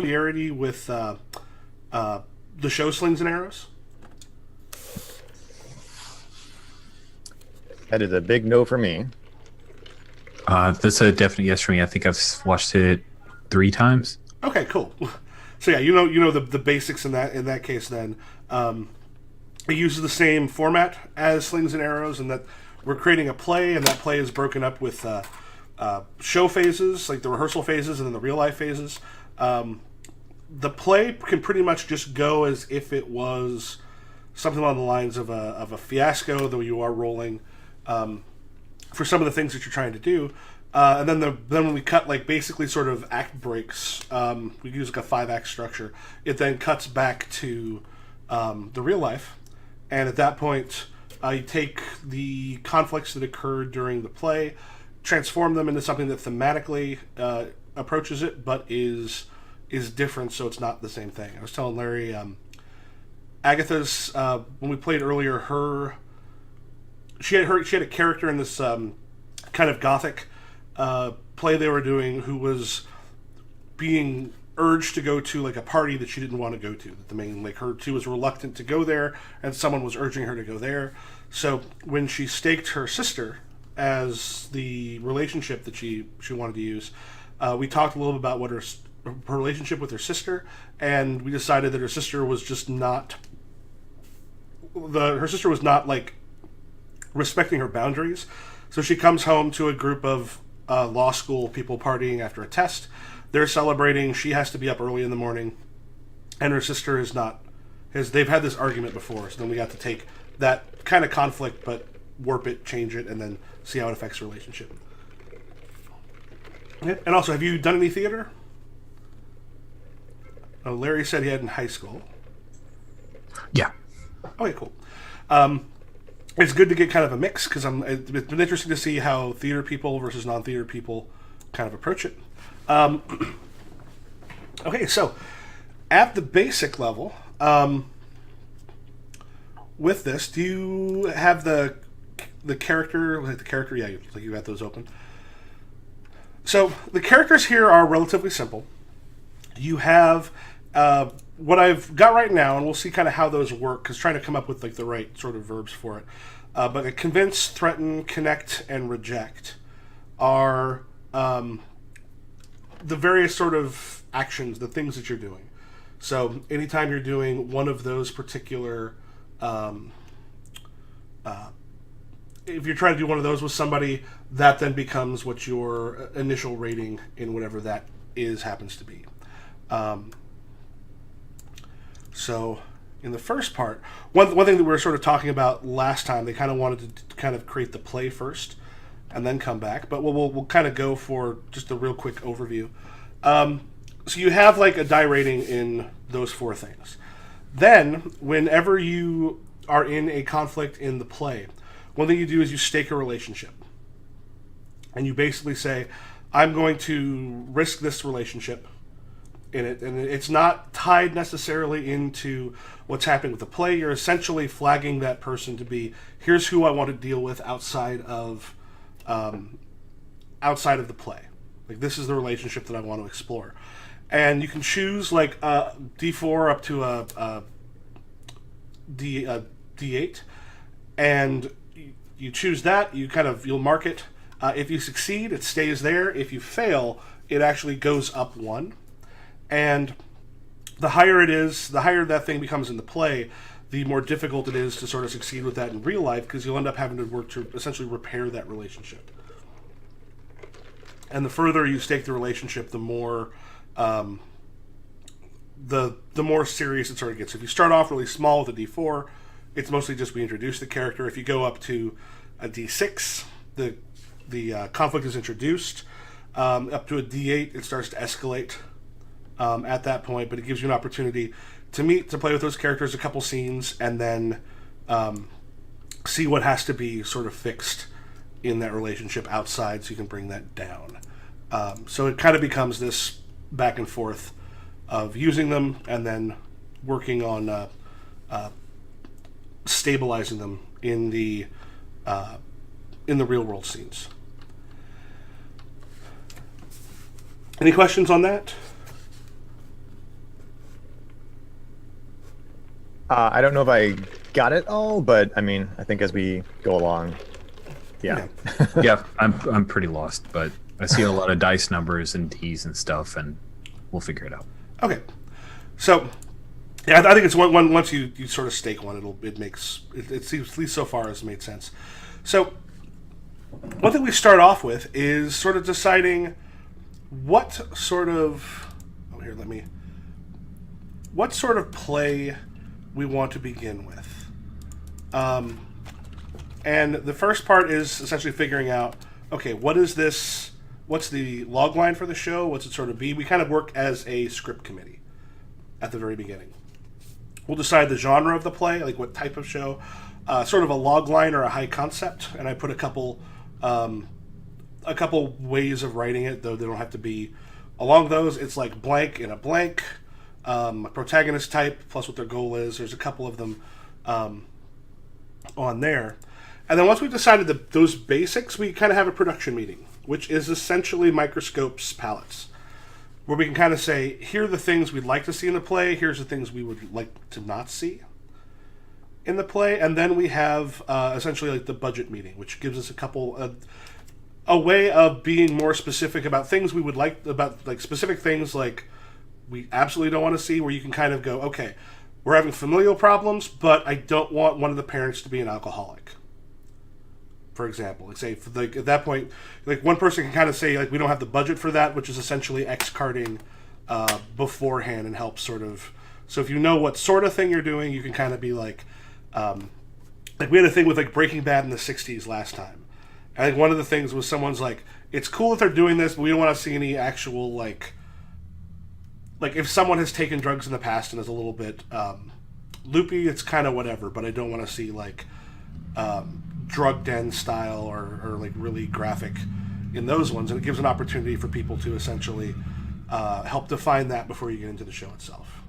familiarity with the show Slings and Arrows? That is a big no for me. That's a definite yes for me. I think I've watched it 3 times. Okay, cool. So yeah, you know the basics in that case. Then it uses the same format as Slings and Arrows, and that we're creating a play, and that play is broken up with show phases, like the rehearsal phases, and then the real life phases. The play can pretty much just go as if it was something along the lines of a fiasco, though you are rolling for some of the things that you're trying to do. And then when we cut like basically sort of act breaks, we use like a 5-act structure. It then cuts back to the real life, and at that point, you take the conflicts that occurred during the play, transform them into something that thematically approaches it, but is different, so it's not the same thing. I was telling Larry, Agatha's when we played earlier, she had a character in this kind of gothic play they were doing who was being urged to go to like a party that she didn't want to go to. That the main she was reluctant to go there, and someone was urging her to go there. So when she staked her sister as the relationship that she wanted to use, we talked a little bit about what her relationship with her sister, and we decided that her sister was just not like respecting her boundaries. So she comes home to a group of law school people partying after a test. They're celebrating. She has to be up early in the morning, and her sister is not. They've had this argument before, so then we got to take that kind of conflict, but warp it, change it, and then see how it affects the relationship. Yeah. And also, have you done any theater? Oh, Larry said he had in high school. Yeah. Okay, cool. It's good to get kind of a mix, because it's been interesting to see how theater people versus non-theater people kind of approach it. Okay, so at the basic level, with this, do you have the character? Like the character, yeah, you got those open. So the characters here are relatively simple. You have what I've got right now, and we'll see kind of how those work, because trying to come up with like the right sort of verbs for it. But a convince, threaten, connect, and reject are the various sort of actions, the things that you're doing. So anytime you're doing one of those particular, if you're trying to do one of those with somebody, that then becomes what your initial rating in whatever that happens to be. So in the first part, one thing that we were sort of talking about last time, they kind of wanted to kind of create the play first and then come back. But we'll kind of go for just a real quick overview. So you have like a die rating in those 4 things. Then, whenever you are in a conflict in the play, one thing you do is you stake a relationship. And you basically say, I'm going to risk this relationship in it, and it's not tied necessarily into what's happening with the play. You're essentially flagging that person to be, here's who I want to deal with outside of the play. Like, this is the relationship that I want to explore. And you can choose like a D4 up to a D8, and you choose that. You'll mark it. If you succeed, it stays there. If you fail, it actually goes up 1. And the higher it is, the higher that thing becomes in the play, the more difficult it is to sort of succeed with that in real life, because you'll end up having to work to essentially repair that relationship. And the further you stake the relationship, the more the more serious it sort of gets. If you start off really small with a D4, it's mostly just we introduce the character. If you go up to a D6, the conflict is introduced. Up to a D8, it starts to escalate at that point, but it gives you an opportunity to play with those characters a couple scenes, and then see what has to be sort of fixed in that relationship outside, so you can bring that down. So it kind of becomes this back and forth of using them and then working on stabilizing them in the real world scenes. Any questions on that? I don't know if I got it all, but I mean, I think as we go along, yeah. Yeah, I'm pretty lost, but I see a lot of dice numbers and D's and stuff, and we'll figure it out. Okay, so yeah, I think it's one once you sort of stake one, it seems, at least so far, has made sense. So one thing we start off with is sort of deciding what sort of what sort of play we want to begin with. And the first part is essentially figuring out, okay, what is this? What's the log line for the show? What's it sort of be? We kind of work as a script committee at the very beginning. We'll decide the genre of the play, like what type of show, sort of a log line or a high concept, and I put a couple ways of writing it, though they don't have to be along those. It's like blank in a blank, a protagonist type, plus what their goal is. There's a couple of them on there. And then once we've decided those basics, we kind of have a production meeting, which is essentially microscopes palettes, where we can kind of say, here are the things we'd like to see in the play, here's the things we would like to not see in the play, and then we have essentially like the budget meeting, which gives us a way of being more specific about things we would like, about like specific things like we absolutely don't want to see, where you can kind of go, okay, we're having familial problems, but I don't want one of the parents to be an alcoholic. For example, like say, like at that point, like one person can kind of say, like, we don't have the budget for that, which is essentially X-carding beforehand and helps sort of. So if you know what sort of thing you're doing, you can kind of be like we had a thing with like Breaking Bad in the '60s last time. I think one of the things was someone's like, it's cool that they're doing this, but we don't want to see any actual like if someone has taken drugs in the past and is a little bit loopy, it's kind of whatever, but I don't want to see like. Drug den style or like really graphic in those ones, and it gives an opportunity for people to essentially help define that before you get into the show itself.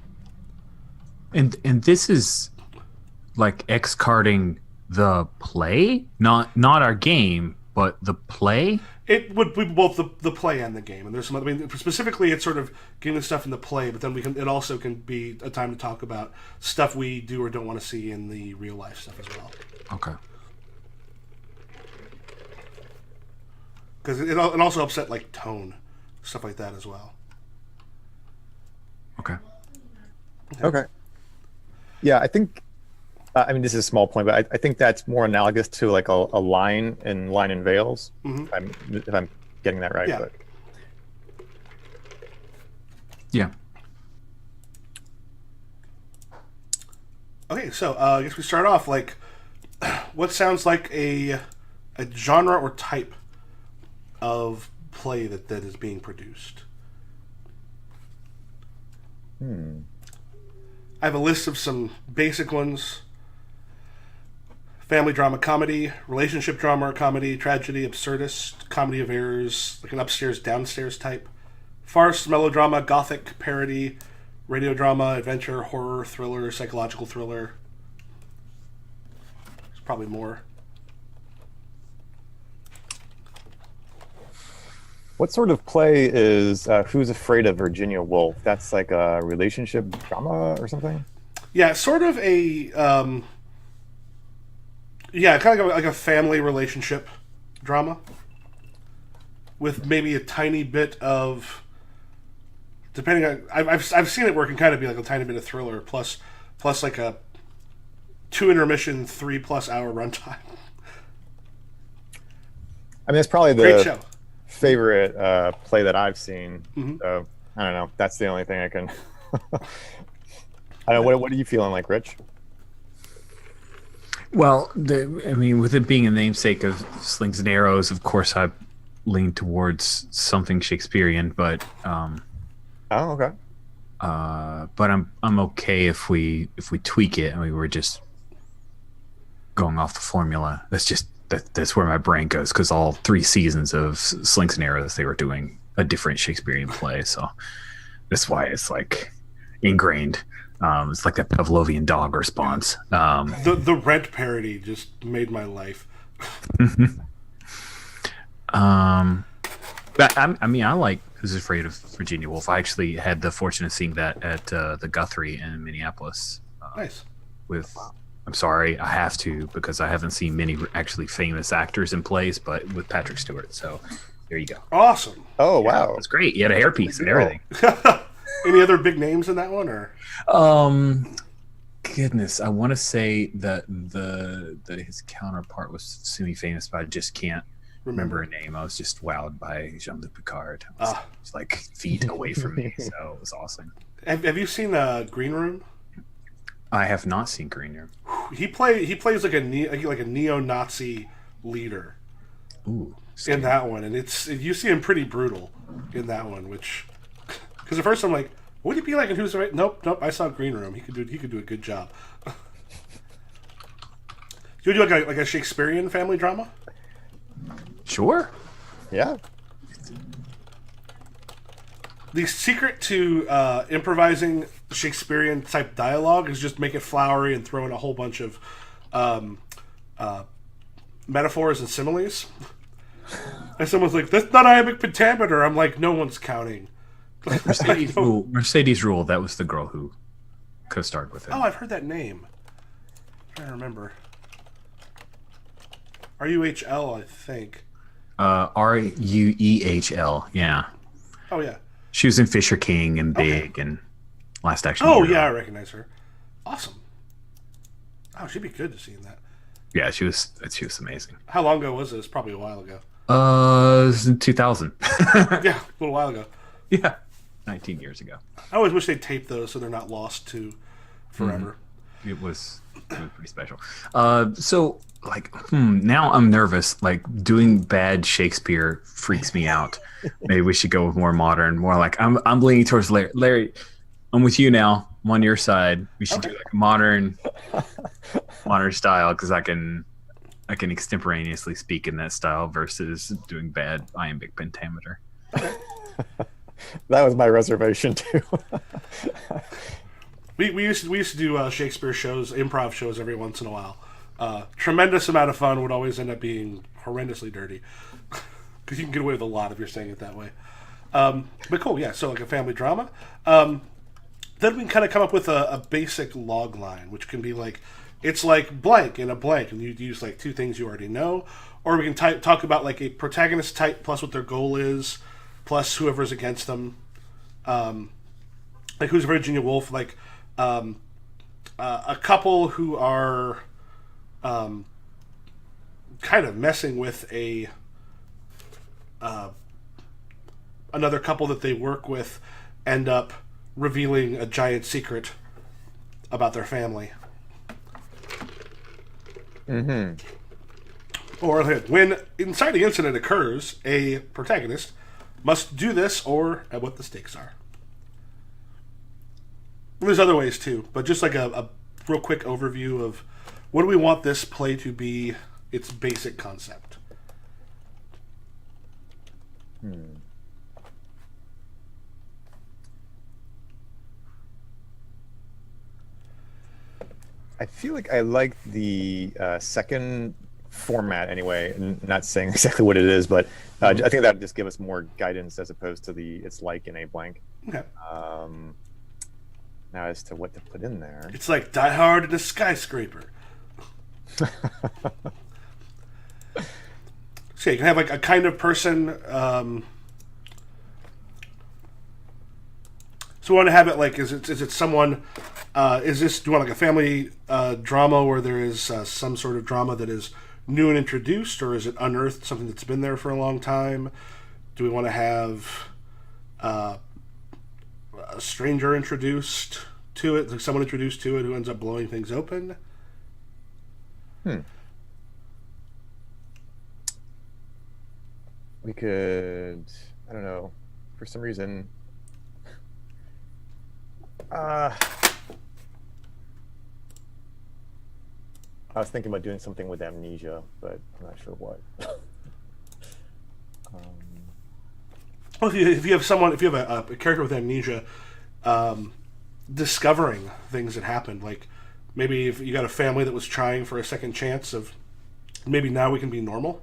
And this is like X-carding the play, not our game, but the play. It would be both the play and the game, and there's some. I mean, specifically, it's sort of getting the stuff in the play, but then it also can be a time to talk about stuff we do or don't want to see in the real life stuff as well. Okay. Because it also helps set like tone, stuff like that as well. Okay. Okay. Yeah, I think. I mean, this is a small point, but I think that's more analogous to like a line in Veils. Mm-hmm. If I'm getting that right. Yeah. But. Yeah. Okay, so I guess we start off like, what sounds like a genre or type of play that is being produced. I have a list of some basic ones. Family drama comedy, relationship drama or comedy, tragedy, absurdist, comedy of errors, like an upstairs, downstairs type. Farce, melodrama, gothic, parody, radio drama, adventure, horror, thriller, psychological thriller. There's probably more. What sort of play is Who's Afraid of Virginia Woolf? That's like a relationship drama or something? Yeah, sort of a... kind of like a family relationship drama. With maybe a tiny bit of... Depending on... I've seen it where it can kind of be like a tiny bit of thriller, plus like a 2 intermission, 3+ hour runtime. I mean, it's probably Great show. Favorite play that I've seen. Mm-hmm. So I don't know. That's the only thing I can. I don't know. What are you feeling like, Rich? Well, I mean, with it being a namesake of Slings and Arrows, of course, I lean towards something Shakespearean, but Oh, okay. but I'm okay if we tweak it. I mean, we're just going off the formula. That's where my brain goes, because all 3 seasons of Slings and Arrows, they were doing a different Shakespearean play, so that's why it's like ingrained. It's like that Pavlovian dog response. The Rent parody just made my life. But I mean, I like Who's Afraid of Virginia Woolf. I actually had the fortune of seeing that at the Guthrie in Minneapolis. Nice. with. I'm sorry, I have to because I haven't seen many actually famous actors in plays, but with Patrick Stewart. So there you go. Awesome. Oh wow. That's great. He had a hairpiece and everything. Any other big names in that one, or? Goodness, I want to say that his counterpart was semi-famous, but I just can't remember her name. I was just wowed by Jean-Luc Picard. It was like feet away from me, so it was awesome. Have you seen Green Room? I have not seen Green Room. He plays like a neo-Nazi leader. Ooh, in that one, and you see him pretty brutal in that one. Which, because at first I'm like, what would he be like? And who's right? Nope. I saw Green Room. He could do a good job. You would do like a Shakespearean family drama? Sure. Yeah. The secret to improvising Shakespearean type dialogue is just make it flowery and throw in a whole bunch of metaphors and similes. And someone's like, "That's not iambic pentameter." I'm like, "No one's counting." Mercedes Rule. That was the girl who co-starred with him. Oh, I've heard that name. I'm trying to remember. RUHL, I think. RUEHL. Yeah. Oh yeah. She was in Fisher King and Big and Last Action Oh Hero. yeah, I recognize her. Awesome. Oh, she'd be good to see in that. Yeah, she was amazing. How long ago was this? Probably a while ago. It was in 2000. Yeah, a little while ago. Yeah, 19 years ago. I always wish they'd tape those so they're not lost to forever. Mm-hmm. It was pretty special. So now I'm nervous. Like doing bad Shakespeare freaks me out. Maybe we should go with more modern, more like I'm leaning towards Larry. Larry, I'm with you now. I'm on your side. We should do like a modern style because I can extemporaneously speak in that style versus doing bad iambic pentameter. That was my reservation too. We used to do Shakespeare shows, improv shows every once in a while. Tremendous amount of fun. Would always end up being horrendously dirty because you can get away with a lot if you're saying it that way. But cool, yeah. So like a family drama. Then we can kind of come up with a basic log line, which can be like, it's like blank and a blank, and you use like two things you already know, or we can talk about like a protagonist type plus what their goal is, plus whoever's against them. Like who's Virginia Woolf? Like a couple who are kind of messing with another couple that they work with, end up revealing a giant secret about their family. Mm-hmm. Or when inciting incident occurs, a protagonist must do this or at what the stakes are. There's other ways too, but just like a real quick overview of what do we want this play to be, its basic concept. I feel like I like the second format anyway, and not saying exactly what it is, but I think that would just give us more guidance as opposed to the it's like in a blank. Okay. Now as to what to put in there. It's like Die Hard in a skyscraper. So you can have like a kind of person. So we want to have it like, is it someone? Do you want like a family drama where there is some sort of drama that is new and introduced, or is it unearthed something that's been there for a long time? Do we want to have a stranger introduced to it, like someone introduced to it who ends up blowing things open? We could, I don't know, for some reason. I was thinking about doing something with amnesia, but I'm not sure what. Well, if you have a character with amnesia, discovering things that happened, like maybe if you got a family that was trying for a second chance of maybe now we can be normal,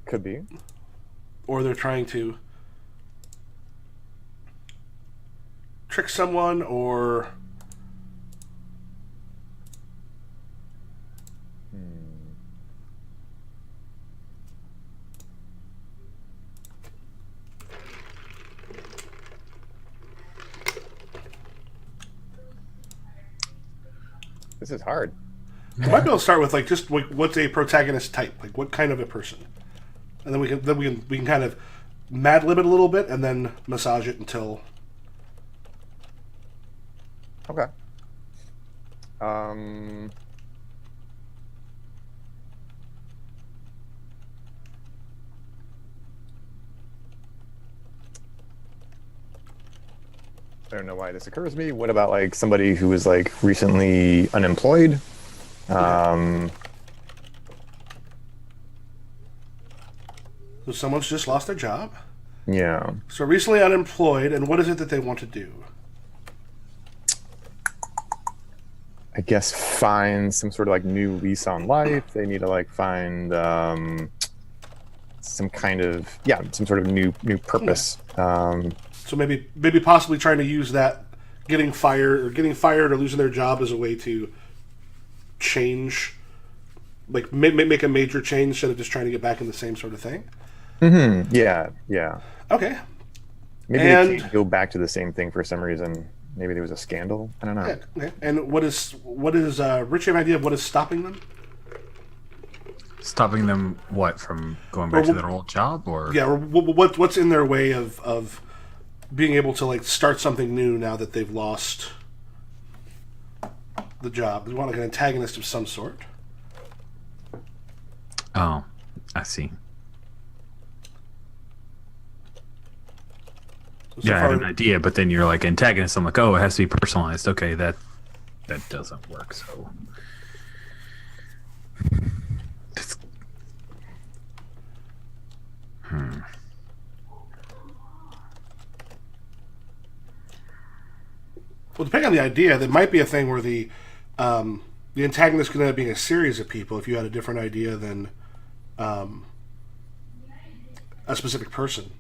could be, or they're trying to trick someone, or This is hard. We might be able to start with like just what's a protagonist type, like what kind of a person, and then we can kind of mad lib it a little bit and then massage it until. Okay. I don't know why this occurs to me. What about like somebody who was like recently unemployed? So someone's just lost their job. Yeah. So recently unemployed, and what is it that they want to do? I guess find some sort of like new lease on life. They need to like find some kind of some sort of new purpose. So maybe possibly trying to use that getting fired or losing their job as a way to change, like make a major change instead of just trying to get back in the same sort of thing. Mm-hmm. Yeah. Okay. Maybe they can't go back to the same thing for some reason. Maybe there was a scandal. I don't know. Yeah, okay. And what is Rich, you have an idea of what is stopping them? Stopping them what from going back to their old job, or or what's in their way of being able to like start something new now that they've lost the job? They want like an antagonist of some sort. Oh, I see. So I had an idea, but then you're like antagonist. I'm like, oh, it has to be personalized. Okay, that doesn't work. So, Well, depending on the idea, there might be a thing where the antagonist could end up being a series of people if you had a different idea than a specific person.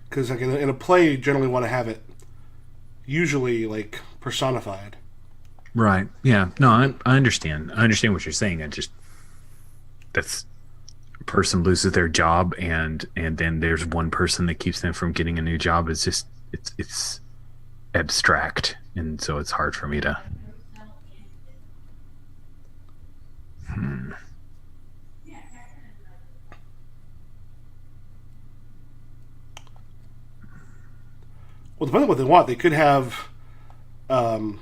Because like in a play, you generally want to have it usually like personified. Right. Yeah. No, I understand. I understand what you're saying. That's a person loses their job, and then there's one person that keeps them from getting a new job. It's just it's abstract, and so it's hard for me to. Well, depending on what they want, they could have like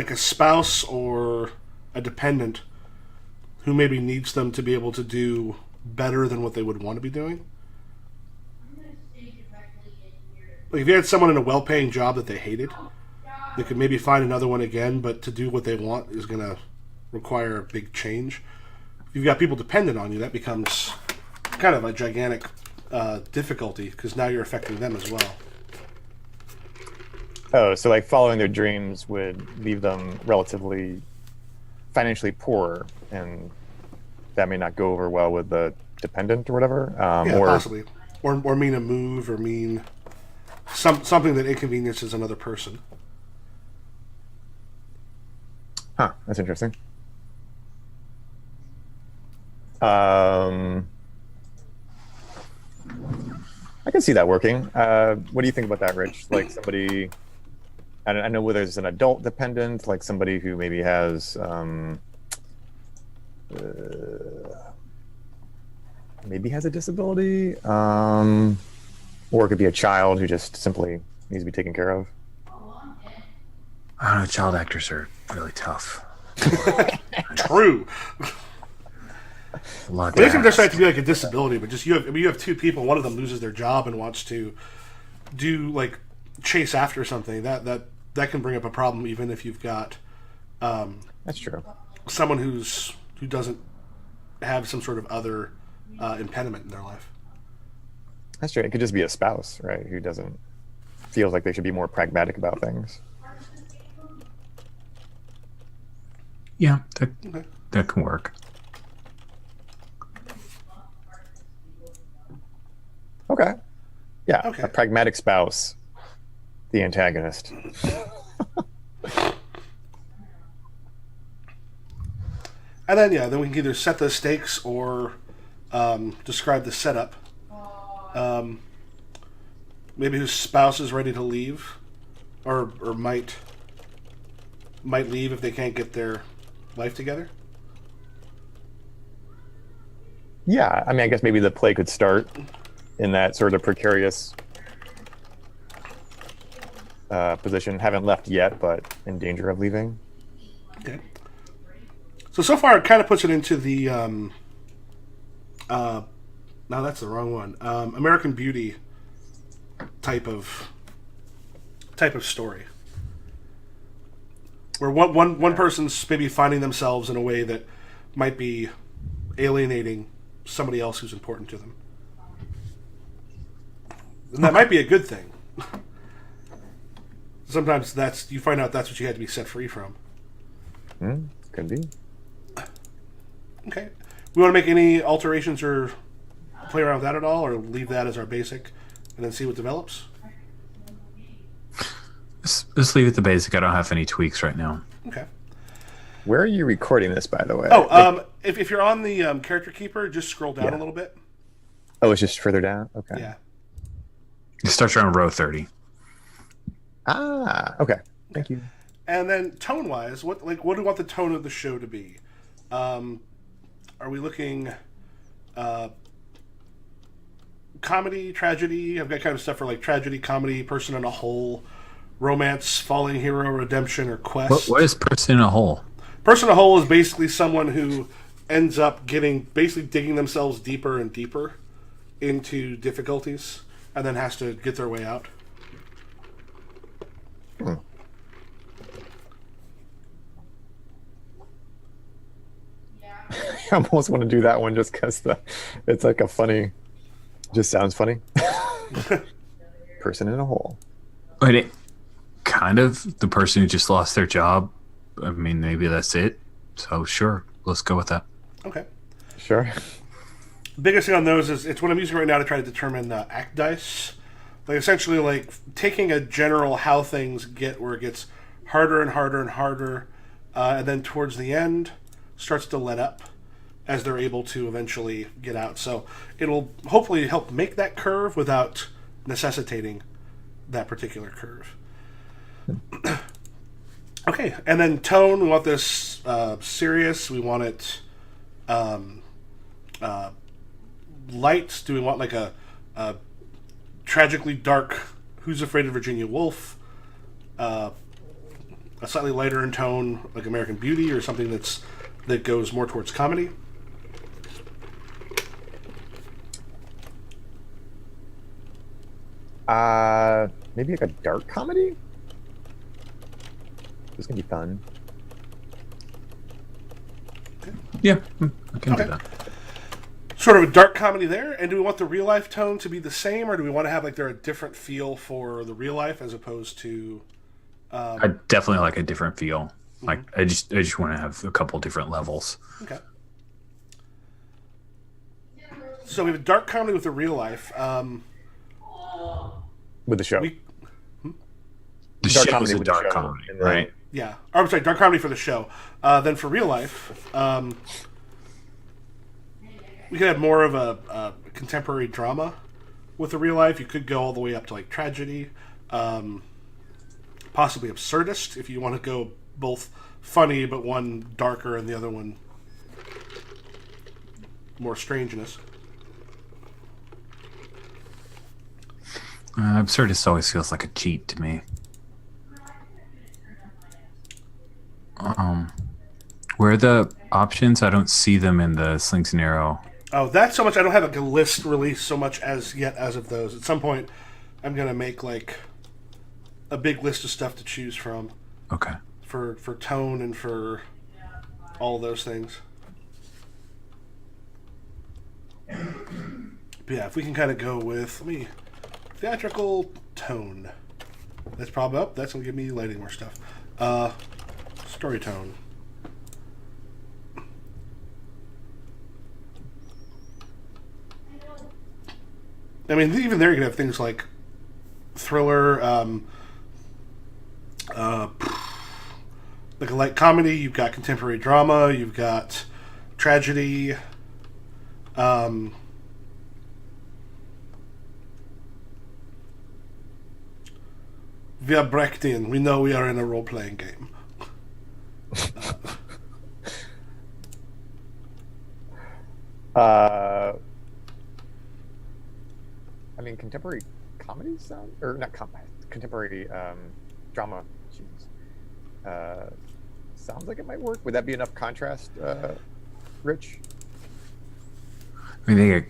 a spouse or a dependent who maybe needs them to be able to do better than what they would want to be doing. Like if you had someone in a well-paying job that they hated, they could maybe find another one again, but to do what they want is going to require a big change. If you've got people dependent on you, that becomes kind of a gigantic difficulty because now you're affecting them as well. Oh, so like following their dreams would leave them relatively financially poor, and that may not go over well with the dependent or whatever. Or possibly, or mean a move, or mean something that inconveniences another person. Huh, that's interesting. I can see that working. What do you think about that, Rich? Like somebody, I don't know whether it's an adult dependent, like somebody who maybe has, maybe has a disability, or it could be a child who just simply needs to be taken care of. I don't know. Child actors are really tough. True. Well, it doesn't necessarily have to be like a disability, but just you have two people. One of them loses their job and wants to do like chase after something. That can bring up a problem, even if you've got that's true. Someone who doesn't have some sort of other impediment in their life. That's true. It could just be a spouse, right? Who feels like they should be more pragmatic about things. Yeah, that can work. Okay. Yeah. Okay. A pragmatic spouse, the antagonist. And then we can either set the stakes or describe the setup. Maybe whose spouse is ready to leave, or might might leave if they can't get their life together. Yeah, I mean, I guess maybe the play could start in that sort of precarious position. Haven't left yet, but in danger of leaving. Okay. So far, it kind of puts it into the. No, that's the wrong one. American Beauty type of story, where one person's maybe finding themselves in a way that might be alienating somebody else who's important to them, and that might be a good thing. Sometimes you find out that's what you had to be set free from. Could be. Okay. We want to make any alterations or play around with that at all, or leave that as our basic and then see what develops? Let's leave it the basic. I don't have any tweaks right now. Okay. Where are you recording this, by the way? If you're on the character keeper, just scroll down a little bit. Oh, it's just further down? Okay. Yeah. It starts around row 30. Ah, okay. Thank you. And then tone-wise, what do you want the tone of the show to be? Are we looking comedy, tragedy? I've got kind of stuff for like tragedy, comedy, person in a hole, romance, falling hero, redemption, or quest. What is person in a hole? Person in a hole is basically someone who ends up basically digging themselves deeper and deeper into difficulties and then has to get their way out. I almost want to do that one just because it's like a funny, just sounds funny. Person in a hole. But it kind of the person who just lost their job. I mean, maybe that's it. So sure, let's go with that. Okay. Sure. The biggest thing on those is it's what I'm using right now to try to determine act dice. Like essentially like taking a general how things get where it gets harder and harder and harder, and then towards the end starts to let up as they're able to eventually get out. So it'll hopefully help make that curve without necessitating that particular curve. Okay, and then tone, we want this serious. We want it light. Do we want like a tragically dark Who's Afraid of Virginia Woolf? A slightly lighter in tone, like American Beauty, or something that goes more towards comedy. Maybe like a dark comedy? This can be fun. Yeah, I can do that. Sort of a dark comedy there. And do we want the real life tone to be the same, or do we want to have like there a different feel for the real life as opposed to? I definitely like a different feel. Like I just want to have a couple different levels. Okay. So we have a dark comedy with the real life. With the show. The Dark show comedy is a with the dark show, comedy, and then- right? Yeah. Or, I'm sorry, dark comedy for the show. Then for real life, we could have more of a contemporary drama with the real life. You could go all the way up to like tragedy, possibly absurdist if you want to go both funny but one darker and the other one more strangeness. Absurdist always feels like a cheat to me. Where are the options? I don't see them in the Slings and Arrow. Oh, that's so much. I don't have like a list released so much as of those. At some point, I'm gonna make like a big list of stuff to choose from. Okay. For tone and for all those things. But yeah, if we can kind of go with theatrical tone. That's probably that's gonna give me lighting more stuff. Story tone. I mean, even there you can have things like thriller, like a light comedy. You've got contemporary drama. You've got tragedy. Via Brechtian, we know we are in a role-playing game. Uh, I mean, contemporary comedy sound, or not contemporary drama. Jeez. Sounds like it might work. Would that be enough contrast, Rich? I mean, they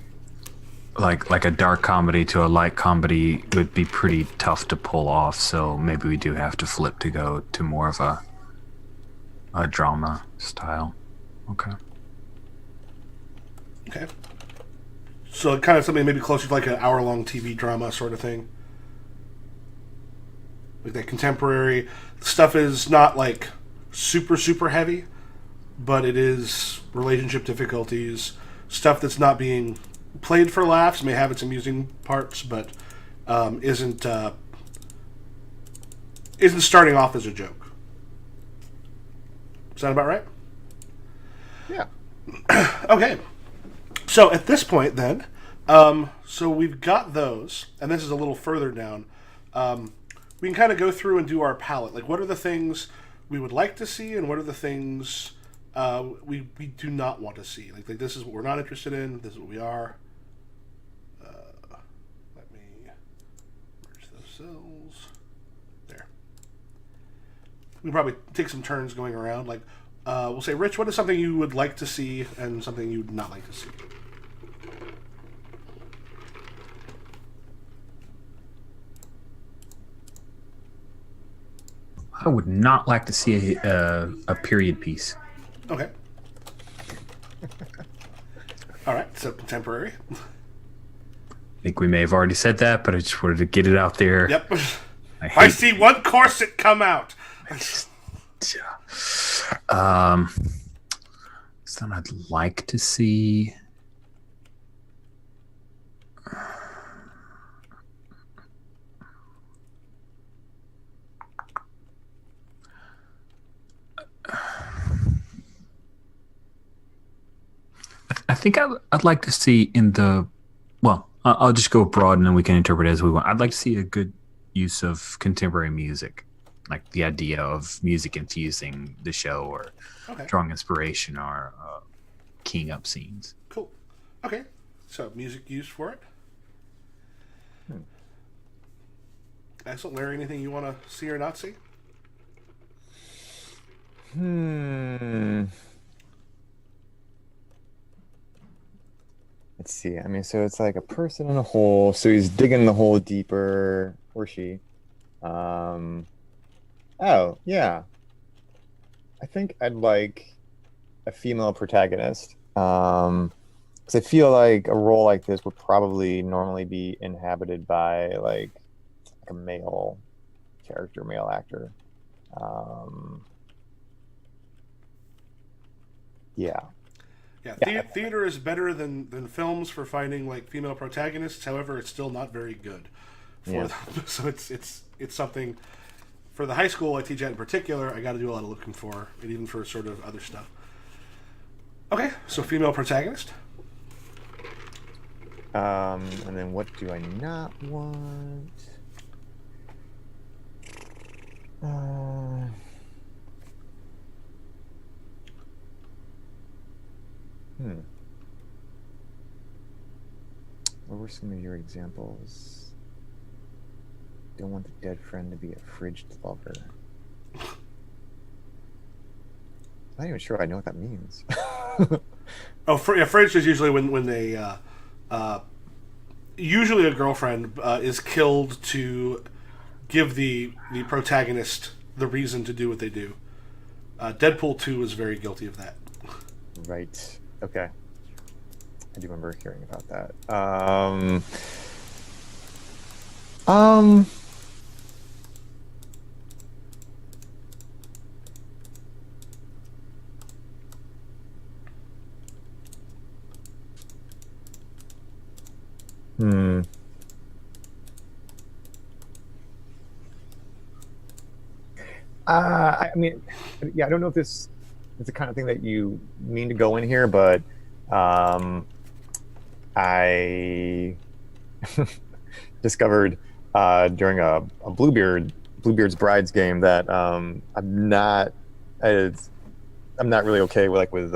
like a dark comedy to a light comedy would be pretty tough to pull off. So maybe we do have to flip to go to more of a drama style. Okay. Okay. So kind of something maybe closer to like an hour-long TV drama sort of thing. Like that contemporary stuff is not like super, super heavy, but it is relationship difficulties, stuff that's not being played for laughs, may have its amusing parts, but isn't starting off as a joke. Sound about right? Yeah. Okay. So at this point, then, so we've got those, and this is a little further down. We can kind of go through and do our palette. Like, what are the things we would like to see, and what are the things we do not want to see? Like this is what we're not interested in. This is what we are. Let me merge those cells. There. We can probably take some turns going around. Like, we'll say, Rich, what is something you would like to see, and something you would not like to see? I would not like to see a period piece. Okay. All right, so contemporary. I think we may have already said that, but I just wanted to get it out there. Yep. I see one corset come out. Something I'd like to see. I think I'd like to see in the, well, I'll just go broad and then we can interpret it as we want. I'd like to see a good use of contemporary music, like the idea of music infusing the show or drawing inspiration or keying up scenes. Cool. Okay. So music used for it. Excellent. Larry, anything you want to see or not see? Let's see. I mean, so it's like a person in a hole. So he's digging the hole deeper, or she. Oh, yeah. I think I'd like a female protagonist. Because I feel like a role like this would probably normally be inhabited by like a male character, male actor. Yeah. Yeah, theater is better than films for finding like female protagonists. However, it's still not very good for them. So it's something for the high school I teach at in particular. I got to do a lot of looking for, and even for sort of other stuff. Okay, so female protagonist. And then what do I not want? What were some of your examples? Don't want the dead friend to be a fridged lover. I'm not even sure I know what that means. Fridge is usually when they usually a girlfriend is killed to give the protagonist the reason to do what they do. Deadpool 2 is very guilty of that. Right. Okay. I do remember hearing about that. I mean, yeah, I don't know if this is the kind of thing that you mean to go in here, but I discovered during a Bluebeard's Brides game that I'm not really okay with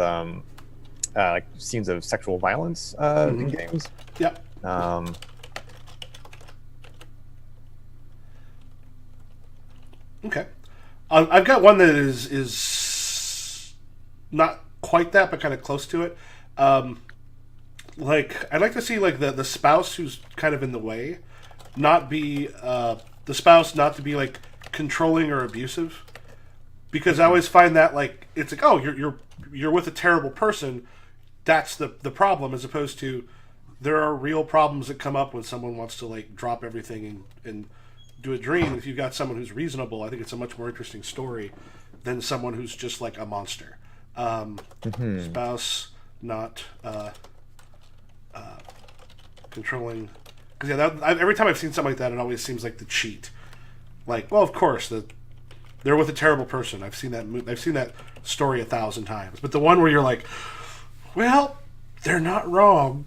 like scenes of sexual violence in games. Yep. Okay. I've got one that is not quite that, but kind of close to it. Like, I'd like to see like the spouse who's kind of in the way, not be the spouse not to be like controlling or abusive, because I always find that like it's like, oh, you're with a terrible person, that's the problem, as opposed to there are real problems that come up when someone wants to like drop everything and do a dream. If you've got someone who's reasonable, I think it's a much more interesting story than someone who's just like a monster. Spouse not controlling, because every time I've seen something like that, it always seems like the cheat. Like, well, of course, they're with a terrible person. I've seen that. I've seen that story 1,000 times. But the one where you're like, well, they're not wrong.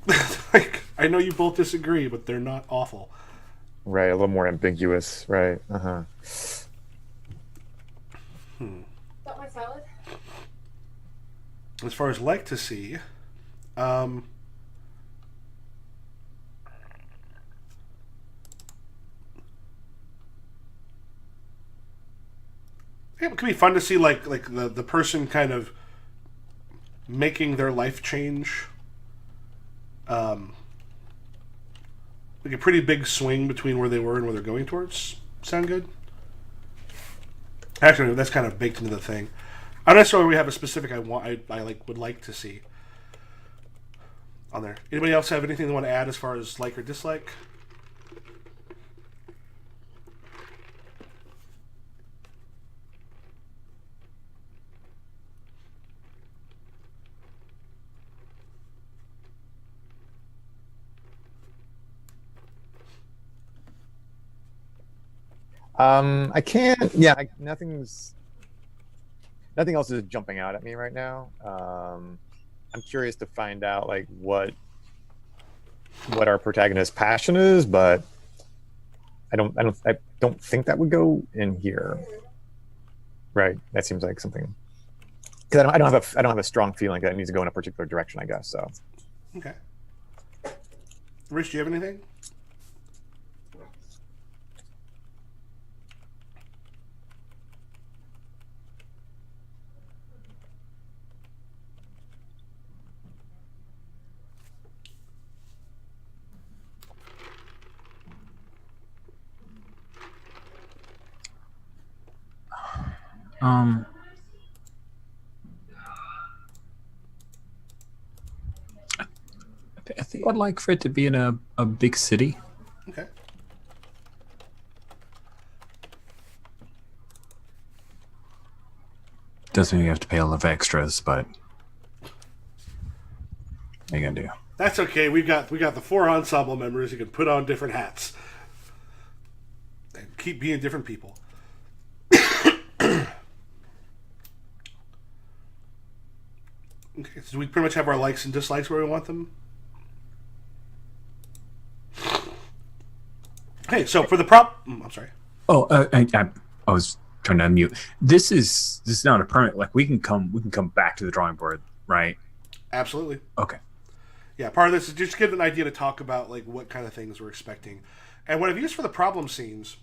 Like, I know you both disagree, but they're not awful. Right, a little more ambiguous. Right. Got my salad? As far as like to see, it could be fun to see like the person kind of making their life change. Like a pretty big swing between where they were and where they're going towards. Sound good? Actually, that's kind of baked into the thing. I don't necessarily have a specific I would like to see on there. Anybody else have anything they want to add as far as like or dislike? I can't. Yeah, nothing else is jumping out at me right now. I'm curious to find out like what our protagonist's passion is, but I don't think that would go in here. Right? That seems like something, because I don't have a strong feeling that it needs to go in a particular direction, I guess. So. Okay. Rich, do you have anything? I think I'd like for it to be in a big city. Okay. Doesn't mean you have to pay a lot of extras, but what are you gonna do? That's okay. We got the 4 ensemble members who can put on different hats and keep being different people. Okay, so we pretty much have our likes and dislikes where we want them. Okay, so for the I'm sorry. Oh, I was trying to unmute. This is not a permanent. Like we can come back to the drawing board, right? Absolutely. Okay. Yeah, part of this is just to get an idea to talk about like what kind of things we're expecting, and what I've used for the problem scenes,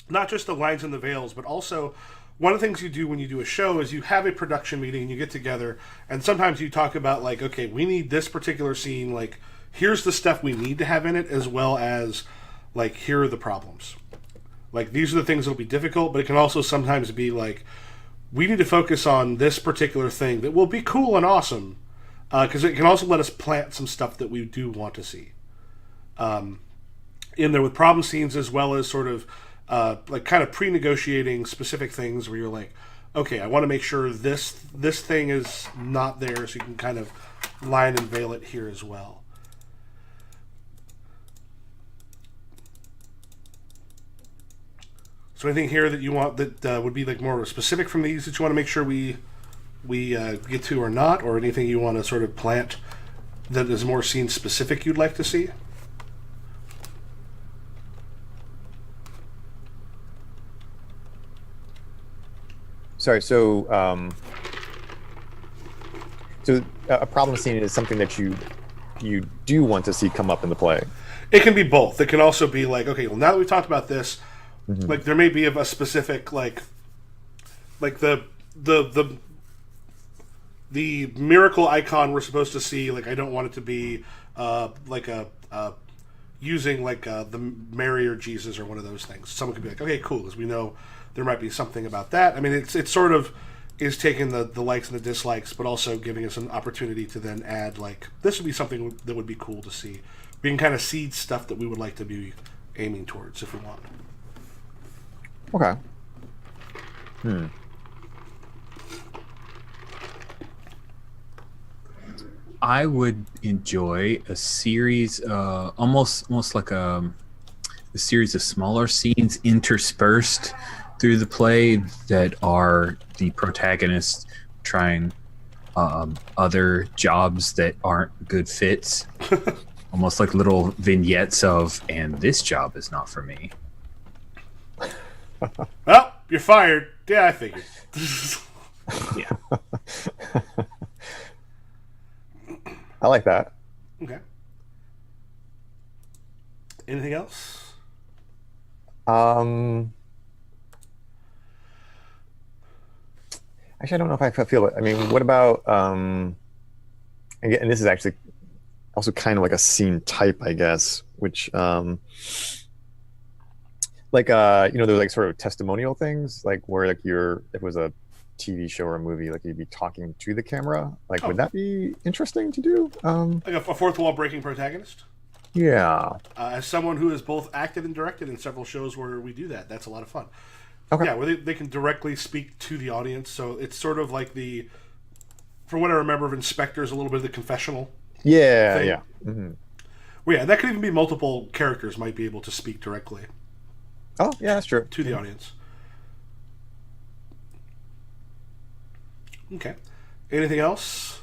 not just the lines and the veils, but also one of the things you do when you do a show is you have a production meeting and you get together, and sometimes you talk about like, okay, we need this particular scene. Like, here's the stuff we need to have in it, as well as like, here are the problems. Like, these are the things that'll be difficult, but it can also sometimes be like, we need to focus on this particular thing that will be cool and awesome, because it can also let us plant some stuff that we do want to see in there with problem scenes, as well as sort of like kind of pre-negotiating specific things where you're like, okay, I want to make sure this thing is not there, so you can kind of line and veil it here as well. So anything here that you want that would be like more specific from these that you want to make sure we get to or not, or anything you want to sort of plant that is more scene specific you'd like to see? Sorry. So So a problem scene is something that you do want to see come up in the play. It can be both. It can also be like, okay, well, now that we've talked about this, Mm-hmm. like there may be a specific like the miracle icon we're supposed to see. Like I don't want it to be like a using like the Mary or Jesus or one of those things. Someone could be like, okay, cool, because we know there might be something about that. I mean, it's sort of is taking the likes and the dislikes, but also giving us an opportunity to then add like this would be something that would be cool to see. We can kind of seed stuff that we would like to be aiming towards if we want. Okay. I would enjoy a series, almost like a series of smaller scenes interspersed through the play that are the protagonist trying other jobs that aren't good fits. Almost like little vignettes of, and this job is not for me. Well, you're fired. Yeah, I figured. Yeah. I like that. Okay. Anything else? Actually, I don't know if I feel it. I mean, what about again, and this is actually also kind of like a scene type, I guess, which like they're like sort of testimonial things, like where like if it was a TV show or a movie, like you'd be talking to the camera. Like, would that be interesting to do? Like a fourth wall breaking protagonist? Yeah. As someone who has both acted and directed in several shows where we do that, that's a lot of fun. Okay. Yeah, where they can directly speak to the audience. So it's sort of like from what I remember of Inspectors, a little bit of the confessional. Yeah, thing. yeah. Mm-hmm. Well, yeah, that could even be multiple characters might be able to speak directly Oh, yeah, that's true. to the audience. Okay. Anything else?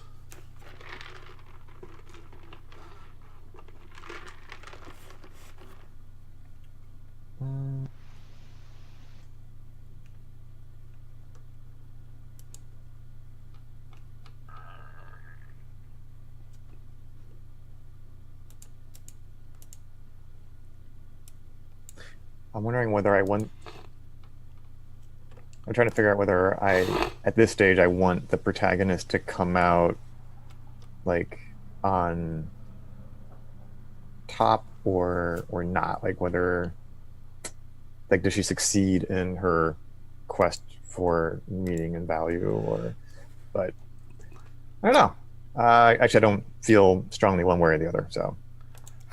I'm wondering whether I want. I'm trying to figure out whether at this stage, I want the protagonist to come out like on top or not. Like whether, like, does she succeed in her quest for meaning and value, but I don't know. Actually, I don't feel strongly one way or the other. So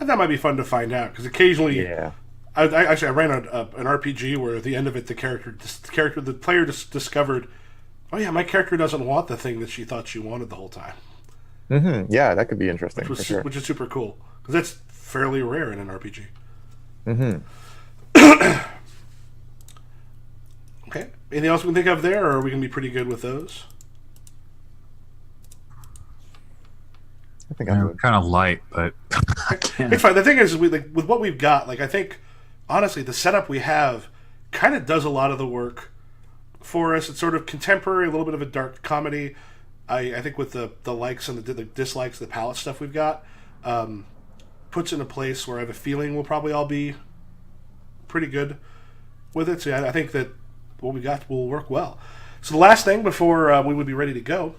That might be fun to find out because occasionally, yeah. I ran an RPG where at the end of it, the player just discovered, oh yeah, my character doesn't want the thing that she thought she wanted the whole time. Mm-hmm. Yeah, that could be interesting for sure. Which is super cool because that's fairly rare in an RPG. Mm-hmm. Okay. Anything else we can think of there, or are we gonna be pretty good with those? I think I'm I'm good. kind of light, but I can't. It's fine. The thing is, with what we've got, like I think, honestly, the setup we have kind of does a lot of the work for us. It's sort of contemporary, a little bit of a dark comedy. I think with the likes and the dislikes, the palette stuff we've got, puts in a place where I have a feeling we'll probably all be pretty good with it. So yeah, I think that what we got will work well. So the last thing before we would be ready to go,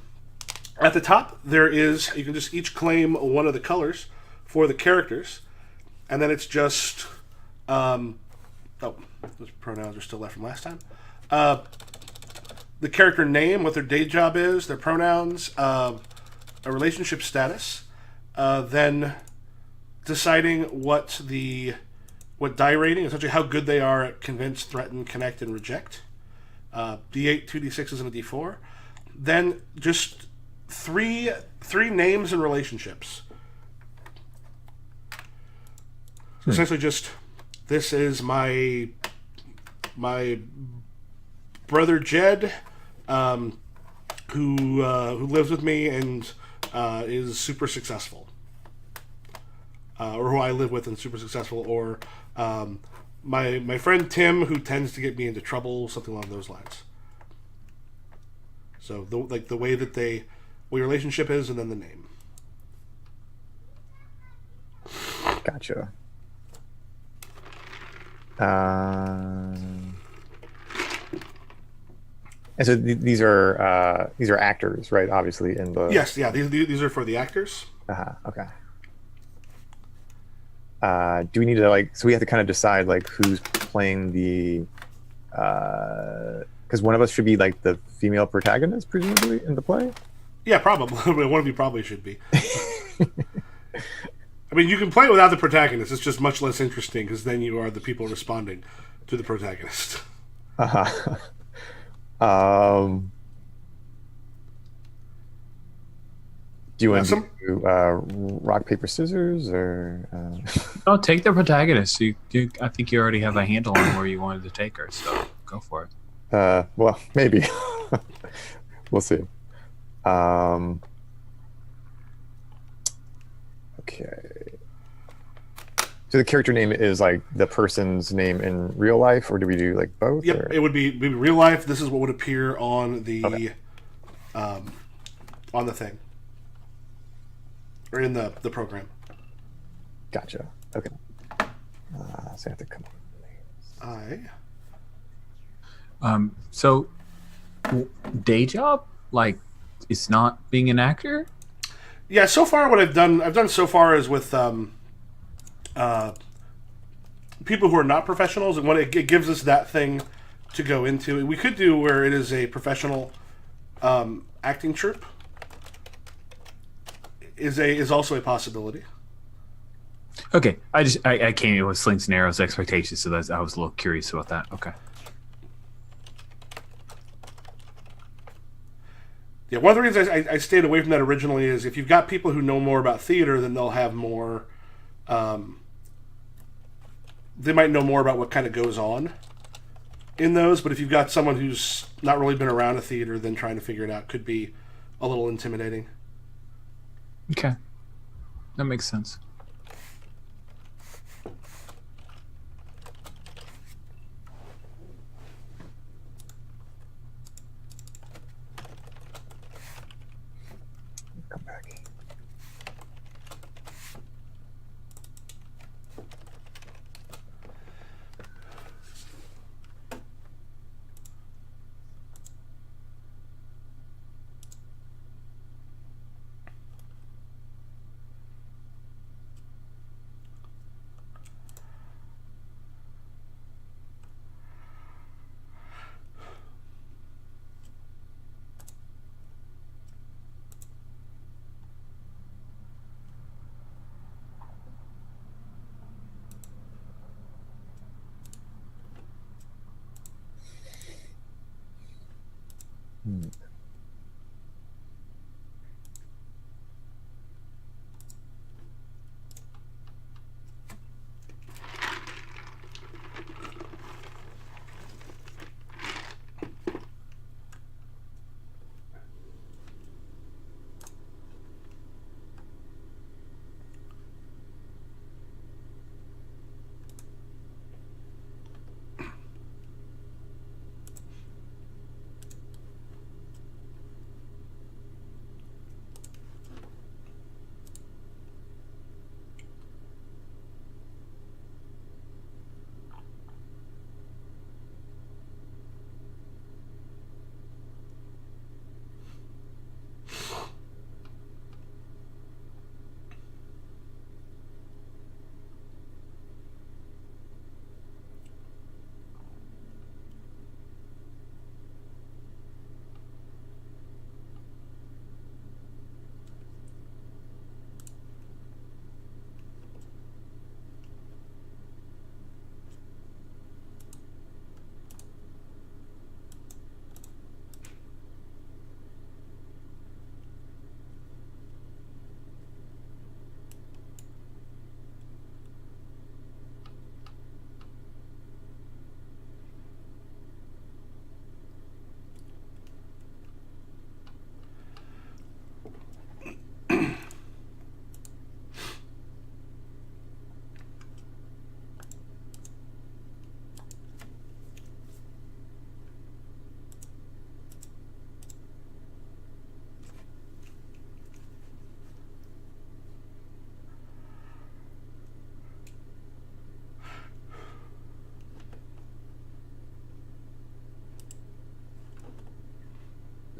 at the top there is, you can just each claim one of the colors for the characters, and then it's just those pronouns are still left from last time. The character name, what their day job is, their pronouns, a relationship status, then deciding what die rating, essentially how good they are at convince, threaten, connect, and reject. D8, 2d6s, and a d4. Then just three names and relationships. So essentially just, this is my brother Jed, who lives with me and is super successful, or who I live with and super successful, or my friend Tim, who tends to get me into trouble, something along those lines. So the way that what your relationship is, and then the name. Gotcha. And so these are actors, right? Obviously, in the Yes, yeah. These are for the actors. Okay. Do we need to So we have to kind of decide who's playing the because one of us should be the female protagonist, presumably, in the play. Yeah, probably. One of you probably should be. I mean, you can play without the protagonist. It's just much less interesting because then you are the people responding to the protagonist. Uh-huh. Um, do you want to do rock, paper, scissors, or? No, take the protagonist. I think you already have a handle on where you wanted to take her, so go for it. Well, maybe. We'll see. Okay. So the character name is the person's name in real life, or do we do both? Yep, or? it would be real life. This is what would appear on the on the thing or in the program. Gotcha. Okay. So I have to come up with names. So day job, it's not being an actor. Yeah, so far what I've done so far is with people who are not professionals, and what it gives us that thing to go into. We could do where it is a professional acting troupe. Is also a possibility. Okay, I came in with Slings and Arrows expectations, so I was a little curious about that. Okay. Yeah, one of the reasons I stayed away from that originally is if you've got people who know more about theater, then they'll have more. They might know more about what kind of goes on in those. But if you've got someone who's not really been around a theater, then trying to figure it out could be a little intimidating. Okay, that makes sense. Come back.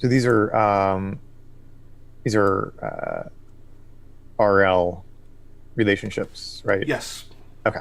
So these are RL relationships, right? Yes. Okay.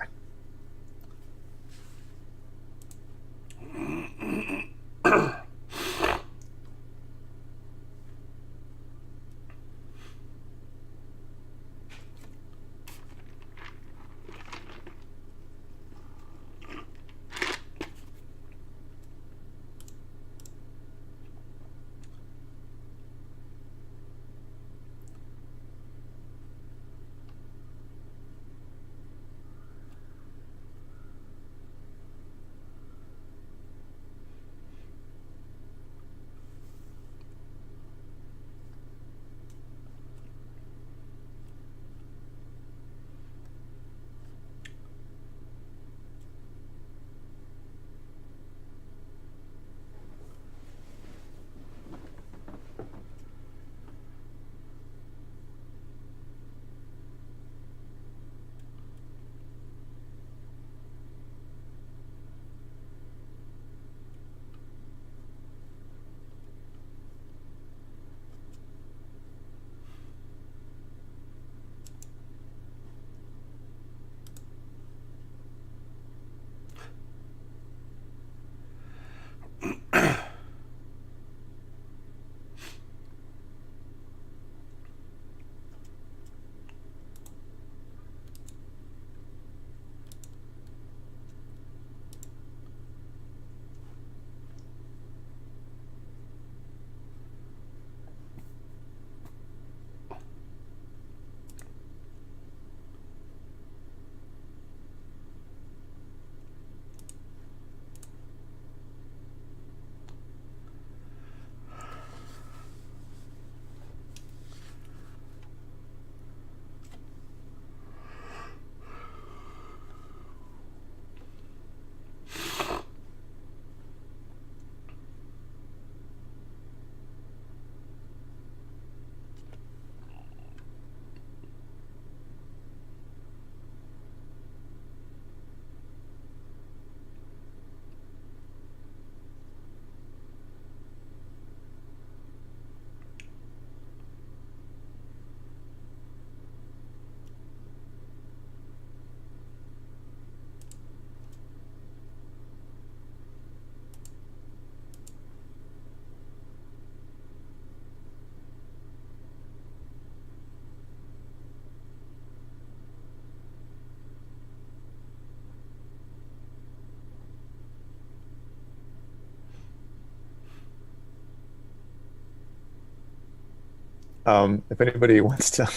If anybody wants to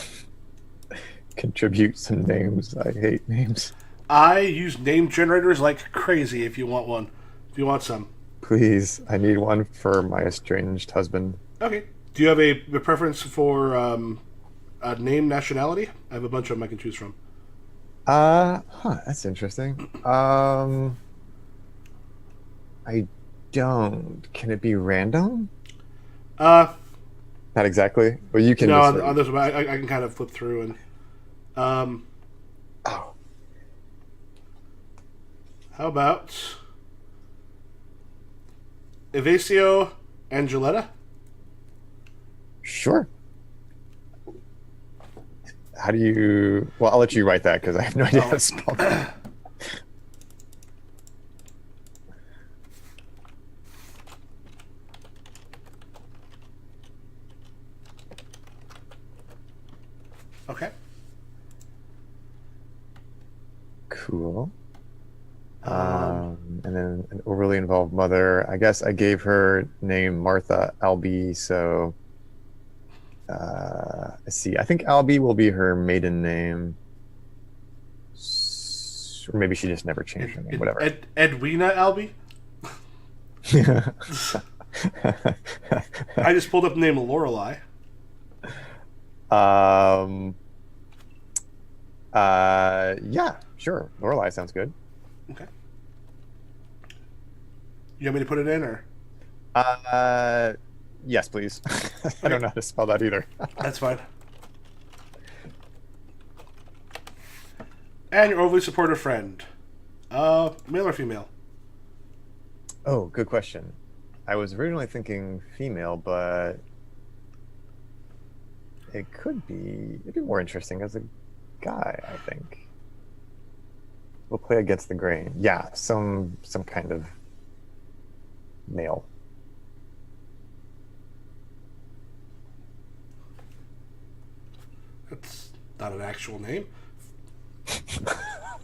contribute some names, I hate names. I use name generators like crazy if you want one. If you want some. Please, I need one for my estranged husband. Okay. Do you have a preference for a name nationality? I have a bunch of them I can choose from. That's interesting. I don't. Can it be random? Uh, Not exactly. Well, you can no, just. on this one, I can kind of flip through and. Oh, How about Evasio Angeletta? sure. How do you? Well, I'll let you write that because I have no idea how to spell that. Okay. Cool. And then an overly involved mother. I guess I gave her name Martha Albee, so let's see. I think Albee will be her maiden name. Or maybe she just never changed her name. Whatever. Edwina Albee? I just pulled up the name of Lorelei. Yeah, sure. Lorelei sounds good. Okay. You want me to put it in, or? Yes, please. I don't know how to spell that either. That's fine. And your overly supportive friend. Male or female? Oh, good question. I was originally thinking female, but it'd be more interesting as a guy, I think. We'll play against the grain. Yeah, some kind of male. That's not an actual name.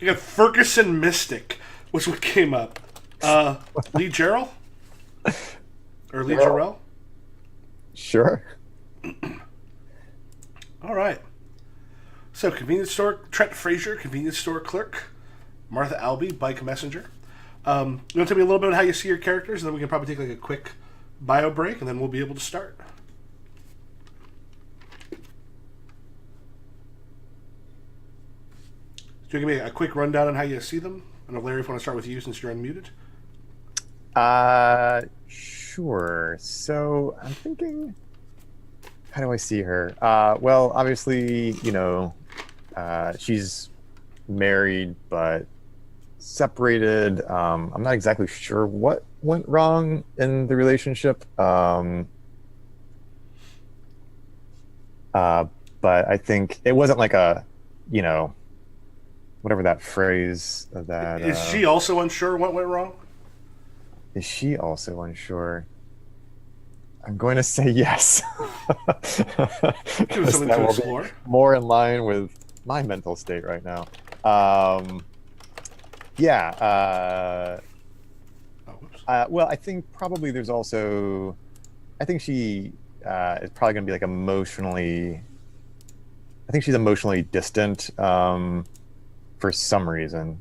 You got Ferguson Mystic was what came up. Lee Gerald? Or Lee Jarrell? Sure. All right. So, convenience store, Trent Frazier, convenience store clerk. Martha Albee, bike messenger. You want to tell me a little bit about how you see your characters, and then we can probably take like a quick bio break, and then we'll be able to start. So give me a quick rundown on how you see them. And Larry, if you want to start with you since you're unmuted. Sure. So I'm thinking, how do I see her? Well, obviously, she's married but separated. I'm not exactly sure what went wrong in the relationship. But I think it wasn't like a, whatever that phrase that Is she also unsure what went wrong? Is she also unsure? I'm going to say yes. Give us something That to will be explore. more in line with my mental state right now. Yeah. Oh, whoops. Well, I think probably there's also. I think she is probably going to be like emotionally. I think she's emotionally distant for some reason,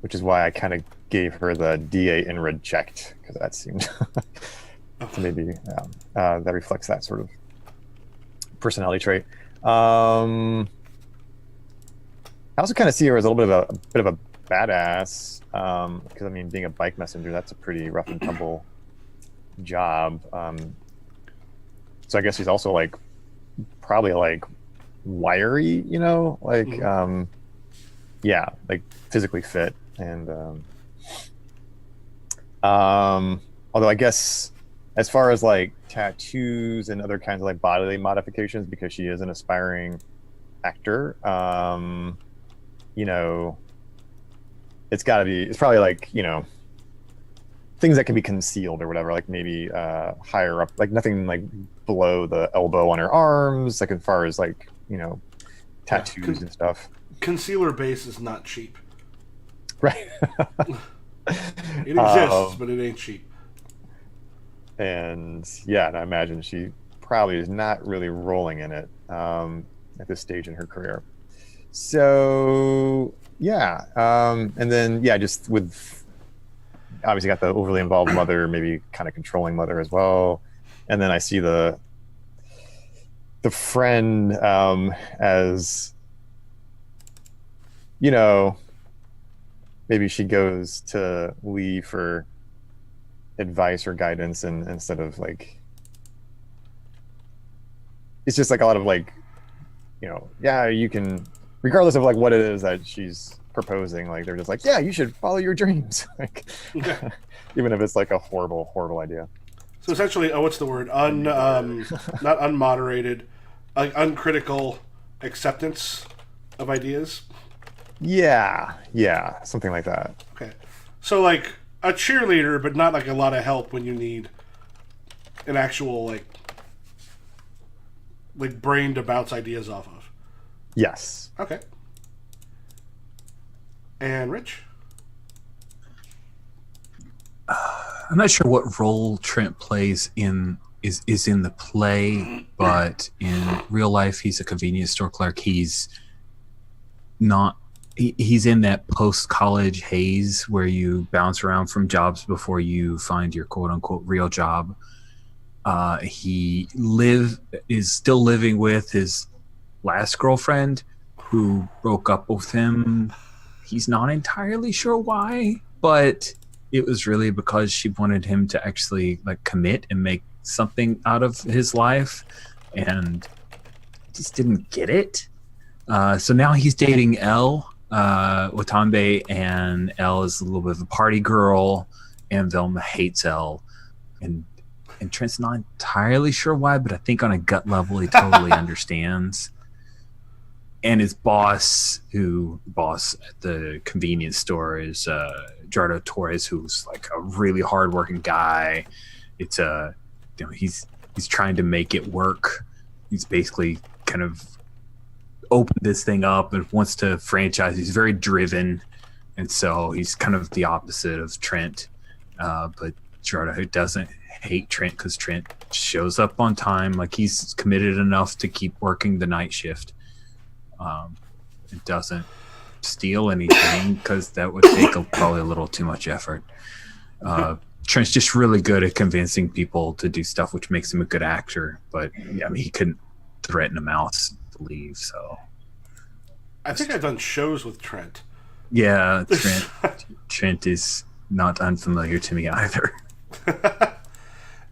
which is why I kind of gave her the DA in reject, because that seemed to maybe that reflects that sort of personality trait. I also kind of see her as a little bit of a badass, because I mean, being a bike messenger, that's a pretty rough and tumble job. So I guess she's also like probably like wiry, like yeah, like physically fit. And although I guess as far as like tattoos and other kinds of like bodily modifications, because she is an aspiring actor, it's probably like, things that can be concealed or whatever, like maybe higher up, like nothing like below the elbow on her arms, like as far as like, tattoos and stuff. Concealer base is not cheap. Right. It exists, but it ain't cheap. And yeah, and I imagine she probably is not really rolling in it at this stage in her career. So yeah, and then yeah, just with obviously got the overly involved mother, maybe kind of controlling mother as well. And then I see the friend as, maybe she goes to Lee for advice or guidance, and instead of like, it's just like a lot of like, yeah, you can, regardless of like what it is that she's proposing, like they're just like, yeah, you should follow your dreams, like even if it's like a horrible idea. So essentially, what's the word? Not unmoderated, uncritical acceptance of ideas. Yeah, something like that. Okay, so like a cheerleader, but not like a lot of help when you need an actual like brain to bounce ideas off of. Yes. Okay. And Rich? I'm not sure what role Trent plays is in the play, but in real life, he's a convenience store clerk. He's not. He's in that post-college haze where you bounce around from jobs before you find your quote-unquote real job. He is still living with his last girlfriend, who broke up with him. He's not entirely sure why, but it was really because she wanted him to actually like commit and make something out of his life, and just didn't get it. So now he's dating Elle, Watambe, and Elle is a little bit of a party girl, and Velma hates Elle, and Trent's not entirely sure why, but I think on a gut level he totally understands. And his boss at the convenience store is Jardo Torres, who's like a really hardworking guy. It's he's trying to make it work. He's basically kind of opened this thing up and wants to franchise. He's very driven, and so he's kind of the opposite of Trent. But Jardo doesn't hate Trent because Trent shows up on time. Like, he's committed enough to keep working the night shift. It doesn't steal anything because that would take probably a little too much effort. Trent's just really good at convincing people to do stuff, which makes him a good actor. But yeah, I mean, he couldn't threaten a mouse to leave. So I think I've done shows with Trent. yeah, Trent is not unfamiliar to me either.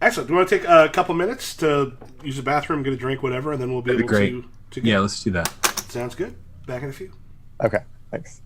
Excellent. Do you want to take a couple minutes to use the bathroom, get a drink, whatever, and then we'll be That'd able be great. to go? Yeah, let's do that. Sounds good. Back in a few. Okay, thanks.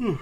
Oh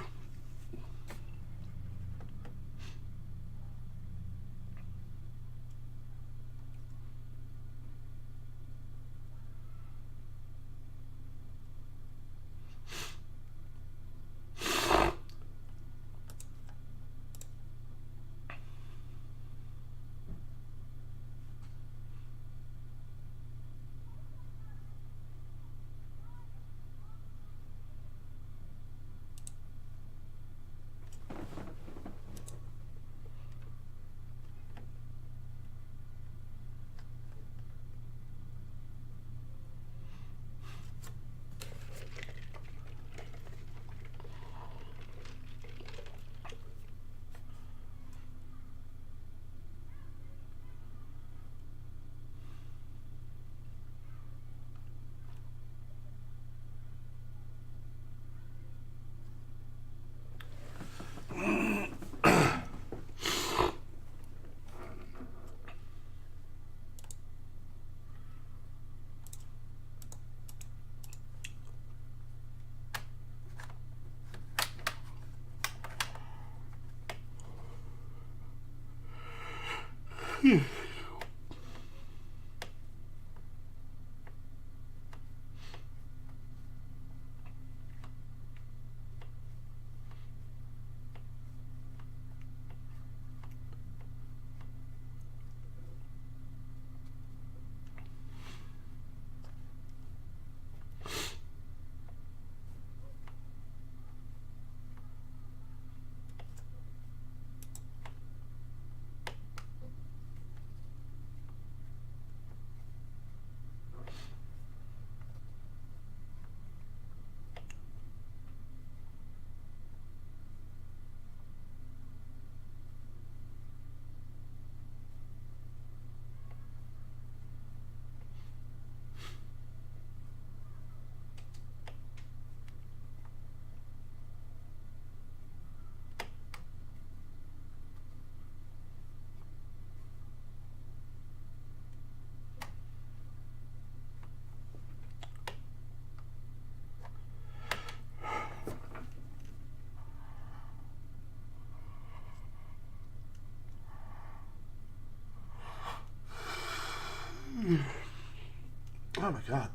my god.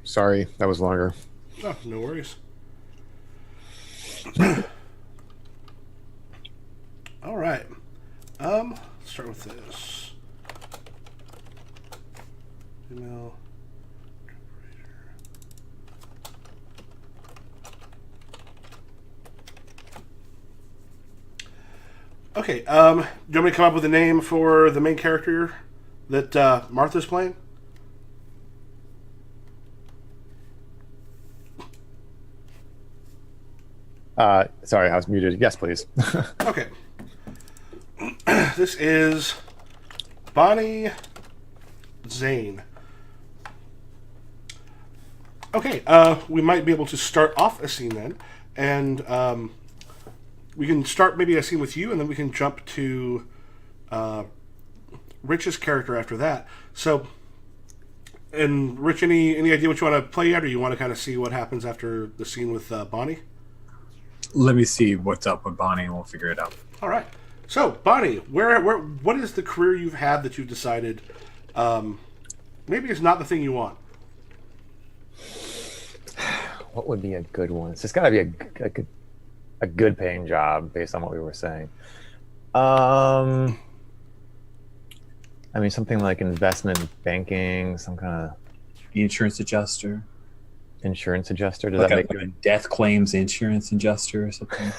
Sorry, that was longer. Oh, no worries. All right. Let's start with this. Email. Okay. Do you want me to come up with a name for the main character that Martha's playing? Sorry, I was muted. Yes, please. Okay. This is Bonnie Zane. Okay, we might be able to start off a scene then, and we can start maybe a scene with you, and then we can jump to Rich's character after that. So, and Rich, any idea what you want to play yet, or you want to kind of see what happens after the scene with Bonnie? Let me see what's up with Bonnie, and we'll figure it out. All right. So, Bonnie, what is the career you've had that you've decided maybe it's not the thing you want? What would be a good one? It's just got to be a good paying job based on what we were saying. I mean, something like investment banking, some kind of Insurance adjuster. insurance adjuster. Does Like that a, make like a death claims insurance adjuster or something.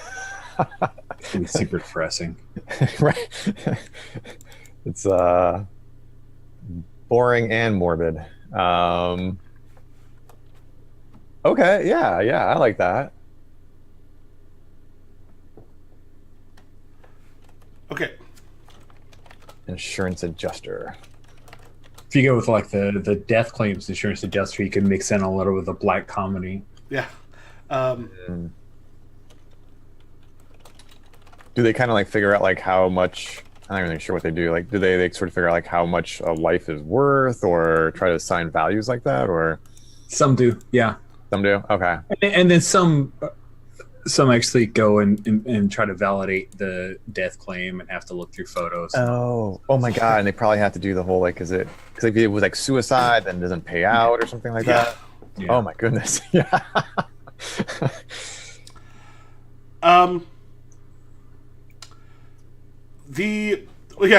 It'd be super depressing. right? It's boring and morbid. Okay, yeah, I like that. Okay. Insurance adjuster. If you go with like the death claims insurance adjuster, you can mix in a little with a black comedy. Yeah. Do they kind of like figure out like how much? I'm not really sure what they do. Like, do they sort of figure out like how much a life is worth, or try to assign values like that, or Some do, yeah, some do? Okay. and then some actually go and try to validate the death claim and have to look through photos. Oh my God! And they probably have to do the whole like, is it because if it was like suicide, then it doesn't pay out or something like that? Yeah. Oh my goodness! Yeah.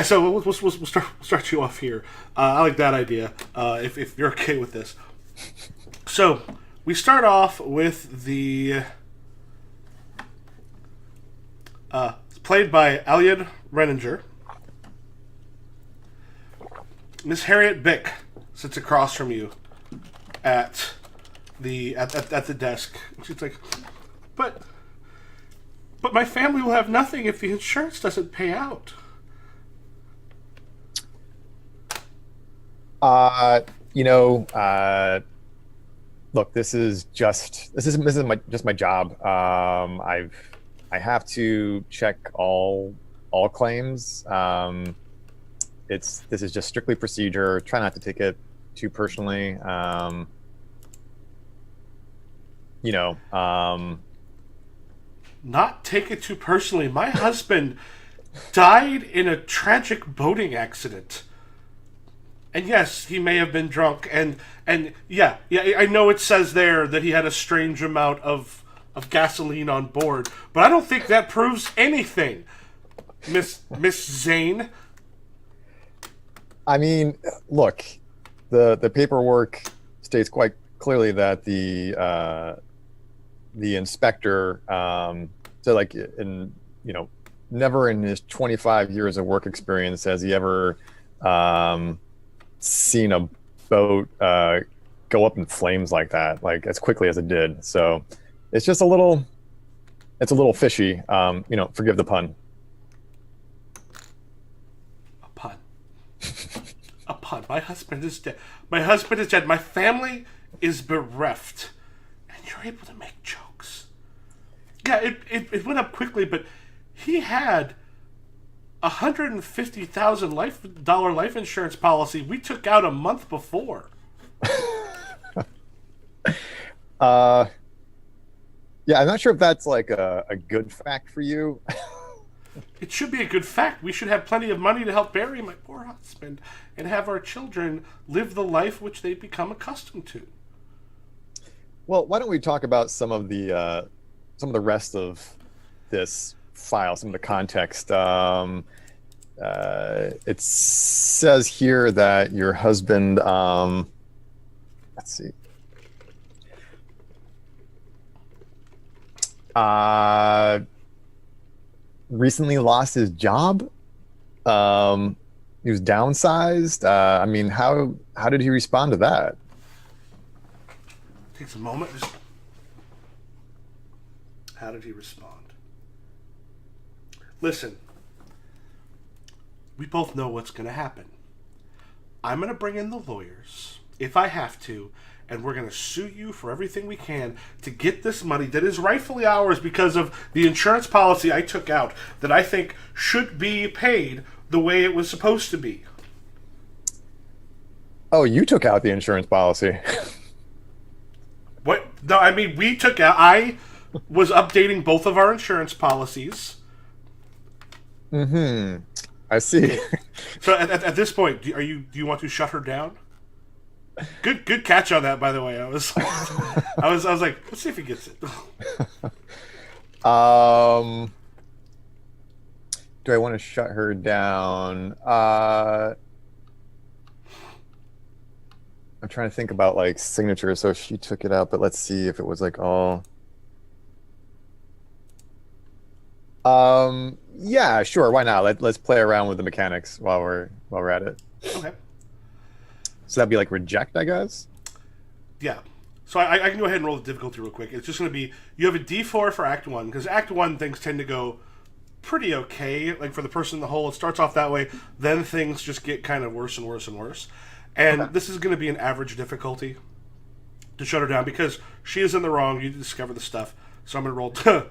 So we'll start you off here. I like that idea. If you're okay with this, so we start off with the played by Alyad Renninger. Miss Harriet Bick sits across from you at the desk. She's like, but my family will have nothing if the insurance doesn't pay out. Look, this is my job. I have to check all claims. This is just strictly procedure. Try not to take it too personally. Not take it too personally. My husband died in a tragic boating accident. And yes, he may have been drunk, and yeah, I know it says there that he had a strange amount of gasoline on board, but I don't think that proves anything, Miss Zane. I mean, look, the paperwork states quite clearly that the inspector said, like, never in his 25 years of work experience has he ever seen a boat go up in flames like that, like as quickly as it did. So it's just a little fishy. Forgive the pun. A pun. A pun. My husband is dead. My husband is dead. My family is bereft. And you're able to make jokes. Yeah, it went up quickly, but he had $150,000 life insurance policy we took out a month before. Yeah, I'm not sure if that's like a good fact for you. It should be a good fact. We should have plenty of money to help bury my poor husband and have our children live the life which they've become accustomed to. Well, why don't we talk about some of the rest of this file, some of the context. It says here that your husband, let's see. recently lost his job. He was downsized. I mean, how did he respond to that? Takes a moment. How did he respond? Listen, we both know what's going to happen. I'm going to bring in the lawyers, if I have to, and we're going to sue you for everything we can to get this money that is rightfully ours because of the insurance policy I took out that I think should be paid the way it was supposed to be. Oh, you took out the insurance policy. What? No, I mean, we took out... I was updating both of our insurance policies. Mm-hmm. I see. So at this point, do you want to shut her down? Good catch on that, by the way. I was like, let's see if he gets it. Do I want to shut her down? I'm trying to think about like signatures. So she took it out, but let's see if it was like all. Yeah, sure. Why not? Let's play around with the mechanics while we're at it. Okay. So that'd be like reject, I guess. Yeah. So I can go ahead and roll the difficulty real quick. It's just going to be, you have a D4 for Act 1, because Act 1 things tend to go pretty okay. Like for the person in the hole, it starts off that way, then things just get kind of worse and worse and worse. And this is going to be an average difficulty to shut her down, because she is in the wrong, you discover the stuff. So I'm going to roll 2.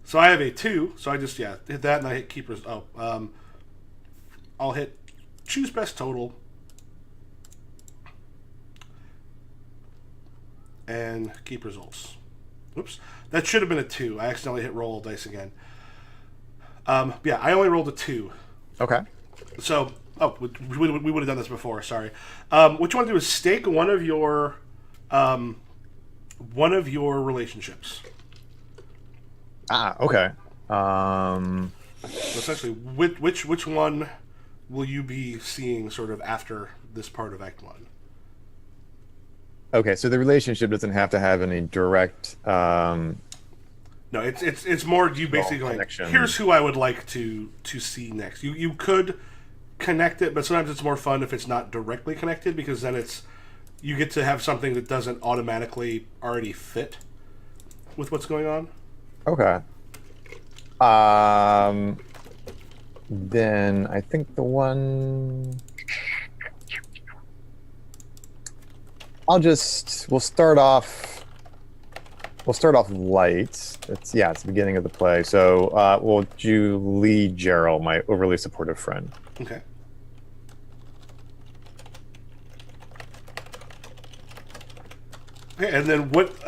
So I have a 2, so I just, hit that, and I hit Keeper's, I'll hit Choose Best Total, and keep results. Oops. That should have been a 2. I accidentally hit roll dice again. I only rolled a 2. Okay. So, we would have done this before, sorry. What you want to do is stake one of your relationships. Okay. So essentially, which one will you be seeing sort of after this part of Act 1? Okay, so the relationship doesn't have to have any direct. No, it's more you basically going, here's who I would like to see next. You could connect it, but sometimes it's more fun if it's not directly connected, because then you get to have something that doesn't automatically already fit with what's going on. Okay. Then I think the one. We'll start off light. It's the beginning of the play. So we'll do Lee Gerald, my overly supportive friend. Okay. Okay, and then what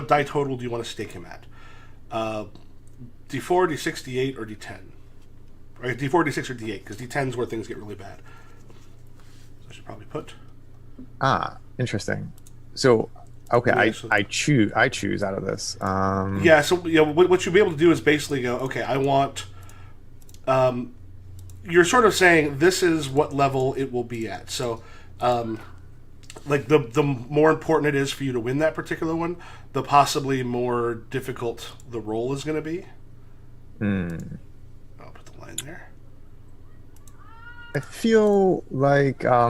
die total do you want to stake him at? D4, D6, D8, or D10? Or D4, D6, or D8, because D10 is where things get really bad. So I should probably put. Interesting. So, okay, I choose out of this. What you'll be able to do is basically go, okay, I want. You're sort of saying this is what level it will be at. So, like the more important it is for you to win that particular one, the possibly more difficult the roll is going to be. I'll put the line there. I feel like I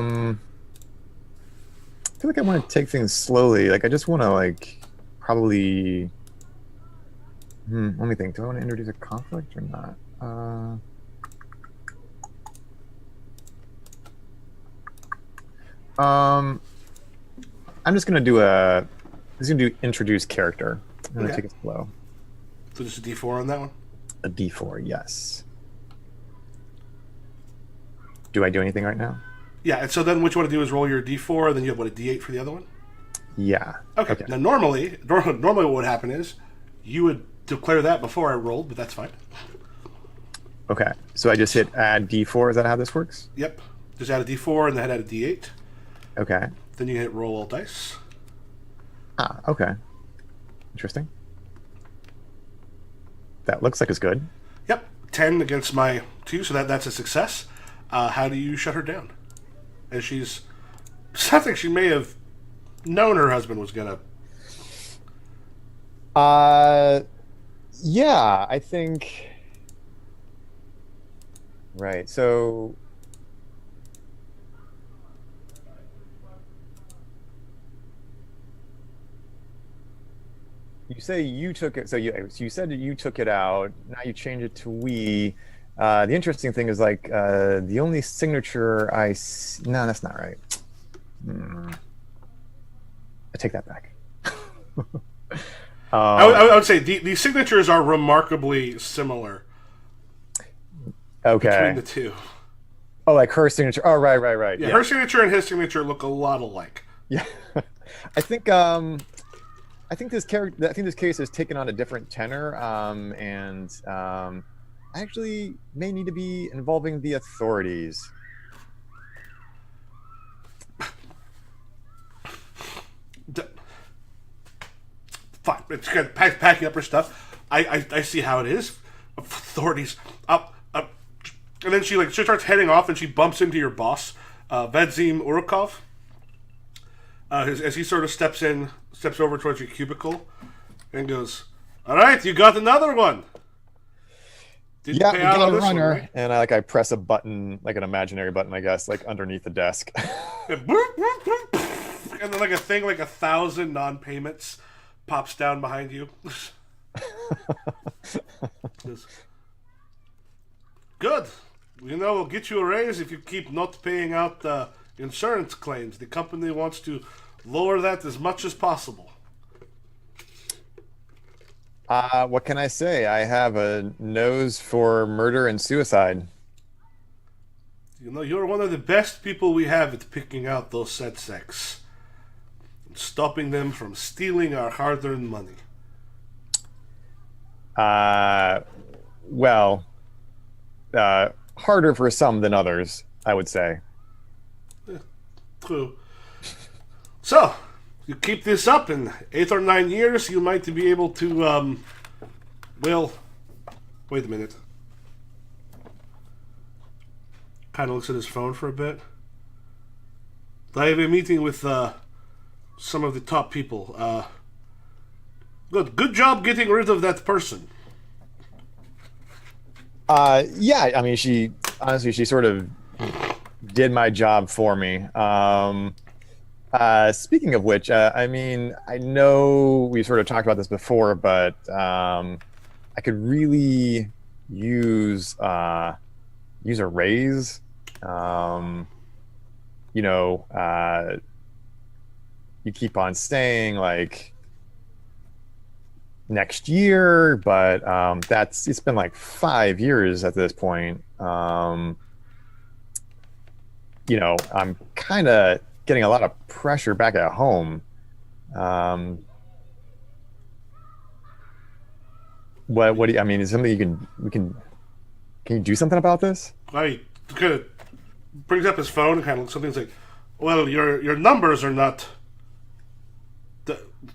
want to take things slowly. Like I just want to probably. Let me think. Do I want to introduce a conflict or not? I'm just gonna do introduce character. I'm gonna take it slow. So just a D4 on that one. A D4, yes. Do I do anything right now? Yeah, and so then what you want to do is roll your D4, and then you have a D8 for the other one. Yeah. Okay. Now normally what would happen is you would declare that before I rolled, but that's fine. Okay. So I just hit add D4. Is that how this works? Yep. Just add a D4 and then add a D8. Okay. Then you hit roll all dice. Okay. Interesting. That looks like it's good. Yep. 10 against my 2, so that's a success. How do you shut her down? As sounds like she may have known her husband was gonna. Yeah, I think Right. So you say you took it. So you said that you took it out. Now you change it to we. The interesting thing is like the only signature no, that's not right. Hmm. I take that back. I would say the signatures are remarkably similar between Okay. the two. Oh, like her signature. Oh, right. Yeah, Yeah. her signature and his signature look a lot alike. Yeah. I think I think this case has taken on a different tenor, and actually may need to be involving the authorities. D- Fine, it's good. Packing up her stuff. I see how it is. Authorities up, and then she starts heading off, and she bumps into your boss, Vedzim Urukov. As he sort of steps over towards your cubicle, and goes, "All right, you got another one. Didn't Yeah, pay we out got on a this one, runner, right?" and I press a button, like an imaginary button, I guess, like underneath the desk. And boop, boop, boop, and then like a thing like 1,000 non-payments pops down behind you. Goes, good. We'll get you a raise if you keep not paying out insurance claims. The company wants to lower that as much as possible. What can I say? I have a nose for murder and suicide. You're one of the best people we have at picking out those setsecks and stopping them from stealing our hard-earned money. Well, harder for some than others, I would say. True. So, you keep this up in 8 or 9 years, you might be able to, well, wait a minute. Kind of looks at his phone for a bit. I have a meeting with some of the top people. Good job getting rid of that person. Yeah, I mean, she sort of did my job for me. Speaking of which, I mean, I know we sort of talked about this before, but I could really use a raise. You keep on saying like next year, but it's been like 5 years at this point. I'm kind of getting a lot of pressure back at home. What do you, I mean, is something can you do something about this? I kind of brings up his phone and kind of looks something like, well, your numbers are not.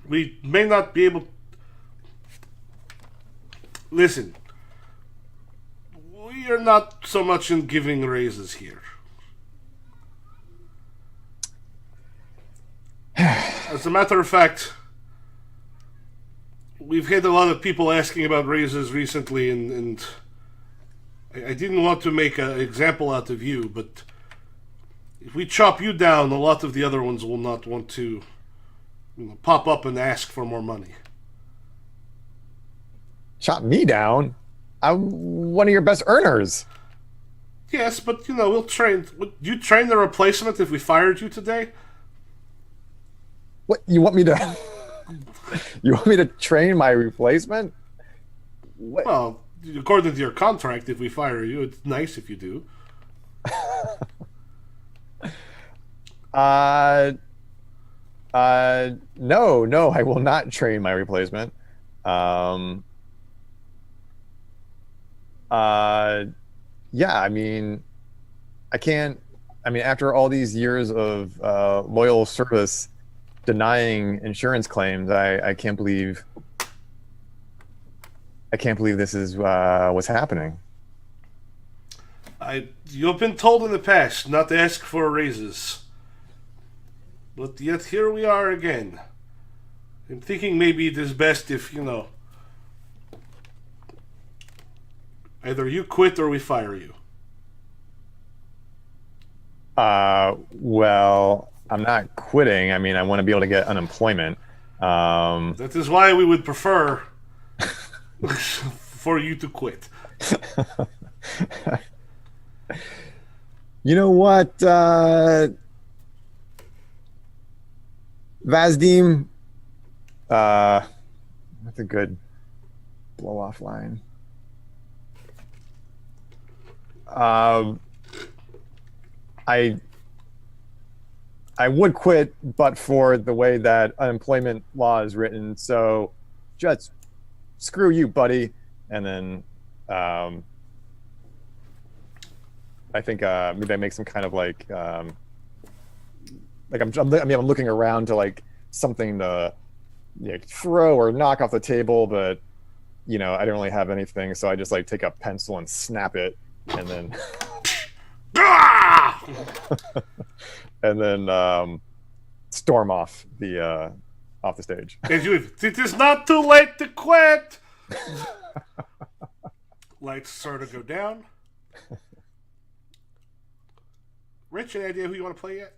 We may not be able. Listen, we are not so much in giving raises here. As a matter of fact, we've had a lot of people asking about raises recently, and I didn't want to make an example out of you, but if we chop you down, a lot of the other ones will not want to pop up and ask for more money. Chop me down? I'm one of your best earners. Yes, but we'll train. Would you train the replacement if we fired you today? What you want me to? You want me to train my replacement? What? Well, according to your contract, if we fire you, it's nice if you do. No, I will not train my replacement. Yeah, I mean, I can't. I mean, after all these years of loyal service, denying insurance claims, I can't believe. I can't believe this is what's happening. You've been told in the past not to ask for raises, but yet here we are again. I'm thinking maybe it is best if either you quit or we fire you. Well, I'm not quitting. I mean, I want to be able to get unemployment. That is why we would prefer for you to quit. You know what, Vazdim? That's a good blow-off line. I would quit, but for the way that unemployment law is written. So, just screw you, buddy. And then, I think maybe I make some kind of like I'm looking around to like something to throw or knock off the table, but I don't really have anything, so I just like take a pencil and snap it, and then and then storm off the stage. It is not too late to quit. Lights sort of go down. Rich, any idea who you want to play yet?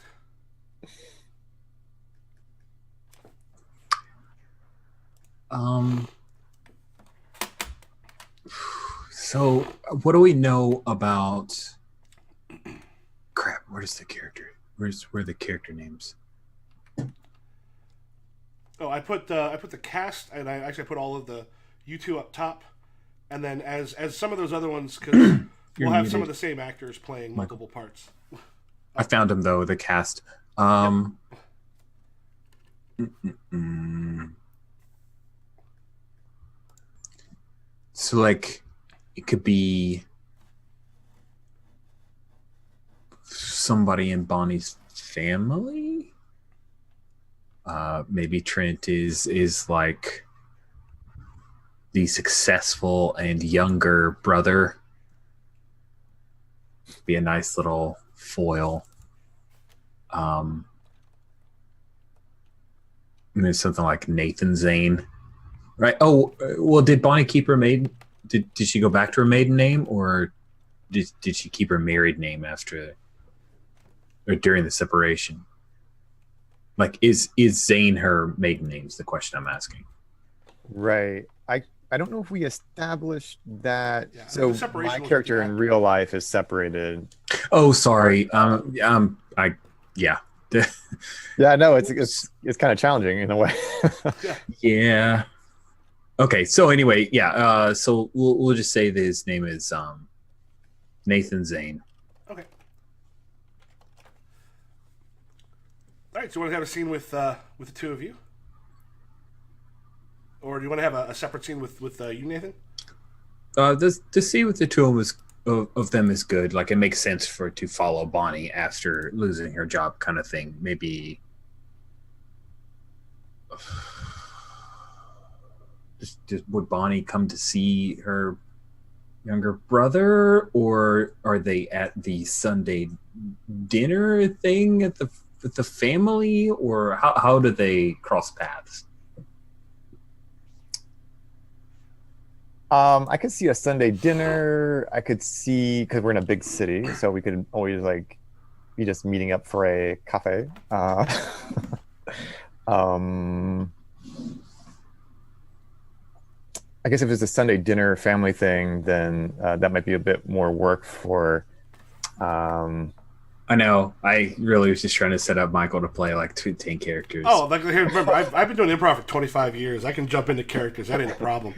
So what do we know about? Crap, where's the character? Where are the character names? Oh, I put the cast, and I actually put all of the U2 up top, and then as some of those other ones, because we'll have some of the same actors playing multiple parts. I found him though, the cast. So like, it could be somebody in Bonnie's family. Maybe Trent is like the successful and younger brother. Be a nice little foil. And there's something like Nathan Zane, right? Oh, well, did Bonnie keep her maiden? Did she go back to her maiden name, or did she keep her married name after or during the separation? Like, is Zane her maiden name? Is the question I'm asking. Right. I don't know if we established that. Yeah, so my character in real life is separated. Oh, sorry. Yeah. Yeah, no, it's kind of challenging in a way. Yeah. Okay. So anyway, yeah. So we'll just say that his name is Nathan Zane. Okay. All right. So you want to have a scene with the two of you, or do you want to have a separate scene with you, Nathan? The scene with the two of them is good. Like, it makes sense to follow Bonnie after losing her job, kind of thing. Maybe just would Bonnie come to see her younger brother, or are they at the Sunday dinner thing with the family, or how do they cross paths? I could see a Sunday dinner. I could see, because we're in a big city, so we could always like be just meeting up for a cafe. I guess if it's a Sunday dinner family thing, then that might be a bit more work for. I know. I really was just trying to set up Michael to play like 10 characters. Oh, like here, remember, I've been doing improv for 25 years. I can jump into characters. That ain't a problem.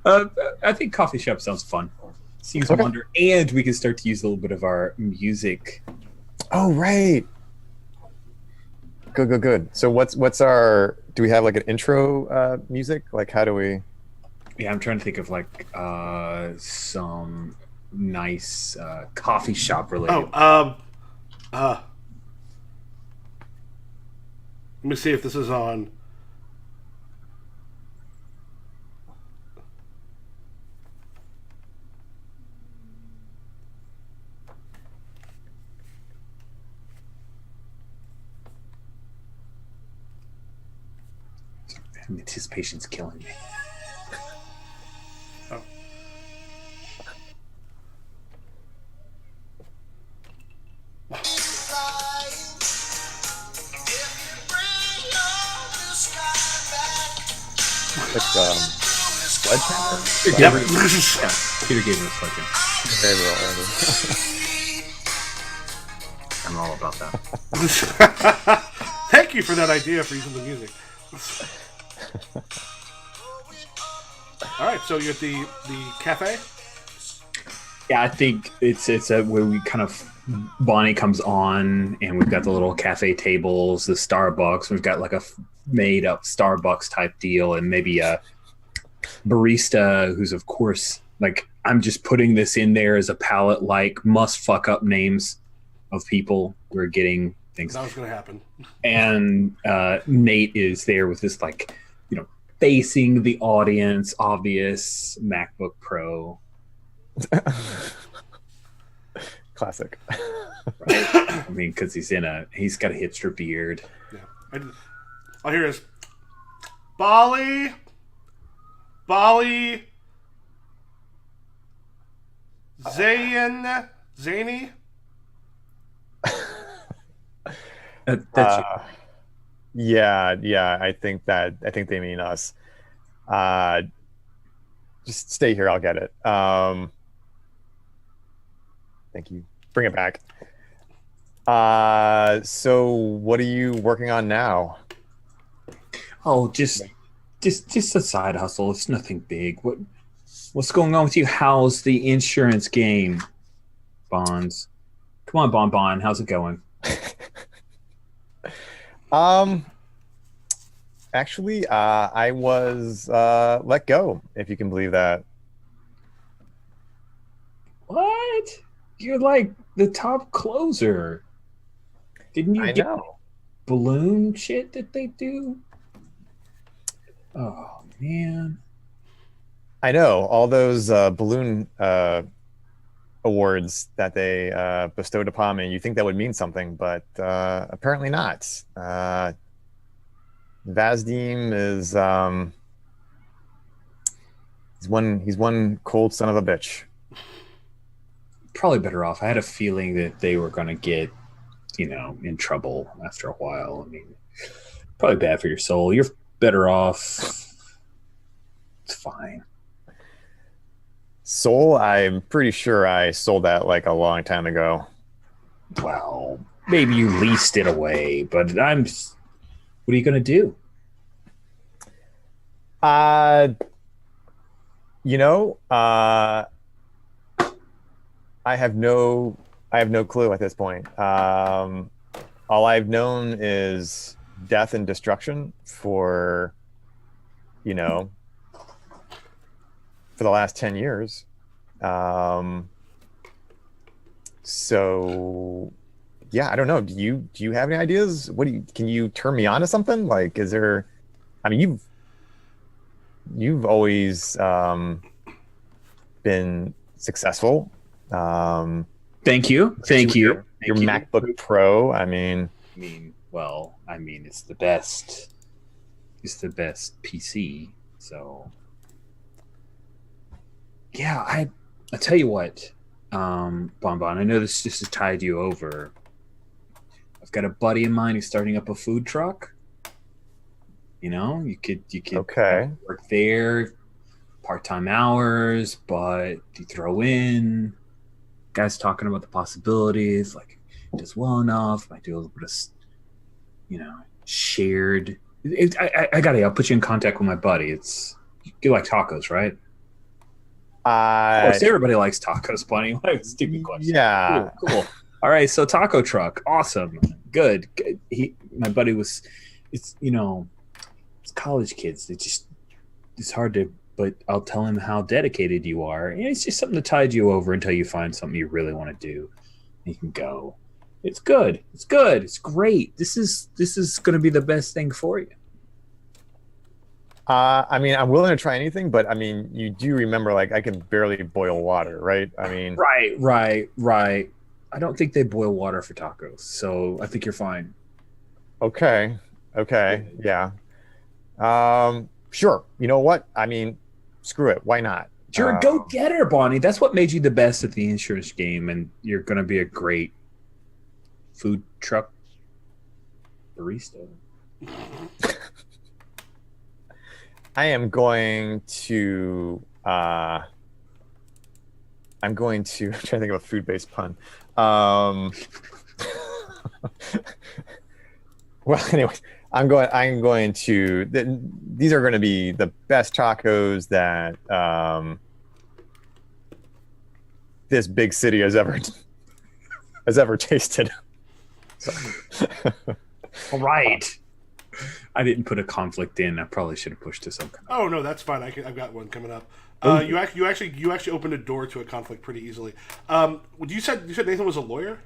I think coffee shop sounds fun. Seems wonder, and we can start to use a little bit of our music. Oh, right. Good. So what's our? Do we have like an intro music? Like, how do we? Yeah, I'm trying to think of like some nice coffee shop related. Let me see if this is on. Anticipation's killing me. Oh. sledgehammer. Yep. Yep. Yeah, Peter gave me a sledgehammer. Very well. I'm all about that. Thank you for that idea for using the music. All right, so you're at the cafe. Yeah, I think it's a where we kind of Bonnie comes on, and we've got the little cafe tables, the Starbucks. We've got like a made up Starbucks type deal, and maybe a barista who's, of course, like I'm just putting this in there as a palette, like must fuck up names of people who are getting things. That was going to happen. And Nate is there with this like, facing the audience, obvious MacBook Pro. Classic. Right? I mean, because he's got a hipster beard. Yeah. All I hear is Bali, Zany. That's Yeah. I think they mean us. Just stay here. I'll get it. Thank you. Bring it back. So what are you working on now? Oh, just a side hustle. It's nothing big. What's going on with you? How's the insurance game, Bonds? Come on, Bon. How's it going? Actually, I was let go, if you can believe that. What? You're like the top closer. Didn't you I get know. balloon shit that they do? Oh, man. I know all those balloon awards that they bestowed upon me. You think that would mean something, but apparently not. Vazdim is he's one cold son of a bitch. Probably better off. I had a feeling that they were going to get, in trouble after a while. I mean, probably bad for your soul. You're better off. It's fine. Soul, I'm pretty sure I sold that like a long time ago. Well, maybe you leased it away, but what are you going to do? I have no clue at this point. All I've known is death and destruction for the last 10 years. So yeah, I don't know. Do you have any ideas? Can you turn me on to something? Like, is there, I mean, you've always been successful. Thank you. Your MacBook Pro. I mean, it's the best. It's the best PC. So yeah, I tell you what, Bon, I know this just to tide you over. I've got a buddy of mine who's starting up a food truck. You could okay. Work there, part-time hours, but you throw in guys talking about the possibilities, like does well enough, might do a little bit of, shared. I'll put you in contact with my buddy. You like tacos, right? Of course, everybody likes tacos, Bunny. What a stupid question. Yeah. Cool. All right, so taco truck, awesome, good. My buddy it's college kids. It's hard to, but I'll tell him how dedicated you are, and it's just something to tide you over until you find something you really want to do. You can go. It's good. It's great. This is going to be the best thing for you. I mean, I'm willing to try anything, but I mean, you do remember, like, I can barely boil water, right? I mean, right. I don't think they boil water for tacos, so I think you're fine. Okay, yeah. Sure. You know what? I mean, screw it. Why not? You're a go-getter, Bonnie. That's what made you the best at the insurance game, and you're going to be a great food truck barista. I am going to. I'm going to. I'm trying to think of a food-based pun. Well, anyways, I'm going to. These are going to be the best tacos that this big city has ever tasted. All right. I didn't put a conflict in. I probably should have pushed to some kind. Oh no, that's fine. I've got one coming up. You actually opened a door to a conflict pretty easily. You said Nathan was a lawyer?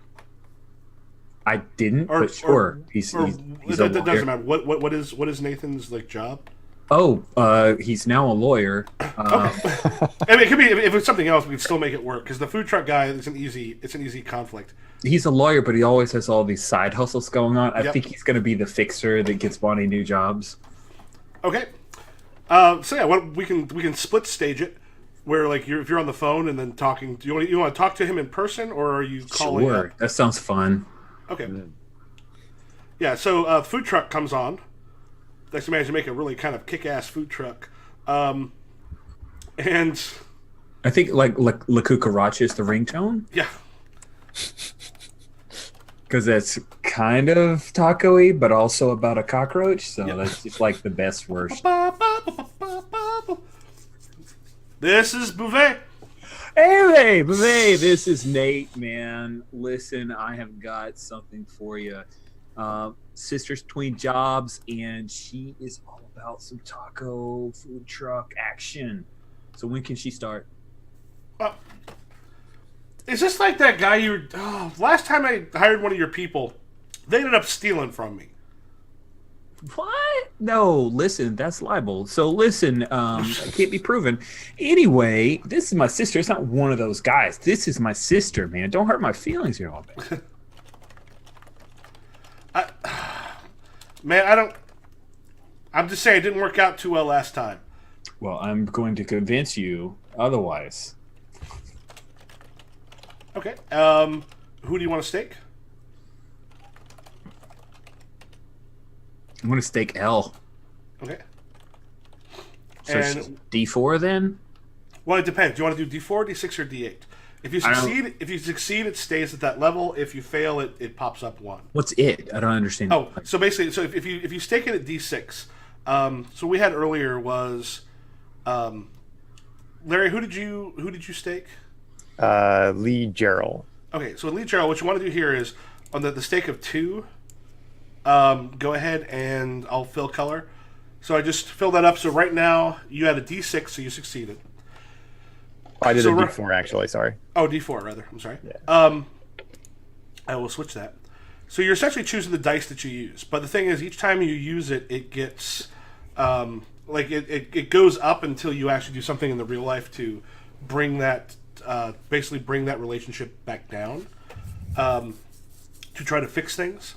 I didn't, but sure. He's a that lawyer. doesn't matter. What is Nathan's job? Oh, he's now a lawyer. Okay. I mean, it could be if it's something else, we could still make it work because the food truck guy is an easy conflict. He's a lawyer, but he always has all these side hustles going on. I Yep. think he's going to be the fixer that gets Bonnie new jobs. Okay. So yeah, we can split stage it, where if you're on the phone and then talking. Do you want to talk to him in person or are you calling? Sure, up? that sounds fun. Okay. Yeah. So food truck comes on. Let's manage to make a really kind of kick-ass food truck, and I think La Cucaracha is the ringtone yeah. because that's kind of taco-y, but also about a cockroach. So Yep. that's just like the best worst. This is Bouvet. Hey, this is Nate, man. Listen, I have got something for you. Sister's between jobs, and she is all about some taco food truck action. So when can she start? Is this like that guy you? Last time I hired one of your people, they ended up stealing from me. What? No, listen, that's libel. So listen, it can't be proven. Anyway, this is my sister. It's not one of those guys. This is my sister, man. Don't hurt my feelings here all day. Man, I'm just saying it didn't work out too well last time. Well, I'm going to convince you otherwise. Okay. Who do you want to stake? I'm going to stake L. Okay. So it's just D4 then? Well, it depends. Do you want to do D4, D6, or D8? If you succeed, it stays at that level. If you fail, it pops up 1. What's it? I don't understand. Oh, so basically, if you stake it at D6, so we had earlier was, Larry, who did you stake? Lee Gerald. Okay, so Lee Gerald, what you want to do here is on the stake of 2. Go ahead and I'll fill color. So I just filled that up. So right now you had a D6, so you succeeded. I did a D4 actually. Sorry. Oh, D4 rather. I'm sorry. Yeah. I will switch that. So you're essentially choosing the dice that you use, but the thing is, each time you use it, it gets it goes up until you actually do something in the real life to bring that basically bring that relationship back down to try to fix things.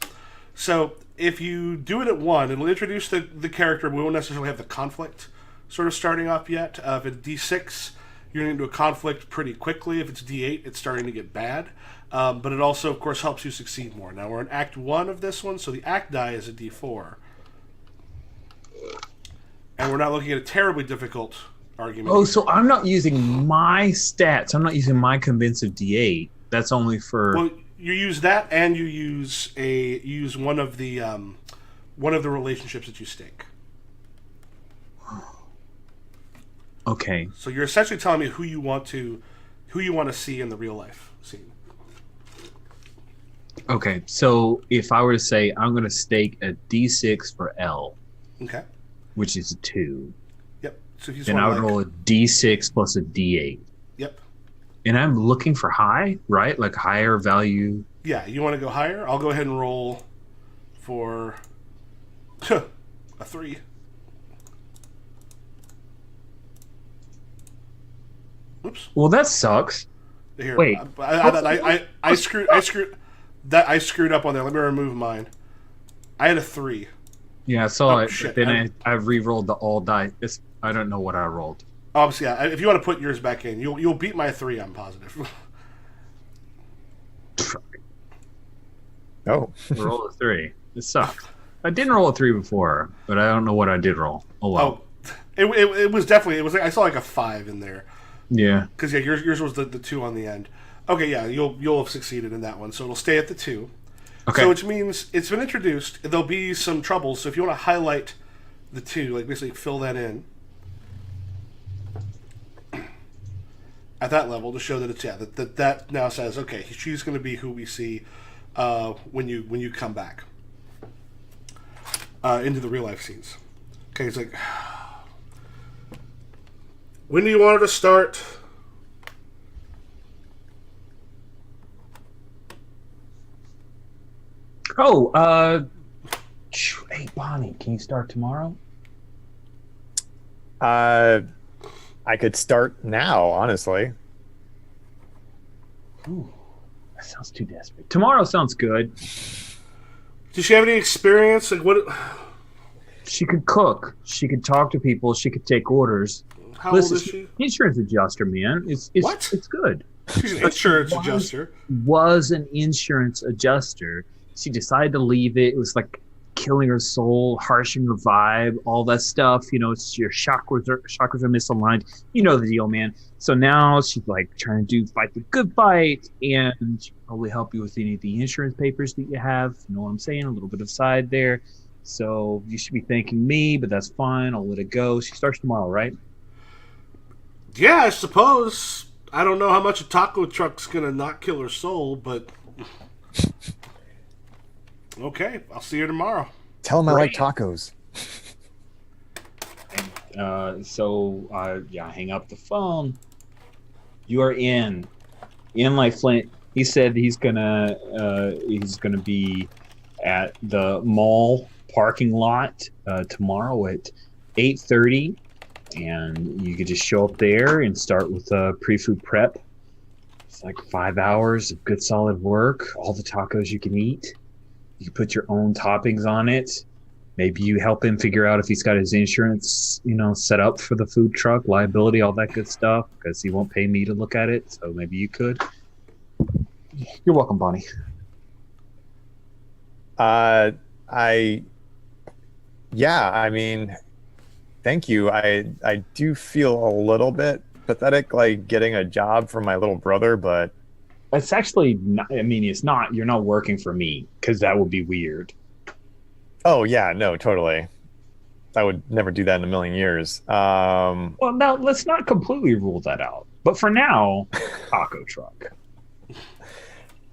So if you do it at 1, it'll introduce the character. We won't necessarily have the conflict sort of starting off yet. If it's D6, you're going into a conflict pretty quickly. If it's D8, it's starting to get bad. But it also, of course, helps you succeed more. Now, we're in Act 1 of this one, so the Act die is a D4. And we're not looking at a terribly difficult argument. Oh, so I'm not using my stats. I'm not using my convincing D8. That's only for... Well, you use that, and you use one of the relationships that you stake. Okay. So you're essentially telling me who you want to see in the real life scene. Okay, so if I were to say I'm going to stake a D6 for L, Okay. which is a 2, Yep. So if you just then I want would roll a D6 plus a D8. Yep. And I'm looking for high, right? Like higher value. Yeah, you want to go higher? I'll go ahead and roll for a 3. Oops. Well, that sucks. Here. Wait. I screwed up on there. Let me remove mine. I had a 3. Yeah, I saw Oh, it. shit. Then I re-rolled the all die. I don't know what I rolled. Obviously, yeah. If you want to put yours back in, you'll beat my 3. I'm positive. Oh. Roll a 3. It sucked. I didn't roll a 3 before, but I don't know what I did roll. Oh well. Oh, It was definitely, it was like, I saw like a 5 in there. Yeah. Because yeah, yours was the 2 on the end. Okay, yeah, you'll have succeeded in that one, so it'll stay at the 2. Okay. So which means it's been introduced. There'll be some troubles. So if you want to highlight the 2, like basically fill that in at that level to show that it's that now says okay, she's going to be who we see when you come back into the real life scenes. Okay, it's like when do you want her to start? Oh, hey Bonnie, can you start tomorrow? I could start now, honestly. Ooh, that sounds too desperate. Tomorrow sounds good. Does she have any experience? Like what? She could cook. She could talk to people. She could take orders. How Listen, old is she? Insurance adjuster, man. It's What? It's good. She's an insurance adjuster. Was an insurance adjuster. She decided to leave it. It was like killing her soul, harshing her vibe, all that stuff. You know, it's your chakras are misaligned. You know the deal, man. So now she's like trying to fight the good fight, and she'll probably help you with any of the insurance papers that you have. You know what I'm saying? A little bit of side there. So you should be thanking me, but that's fine. I'll let it go. She starts tomorrow, right? Yeah, I suppose. I don't know how much a taco truck's gonna not kill her soul, but okay, I'll see her tomorrow. Tell him I like Great. tacos. I hang up the phone. You are in like Flint. He said he's gonna be at the mall parking lot tomorrow at 8:30, and you could just show up there and start with pre-food prep. It's like 5 hours of good solid work. All the tacos you can eat. You can put your own toppings on it. Maybe you help him figure out if he's got his insurance, set up for the food truck, liability, all that good stuff, because he won't pay me to look at it. So maybe you could. You're welcome, Bonnie. I mean, thank you. I do feel a little bit pathetic, like getting a job for my little brother, but It's actually not, it's not, you're not working for me, because that would be weird. oh yeah, no, totally. I would never do that in a million years. Well, now let's not completely rule that out. But for now, taco truck.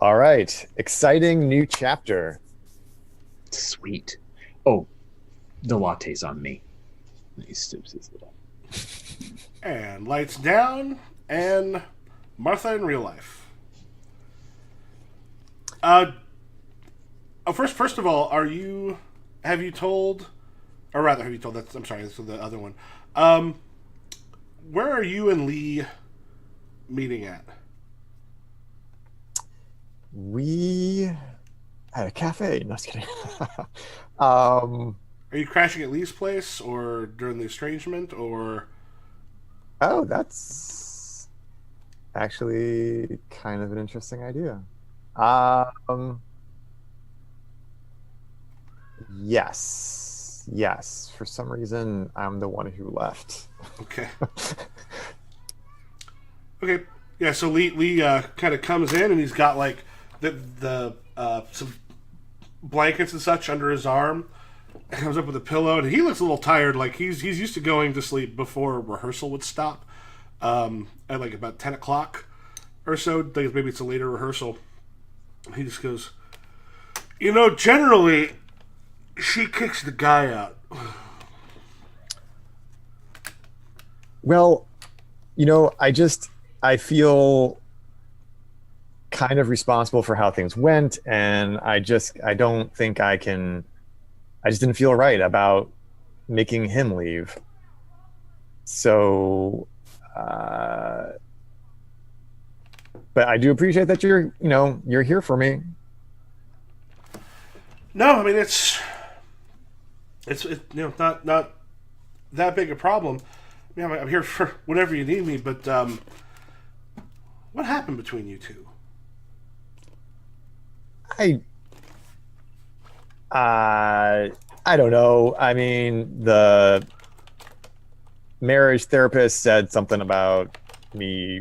All right, exciting new chapter. Sweet. Oh, the latte's on me. He stoops his little. And lights down, and Martha in real life. First of all, have you told, I'm sorry, this is the other one. Where are you and Lee meeting at? We had a cafe. No, just kidding. Are you crashing at Lee's place, or during the estrangement, or? Oh, that's actually kind of an interesting idea. Yes. For some reason, I'm the one who left. Okay. Okay. Yeah. So Lee kind of comes in, and he's got like the some blankets and such under his arm. Comes up with a pillow, and he looks a little tired. Like he's used to going to sleep before rehearsal would stop, at like about 10 o'clock or so. Maybe it's a later rehearsal. He just goes, generally, she kicks the guy out. Well, I feel kind of responsible for how things went, and I just didn't feel right about making him leave. So, but I do appreciate that you're here for me. No, I mean it's not that big a problem. I mean, I'm here for whenever you need me. But what happened between you two? I don't know. I mean, marriage therapist said something about me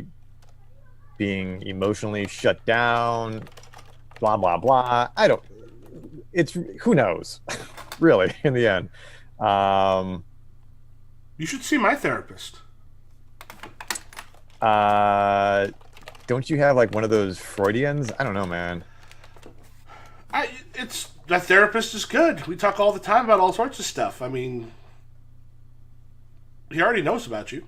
being emotionally shut down, blah blah blah. I don't. It's who knows, really. In the end, um, You should see my therapist. uh, don't you have like one of those Freudians? I don't know, man. It's that therapist is good. We talk all the time about all sorts of stuff. I mean, he already knows about you.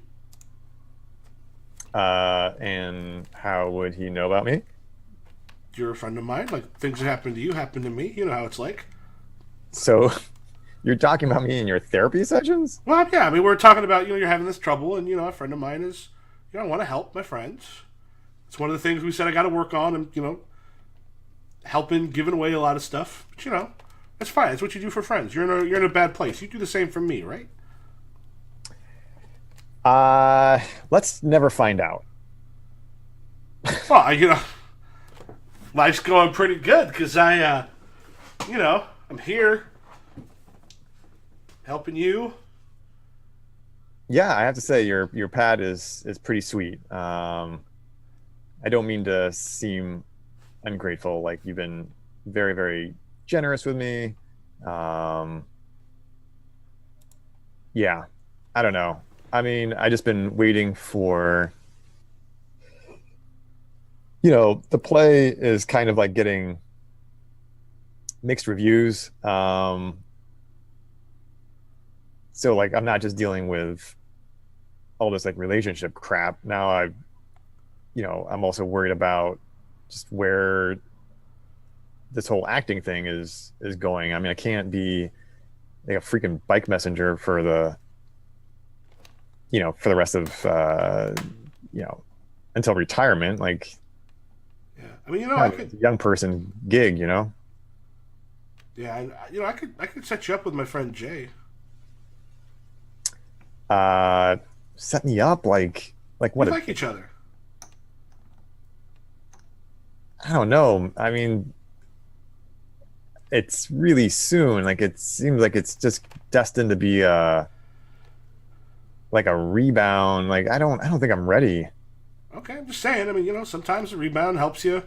And how would he know about me? You're a friend of mine. Like things that happen to you happen to me. You know how it's like. So, you're talking about me in your therapy sessions? Well, yeah. I mean, we're talking about you're having this trouble, and a friend of mine is I want to help my friends. It's one of the things we said I got to work on, and helping, giving away a lot of stuff. But that's fine. It's what you do for friends. You're in a bad place. You do the same for me, right? Let's never find out. Well, life's going pretty good because I'm here helping you. Yeah, I have to say your pad is pretty sweet. I don't mean to seem ungrateful. Like you've been very, very generous with me. Yeah, I don't know. I mean, I just been waiting for, the play is kind of like getting mixed reviews. So like, I'm not just dealing with all this like relationship crap. Now I'm also worried about just where this whole acting thing is going. I mean, I can't be like a freaking bike messenger for the rest of until retirement. Like, Yeah, I mean, I could. It's a young person gig. Yeah, I could set you up with my friend Jay. Set me up like what? We like each other. I don't know. I mean, it's really soon. Like it seems like it's just destined to be like a rebound. Like I don't think I'm ready. Okay, I'm just saying. I mean, sometimes a rebound helps you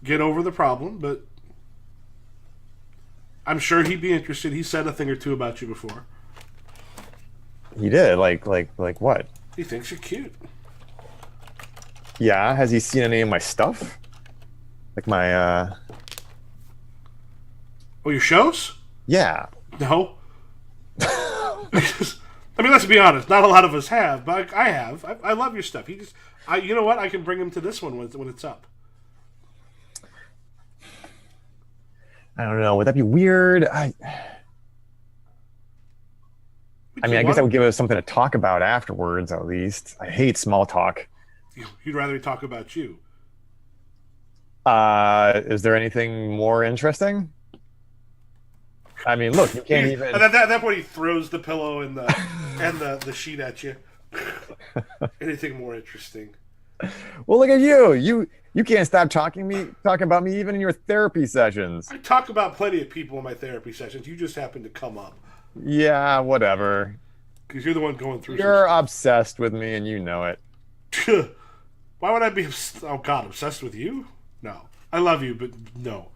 get over the problem, but I'm sure he'd be interested. He said a thing or two about you before. He did. Like what? He thinks you're cute. Yeah. Has he seen any of my stuff? Like my Oh, your shows? Yeah. No. I mean, let's be honest. Not a lot of us have, but I have. I love your stuff. You know what? I can bring him to this one when it's up. I don't know. Would that be weird? I mean, I guess I would give us something to talk about afterwards, at least. I hate small talk. You'd rather talk about you. Is there anything more interesting? I mean, look, you can't even. At that point, he throws the pillow and the sheet at you. Anything more interesting? Well, look at you. You can't stop talking about me even in your therapy sessions. I talk about plenty of people in my therapy sessions. You just happen to come up. Yeah, whatever. Because you're the one going through. You're obsessed with me, and you know it. Why would I be? Oh God, obsessed with you? No, I love you, but no.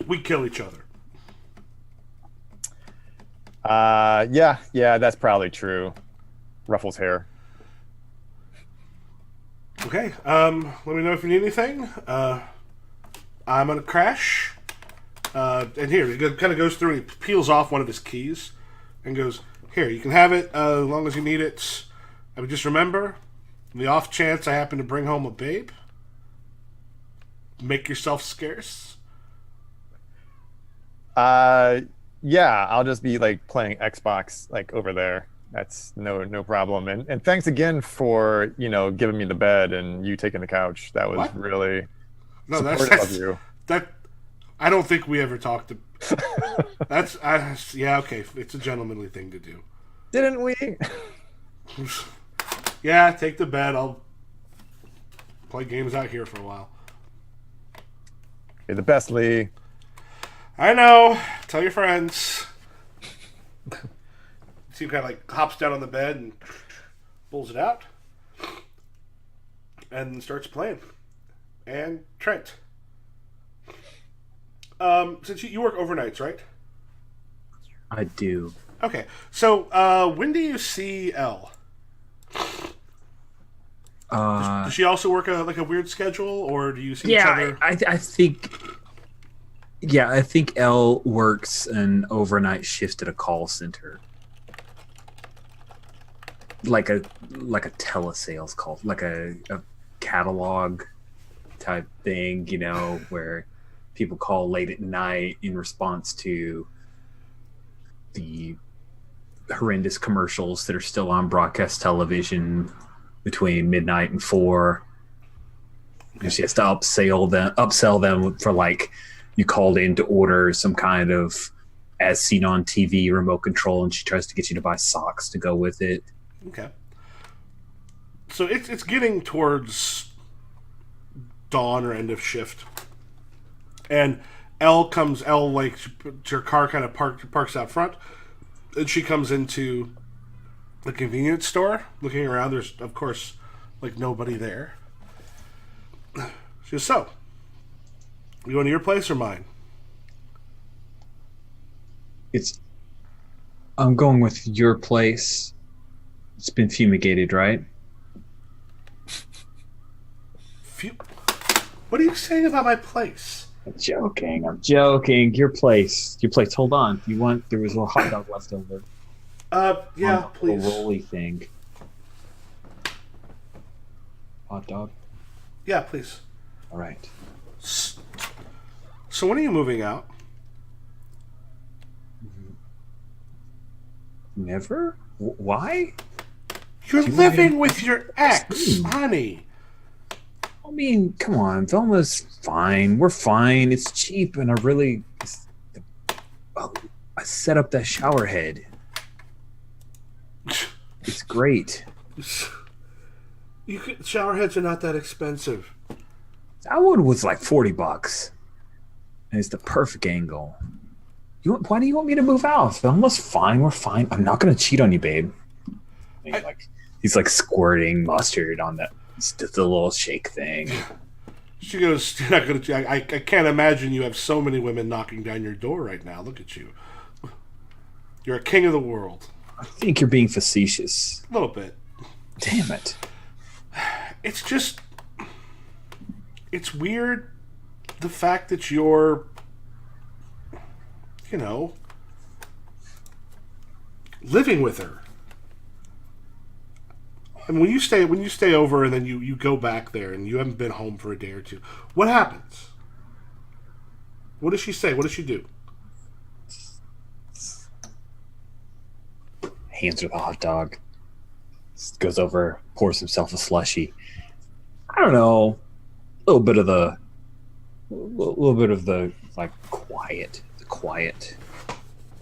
We kill each other. Yeah, that's probably true. Ruffles hair. Okay. Let me know if you need anything. I'm gonna crash. And here, he kind of goes through and he peels off one of his keys and goes, "Here, you can have it as long as you need it. I mean, just remember, in the off chance I happen to bring home a babe, make yourself scarce." Yeah, I'll just be like playing Xbox like over there. That's no problem. And thanks again for giving me the bed and you taking the couch. That was really supportive of you. That I don't think we ever talked to. Yeah, okay. It's a gentlemanly thing to do. Didn't we? Yeah, take the bed. I'll play games out here for a while. You're the best, Lee. I know. Tell your friends. So he kind of like hops down on the bed and pulls it out and starts playing. And Trent, since you work overnights, right? I do. Okay, so when do you see Elle? Does she also work a weird schedule, or do you see each other? I think. Yeah, I think Elle works an overnight shift at a call center, like a telesales call, like a catalog type thing, where people call late at night in response to the horrendous commercials that are still on broadcast television between midnight and 4. And she has to upsell them for, like, you called in to order some kind of as seen on TV remote control, and she tries to get you to buy socks to go with it. Okay. So it's getting towards dawn or end of shift, and Elle like her car kind of parks out front, and she comes into the convenience store, looking around. There's of course like nobody there. She goes, "So, you going to your place or mine?" I'm going with your place. It's been fumigated, right? What are you saying about my place? I'm joking. Your place. Hold on. There was a hot dog left over. Yeah, please. A rolly thing. Hot dog? Yeah, please. All right. So when are you moving out? Never? Why? You're living with your ex, honey. I mean, come on. Velma's fine. We're fine. It's cheap, and I set up that shower head. It's great. Shower heads are not that expensive. That one was like $40, and it's the perfect angle. Why do you want me to move out? Velma's fine. We're fine. I'm not going to cheat on you, babe. He's like squirting mustard on the little shake thing. She goes, "You're not going to. I can't imagine you have so many women knocking down your door right now. Look at you. You're a king of the world." I think you're being facetious. A little bit. Damn it. It's just, it's weird the fact that you're, living with her. And when you stay over and then you go back there and you haven't been home for a day or two, what happens? What does she say? What does she do? Hands her the hot dog. Goes over, pours himself a slushie. I don't know. A little bit of the like quiet. The quiet. I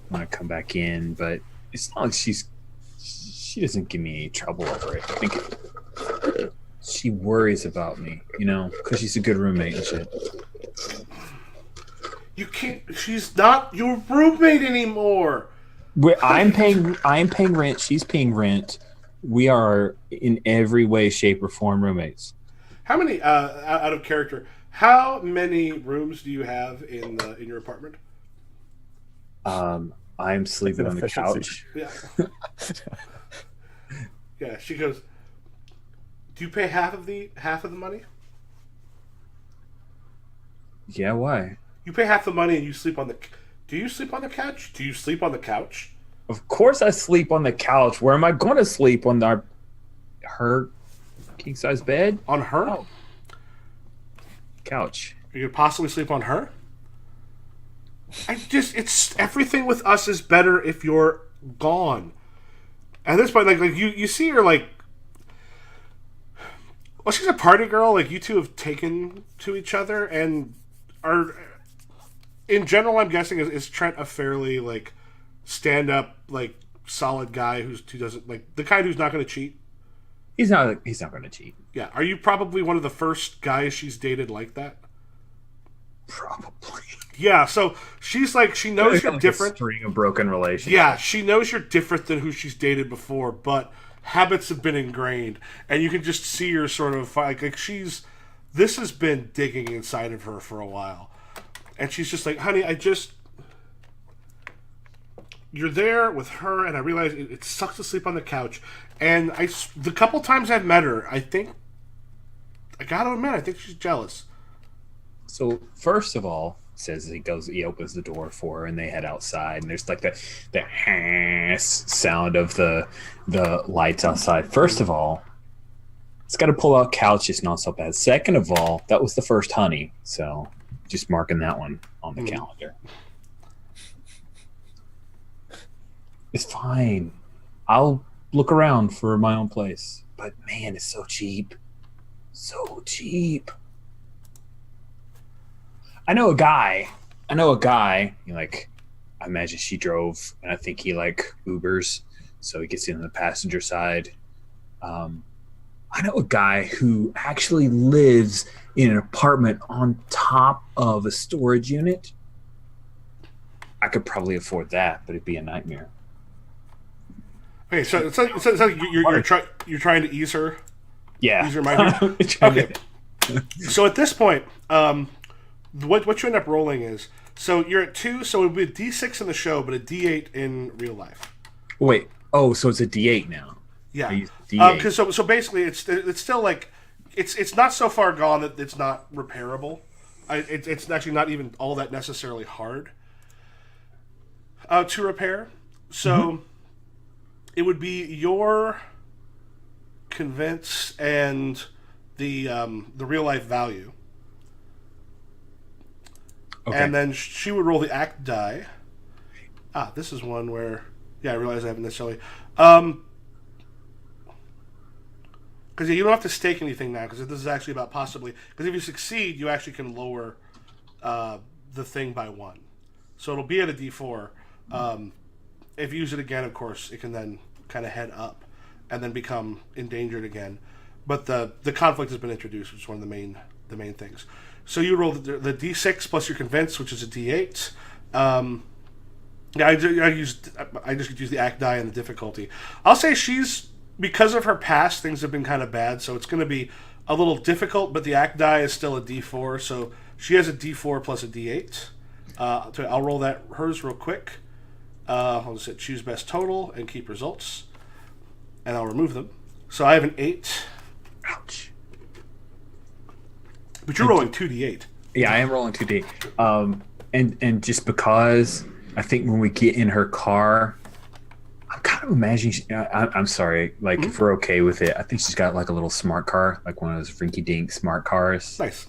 want to come back in, but it's not like she doesn't give me any trouble over it. I think she worries about me, because she's a good roommate and shit. You can't. She's not your roommate anymore. I'm paying rent. She's paying rent. We are in every way, shape, or form roommates. How many out of character? How many rooms do you have in your apartment? I'm sleeping on the couch. Yeah. Yeah. She goes, "Do you pay half of the money?" Yeah. Why? You pay half the money and you sleep on the. Do you sleep on the couch? Do you sleep on the couch? Of course, I sleep on the couch. Where am I going to sleep on her king size bed? On her couch. You could possibly sleep on her. It's everything with us is better if you're gone. At this point, like you see her like, well, she's a party girl. Like you two have taken to each other and are, in general, I'm guessing is Trent a fairly like stand up like solid guy who doesn't like the kind who's not going to cheat. He's not going to cheat. Yeah. Are you probably one of the first guys she's dated like that? Probably. Yeah, so she's like, she knows you're Like different. A string of broken relationships. Yeah, she knows you're different than who she's dated before, but habits have been ingrained, and you can just see her sort of like she's. This has been digging inside of her for a while, and she's just like, "Honey, you're there with her, and I realize it sucks to sleep on the couch." And the couple times I've met her, I gotta admit, I think she's jealous. So first of all, says he opens the door for her, and they head outside, and there's like the sound of the lights outside. First of all, it's got to pull out couch. It's not so bad. Second of all, that was the first honey, so just marking that one on the calendar. It's fine. I'll look around for my own place. But man, it's so cheap. So cheap. I know a guy. Like, I imagine she drove, and I think he like Ubers, so he gets in on the passenger side. I know a guy who actually lives in an apartment on top of a storage unit. I could probably afford that, but it'd be a nightmare. Okay, so you're trying to ease her. Yeah. Ease her mind. Okay. So at this point, what you end up rolling is, so you're at 2, so it would be a D6 in the show, but a D8 in real life. Wait. Oh, so it's a D8 now. Yeah. I use D8. Because so basically, it's still like it's not so far gone that it's not repairable. It's actually not even all that necessarily hard to repair. So it would be your convince and the real life value. Okay. And then she would roll the act die. This is one where, I realize I haven't necessarily. Because you don't have to stake anything now, because this is actually about possibly. Because if you succeed, you actually can lower the thing by 1. So it'll be at a D4. If you use it again, of course, it can then kind of head up and then become endangered again. But the conflict has been introduced, which is one of the main things. So you roll the D6 plus your convince, which is a D8. I just use the act die and the difficulty. I'll say because of her past, things have been kind of bad, so it's going to be a little difficult, but the act die is still a D4, so she has a D4 plus a D8. I'll roll hers real quick. I'll just hit choose best total and keep results, and I'll remove them. So I have an 8. Ouch. But you're rolling 2d8. Yeah, I am rolling 2D. And just because I think when we get in her car, I'm kind of imagining. I'm sorry. Like, if we're okay with it, I think she's got like a little smart car, like one of those rinky-dink smart cars. Nice.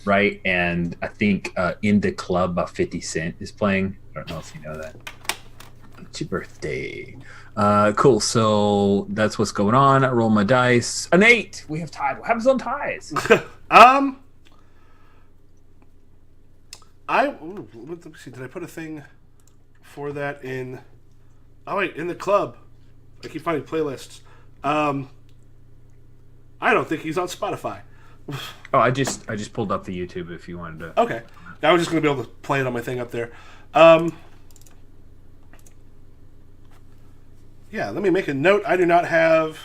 Right? And I think In the Club by 50 Cent is playing. I don't know if you know that. It's your birthday. Cool. So that's what's going on. I roll my dice. An 8. We have tied. What happens on ties? Let me see. Did I put a thing for that in? Oh wait, in the club. I keep finding playlists. I don't think he's on Spotify. Oh, I just pulled up the YouTube if you wanted to. Okay, I was just going to be able to play it on my thing up there. Yeah, let me make a note. I do not have.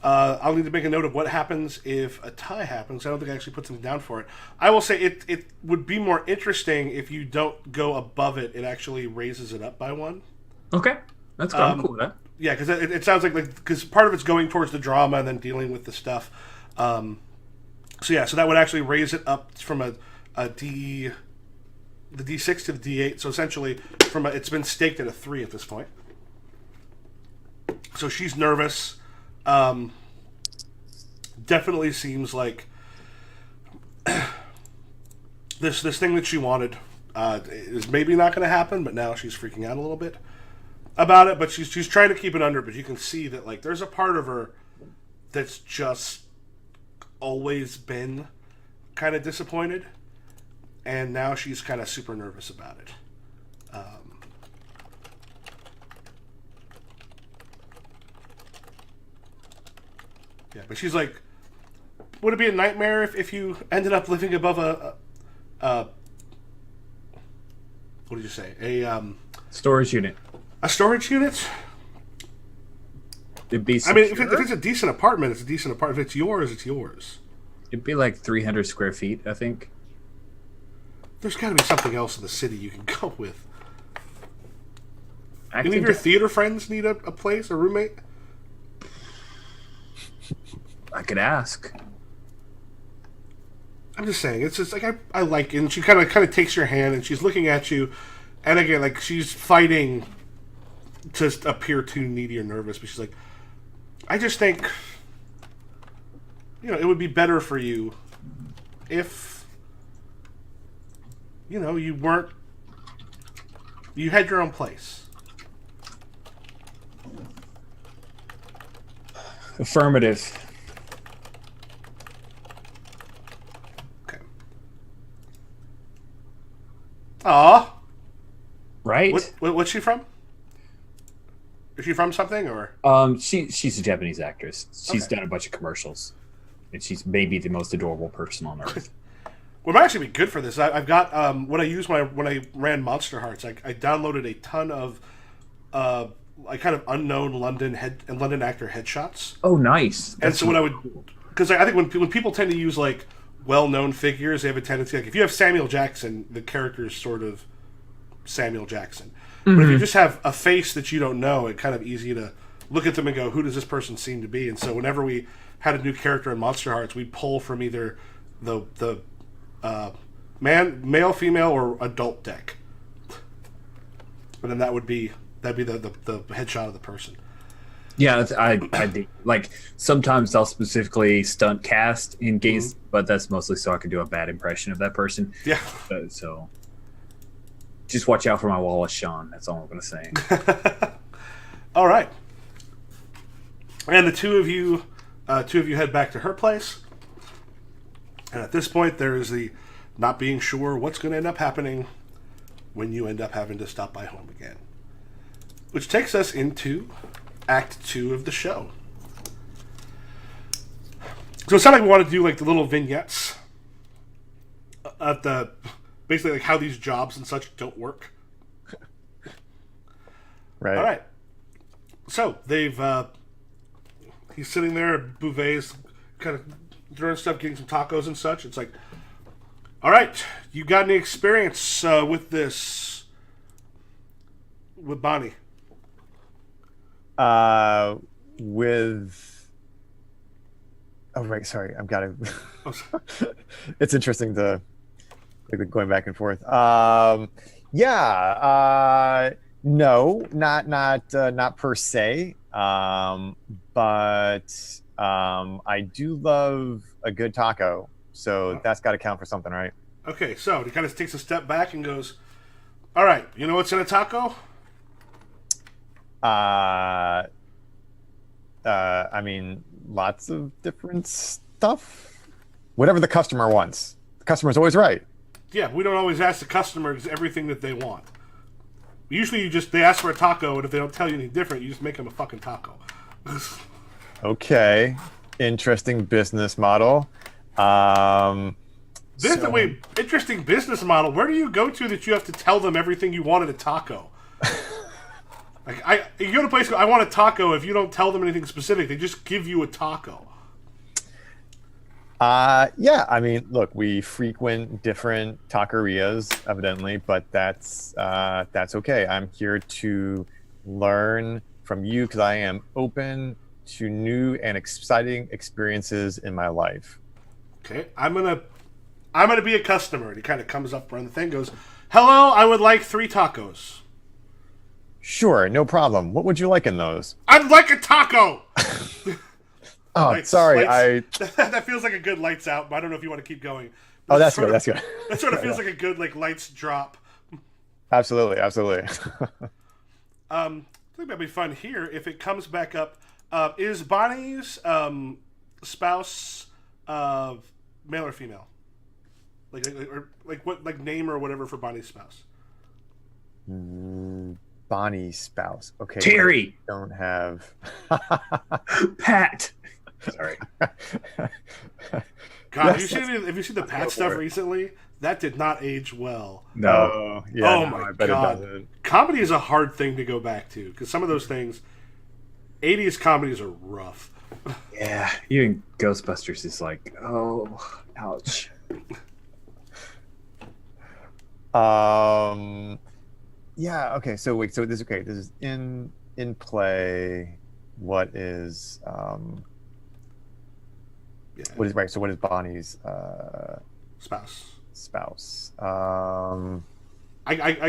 I'll need to make a note of what happens if a tie happens. I don't think I actually put something down for it. I will say it would be more interesting if you don't go above it. It actually raises it up by 1. Okay, that's good. I'm cool with that. Yeah, because it sounds like because part of it's going towards the drama and then dealing with the stuff. So that would actually raise it up from the D6 to the D8. So essentially, it's been staked at a 3 at this point. So she's nervous. Definitely seems like this thing that she wanted is maybe not going to happen, but now she's freaking out a little bit about it. But she's trying to keep it under. But you can see that like there's a part of her that's just always been kind of disappointed, and now she's kind of super nervous about it. Yeah, but she's like, would it be a nightmare if you ended up living above a what did you say? Storage unit. A storage unit? It'd be I mean, secure. if it's a decent apartment, it's a decent apartment. If it's yours, it's yours. It'd be like 300 square feet, I think. There's got to be something else in the city you can go with. Any of your Active- theater friends need a place, a roommate? I could ask. I'm just saying, it's just like I like it. And she kind of takes your hand and she's looking at you, and again, like she's fighting to appear too needy or nervous, but she's like, I just think, it would be better for you if, you had your own place. Affirmative. Okay. Aw. Right? What's she from? Is she from something, or? She's a Japanese actress. She's done a bunch of commercials, and she's maybe the most adorable person on earth. Well, it might actually be good for this. I've got what I used when I ran Monster Hearts. I downloaded a ton of like kind of unknown London actor headshots. Oh, nice. And so what I would, because I think when people tend to use like well-known figures, they have a tendency, like if you have Samuel Jackson, the character is sort of Samuel Jackson. But if you just have a face that you don't know, it's kind of easy to look at them and go, who does this person seem to be? And so whenever we had a new character in Monster Hearts, we'd pull from either the male, female, or adult deck. And then that'd be the headshot of the person. Yeah, I do. Like, sometimes I'll specifically stunt cast in games, but that's mostly so I can do a bad impression of that person. Yeah. So just watch out for my Wallace Shawn. That's all I'm going to say. All right. And the two of you head back to her place. And at this point, there is the not being sure what's going to end up happening when you end up having to stop by home again. Which takes us into Act 2 of the show. So it's not like we want to do like the little vignettes at basically like how these jobs and such don't work. Right. All right. So he's sitting there at Bouvet's kind of throwing stuff, getting some tacos and such. It's like, all right, you got any experience with Bonnie? Oh, right. Sorry, I've got to. Oh, sorry. It's interesting to like going back and forth. No, not per se. But I do love a good taco, so that's got to count for something, right? Okay, so he kind of takes a step back and goes, all right, you know what's in a taco? I mean, lots of different stuff. Whatever the customer wants. The customer's always right. Yeah, we don't always ask the customers everything that they want. Usually they ask for a taco, and if they don't tell you anything different, you just make them a fucking taco. Okay. Interesting business model. Interesting business model. Where do you go to that you have to tell them everything you want in a taco? Like you go to a place, I want a taco. If you don't tell them anything specific, they just give you a taco. Yeah, I mean, look, we frequent different taquerias, evidently, but that's okay. I'm here to learn from you because I am open to new and exciting experiences in my life. Okay, I'm gonna be a customer. And he kind of comes up around the thing, goes, "Hello, I would like 3 tacos." Sure, no problem. What would you like in those? I'd like a taco. Oh, sorry, that feels like a good lights out. But I don't know if you want to keep going. Oh, that's good. That's good. That sort of feels like a good like lights drop. Absolutely. I think that'd be fun here if it comes back up. Is Bonnie's spouse male or female? Like what name or whatever for Bonnie's spouse? Bonnie's spouse. Okay. Terry. Don't have Pat. Sorry. God, have you seen the patch stuff recently? That did not age well. No. Oh, yeah. Oh no, my I bet God. it doesn't. Comedy is a hard thing to go back to because some of those things, 80s comedies are rough. Yeah. Even Ghostbusters is like, oh, ouch. Yeah. Okay. So wait. So this is in play. What is Yeah. what is right? So what is Bonnie's Spouse. spouse? I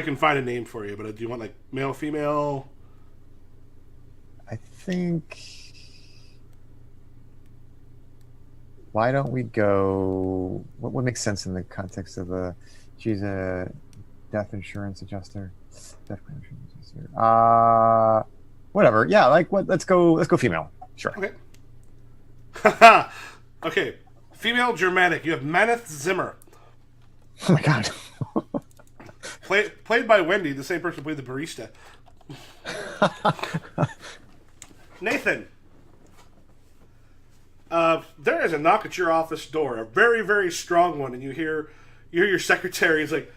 can find a name for you, but do you want like male, female? I think. Why don't we go? What makes sense in the context of a? She's a death insurance adjuster. Death claim insurance adjuster. Whatever. Yeah. Like what? Let's go. Let's go female. Sure. Okay. Okay. Female Germanic. You have Maneth Zimmer. Oh my god. Played by Wendy, the same person who played the barista. Nathan. There is a knock at your office door, a very, very strong one, and you hear your secretary is like,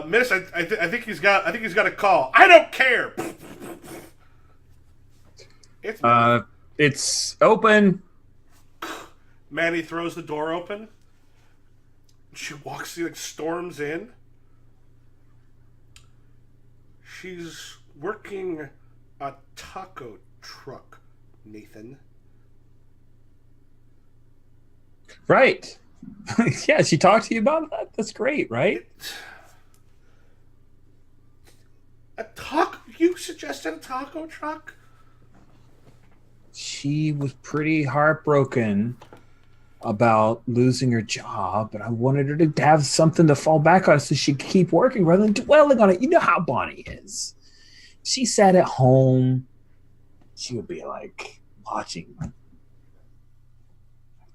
Miss, I think he's got a call. I don't care. It's open. Manny throws the door open. She walks, she like storms in. She's working a taco truck, Nathan. Right. Yeah, she talked to you about that. That's great, right? A taco? You suggested a taco truck? She was pretty heartbroken about losing her job, and I wanted her to have something to fall back on so she could keep working rather than dwelling on it. You know how Bonnie is. She sat at home. She would be like watching. I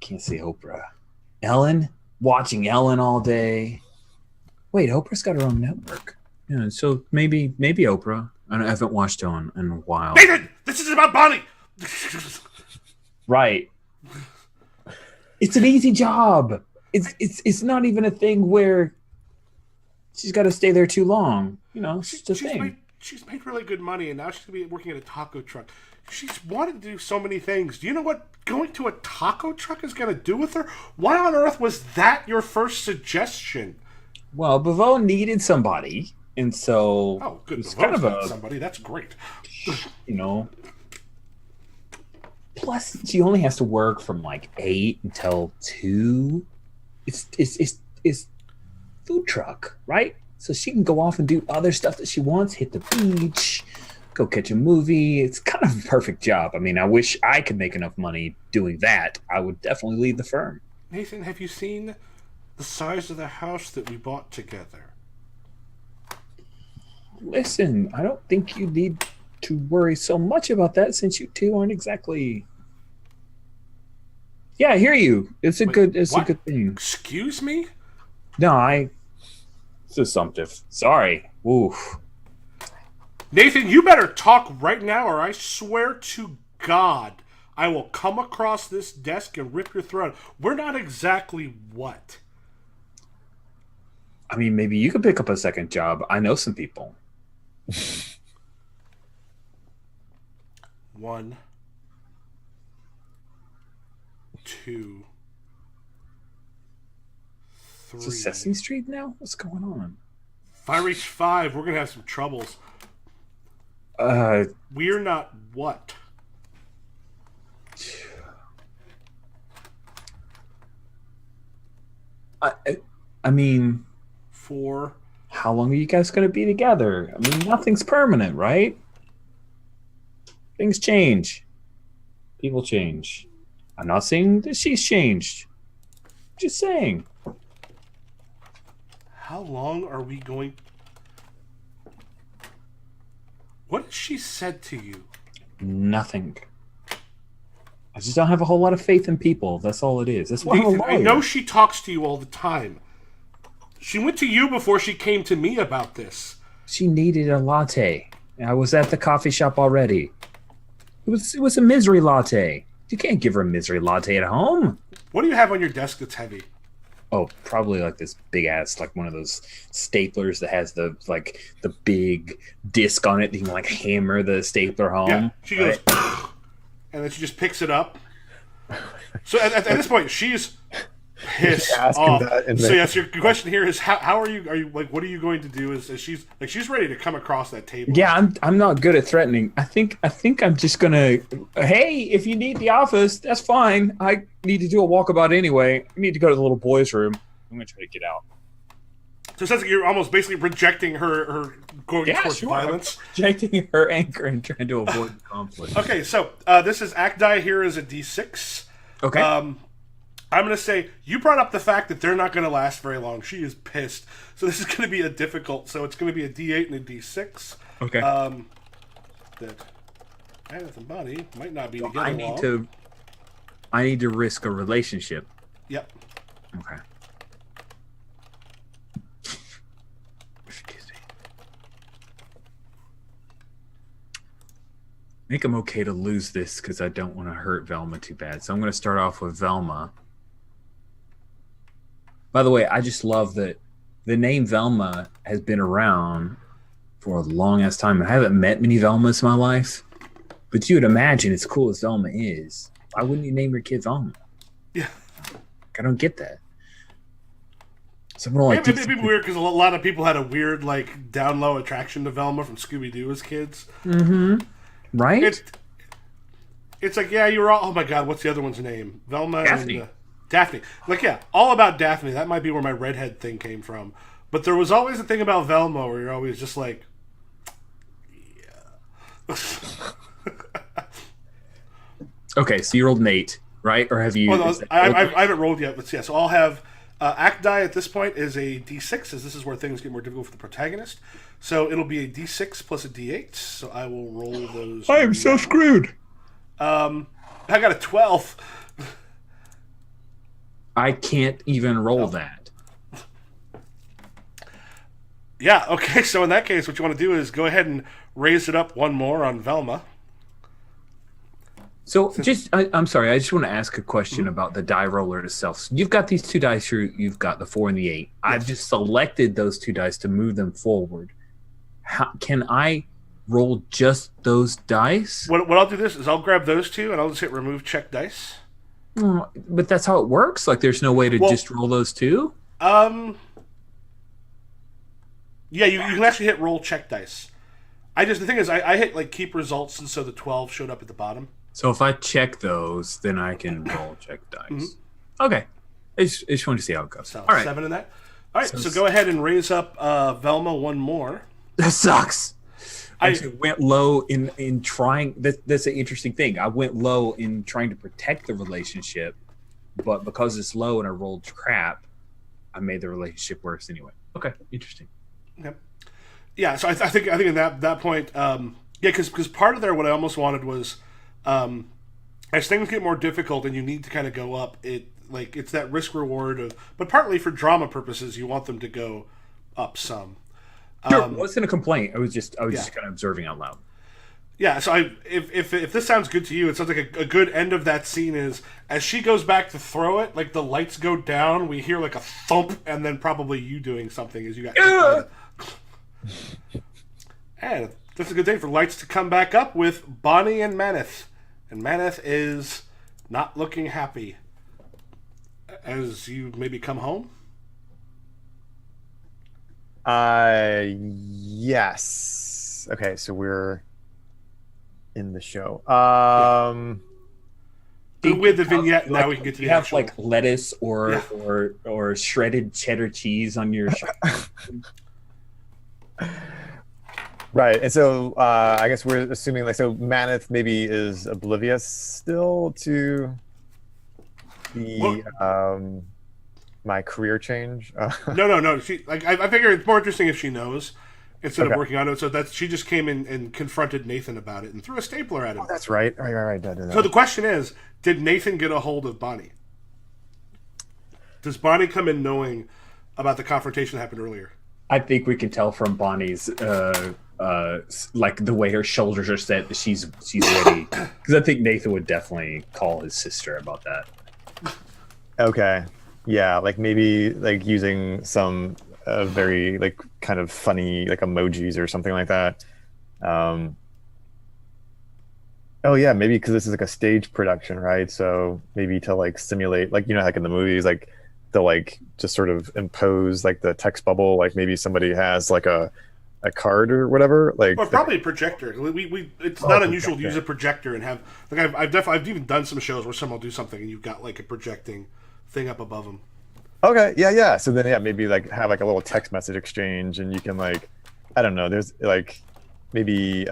can't say Oprah. Ellen? Watching Ellen all day. Wait, Oprah's got her own network. Yeah, so maybe Oprah. I haven't watched Ellen in a while. Nathan! This is about Bonnie! Right. It's an easy job. It's not even a thing where she's got to stay there too long. You know, it's just a thing. She's made really good money, and now she's going to be working at a taco truck. She's wanted to do so many things. Do you know what going to a taco truck is going to do with her? Why on earth was that your first suggestion? Well, Bevo needed somebody, and so it's kind of somebody. That's great. You know. Plus, she only has to work from like 8 until 2. It's food truck, right? So she can go off and do other stuff that she wants, hit the beach, go catch a movie. It's kind of a perfect job. I mean, I wish I could make enough money doing that. I would definitely leave the firm. Nathan, have you seen the size of the house that we bought together? Listen, I don't think you need to worry so much about that since you two aren't exactly. Yeah, I hear you. It's a good thing. Excuse me? No, it's assumptive. Sorry. Oof. Nathan, you better talk right now, or I swear to God, I will come across this desk and rip your throat. We're not exactly what? I mean, maybe you could pick up a second job. I know some people. 1, 2, 3. Is it Sesame Street now? What's going on? If I reach 5, we're going to have some troubles. We're not what? I mean, 4. How long are you guys going to be together? I mean, nothing's permanent, right? Things change. People change. I'm not saying that she's changed. Just saying. How long are we going... What has she said to you? Nothing. I just don't have a whole lot of faith in people. That's all it is. That's why I'm a Nathan, lawyer. I know she talks to you all the time. She went to you before she came to me about this. She needed a latte. I was at the coffee shop already. It was a misery latte. You can't give her a misery latte at home. What do you have on your desk that's heavy? Oh, probably like this big ass, like one of those staplers that has the big disc on it. That you can like hammer the stapler home. Yeah, she goes, and then she just picks it up. So at this point, she's pissed off. So yes, your question here is how are you like? What are you going to do? Is she's ready to come across that table? Yeah, I'm not good at threatening. I think I'm just gonna. Hey, if you need the office, that's fine. I need to do a walkabout anyway. I need to go to the little boys' room. I'm gonna try to get out. So it sounds like you're almost basically rejecting her going towards violence. I'm rejecting her anger and trying to avoid the conflict. Okay, so this is act die here is a D6. Okay. I'm going to say, you brought up the fact that they're not going to last very long. She is pissed. So this is going to be a difficult, so it's going to be a D8 and a D6. Okay. That Annette and Bonnie might not be together long. I need to risk a relationship. Yep. Okay. Excuse me. I think I'm okay to lose this because I don't want to hurt Velma too bad. So I'm going to start off with Velma. By the way, I just love that the name Velma has been around for a long ass time. I haven't met many Velmas in my life, but you would imagine as cool as Velma is, why wouldn't you name your kid Velma? Yeah. I don't get that. Someone like it'd be weird because a lot of people had a weird, like, down low attraction to Velma from Scooby Doo as kids. Mm-hmm. Right? It's like, yeah, you were all. Oh my God, what's the other one's name? Velma Daphne. and Daphne. Like, yeah, all about Daphne. That might be where my redhead thing came from. But there was always a thing about Velma where you're always just like, yeah. Okay, so you rolled an 8, right? Or have you? Oh, no, I haven't rolled yet, but yeah. So I'll have act die at this point is a D6, as this is where things get more difficult for the protagonist. So it'll be a D6 plus a D8. So I will roll those. I am so screwed. I got a 12. I can't even roll that. Yeah, okay, so in that case, what you want to do is go ahead and raise it up one more on Velma. So, I'm sorry, I just want to ask a question about the die roller itself. So you've got these two dice here, you've got the 4 and the 8. Yes. I've just selected those two dice to move them forward. Can I roll just those dice? What I'll do this is I'll grab those two and I'll just hit remove check dice. But that's how it works? Like, there's no way to just roll those two? Yeah, you can actually hit roll check dice. The thing is, I hit, like, keep results, and so the 12 showed up at the bottom. So if I check those, then I can roll check dice. Mm-hmm. Okay. I just wanted to see how it goes. So, all right. 7 in that. All right, so go ahead and raise up Velma one more. That sucks. I went low in trying. That's an interesting thing. I went low in trying to protect the relationship, but because it's low and I rolled crap, I made the relationship worse anyway. Okay, interesting. Yep. Yeah, so I think in that point, because part of there, what I almost wanted was, as things get more difficult and you need to kind of go up, it's that risk reward of, but partly for drama purposes, you want them to go up some. Sure, it wasn't a complaint. I was just kind of observing out loud. Yeah, so if this sounds good to you, it sounds like a good end of that scene is as she goes back to throw it, like the lights go down, we hear like a thump, and then probably you doing something as you got. And that's a good thing for lights to come back up with Bonnie and Maneth, and Maneth is not looking happy as you maybe come home. Yes. Okay, so we're in the show. With the vignette, now we can get to the actual... like lettuce or shredded cheddar cheese on your. Right, and so I guess we're assuming so Maneth maybe is oblivious still to the my career change. No. She I figure it's more interesting if she knows instead of working on it. So she just came in and confronted Nathan about it and threw a stapler at him. Oh, that's right. Right. So the question is, did Nathan get a hold of Bonnie? Does Bonnie come in knowing about the confrontation that happened earlier? I think we can tell from Bonnie's like the way her shoulders are set, that she's ready. Because I think Nathan would definitely call his sister about that. Okay. Yeah, like maybe like using some very like kind of funny like emojis or something like that. Um, oh yeah, maybe because this is like a stage production, right? So maybe to like simulate, like like in the movies, like to like just sort of impose like the text bubble, like maybe somebody has like a card or whatever, like Or probably a projector. We it's not unusual to use a projector and have like I've even done some shows where someone will do something and you've got like a projecting thing up above them. Okay, yeah. So then, yeah, maybe like have like a little text message exchange, and you can like, I don't know. There's like maybe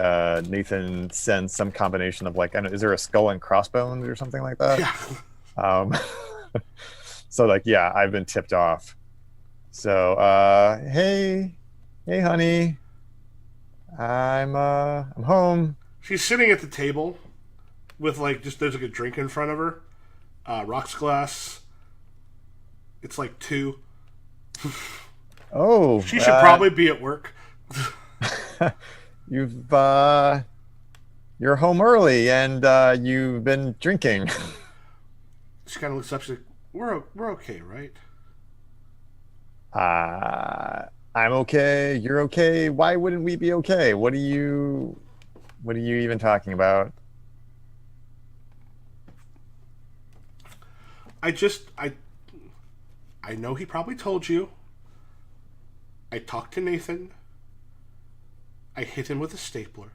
Nathan sends some combination of like, I don't know, is there a skull and crossbones or something like that? Yeah. Um, so like, yeah, I've been tipped off. So, hey, honey, I'm home. She's sitting at the table with like just there's like a drink in front of her, rocks glass. It's like 2. Oh, She should probably be at work. you've you're home early and you've been drinking. She kind of looks up. She's like, "We're okay, right?" I'm okay. You're okay. Why wouldn't we be okay? What are you even talking about? I just I know he probably told you. I talked to Nathan. I hit him with a stapler.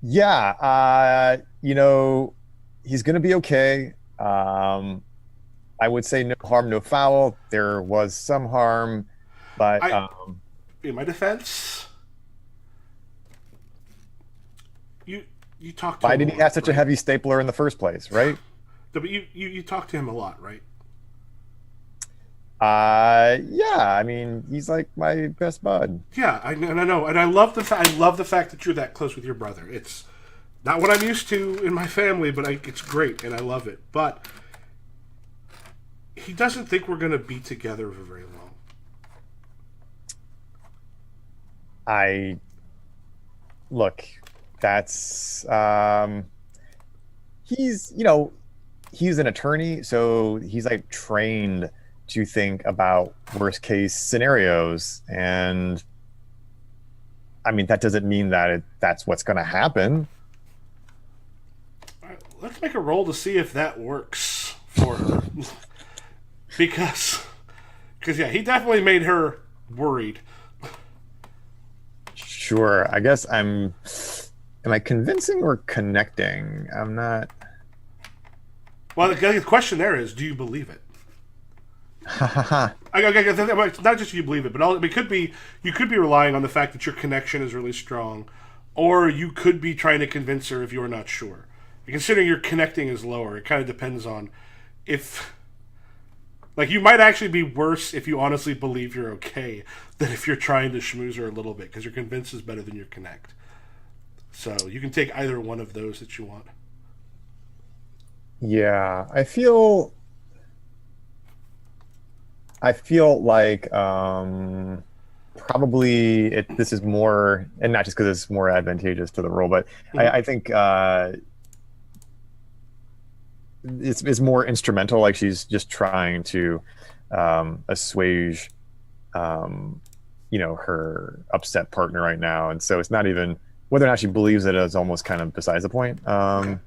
Yeah, he's gonna be okay. I would say no harm, no foul. There was some harm, but In my defense, you talked to why him did a he lot, have such a right? heavy stapler in the first place, right? No, but you talked to him a lot, right? Yeah. I mean, he's like my best bud. Yeah, I know, and I love the fact that you're that close with your brother. It's not what I'm used to in my family, but it's great, and I love it. But he doesn't think we're gonna be together for very long. I look. That's he's he's an attorney, so he's like trained to think about worst case scenarios, and I mean that doesn't mean that that's what's going to happen. All right, let's make a roll to see if that works for her, because yeah, he definitely made her worried. Sure, I guess am I convincing or connecting? I'm not. Well, the question there is, do you believe it? It's not just you believe it, but it could be you could be relying on the fact that your connection is really strong, or you could be trying to convince her if you're not sure. Considering your connecting is lower, it kind of depends on if, like, you might actually be worse if you honestly believe you're okay than if you're trying to schmooze her a little bit, because your convince is better than your connect. So you can take either one of those that you want. Yeah, I feel like probably this is more, and not just because it's more advantageous to the role, but I think it's more instrumental. Like she's just trying to assuage, her upset partner right now, and so it's not even whether or not she believes it is almost kind of besides the point. Okay.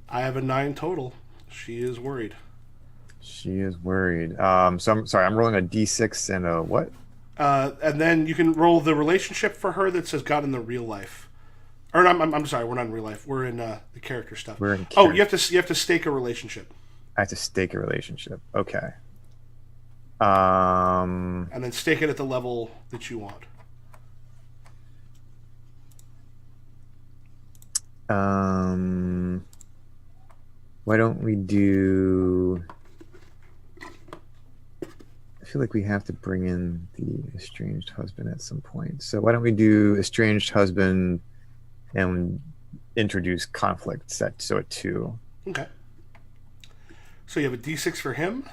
I have a 9 total. She is worried. She is worried. So I'm sorry. I'm rolling a d6 and a what? And then you can roll the relationship for her that says "God in the real life." Or I'm sorry, we're not in real life. We're in the character stuff. We're in Oh, you have to stake a relationship. I have to stake a relationship. Okay. And then stake it at the level that you want. Why don't we do? I feel like we have to bring in the estranged husband at some point. So why don't we do estranged husband and introduce conflict set so at 2. Okay. So you have a D6 for him.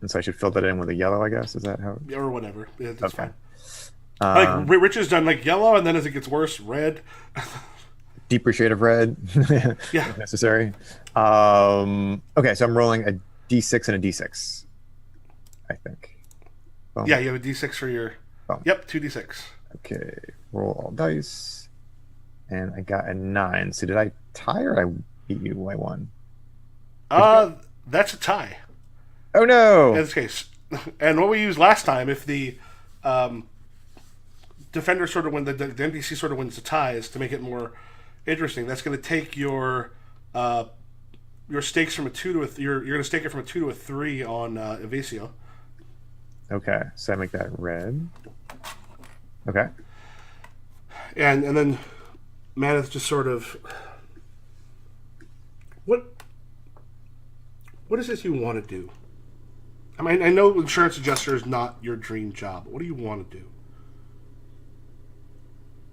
And so I should fill that in with a yellow, I guess. Is that how? or whatever. Yeah, that's Okay. fine. Like Rich has done like yellow, and then as it gets worse, red. Deeper shade of red, Yeah. if necessary. Okay, so I'm rolling a d6 and a d6, I think. Boom. Yeah, you have a D6 for your. Oh. Yep, 2D6. Okay, roll all dice, and I got a 9. So did I tie or I beat you? I won. That's a tie Oh no! in this case. And what we used last time, if the defender sort of the NPC sort of wins the ties to make it more interesting, that's going to take your stakes from a 2 to a you're going to stake it from a 2 to a 3 on Evasio. Okay, so I make that red. Okay. And then Maneth just sort of what is it you want to do? I mean, I know insurance adjuster is not your dream job. What do you want to do?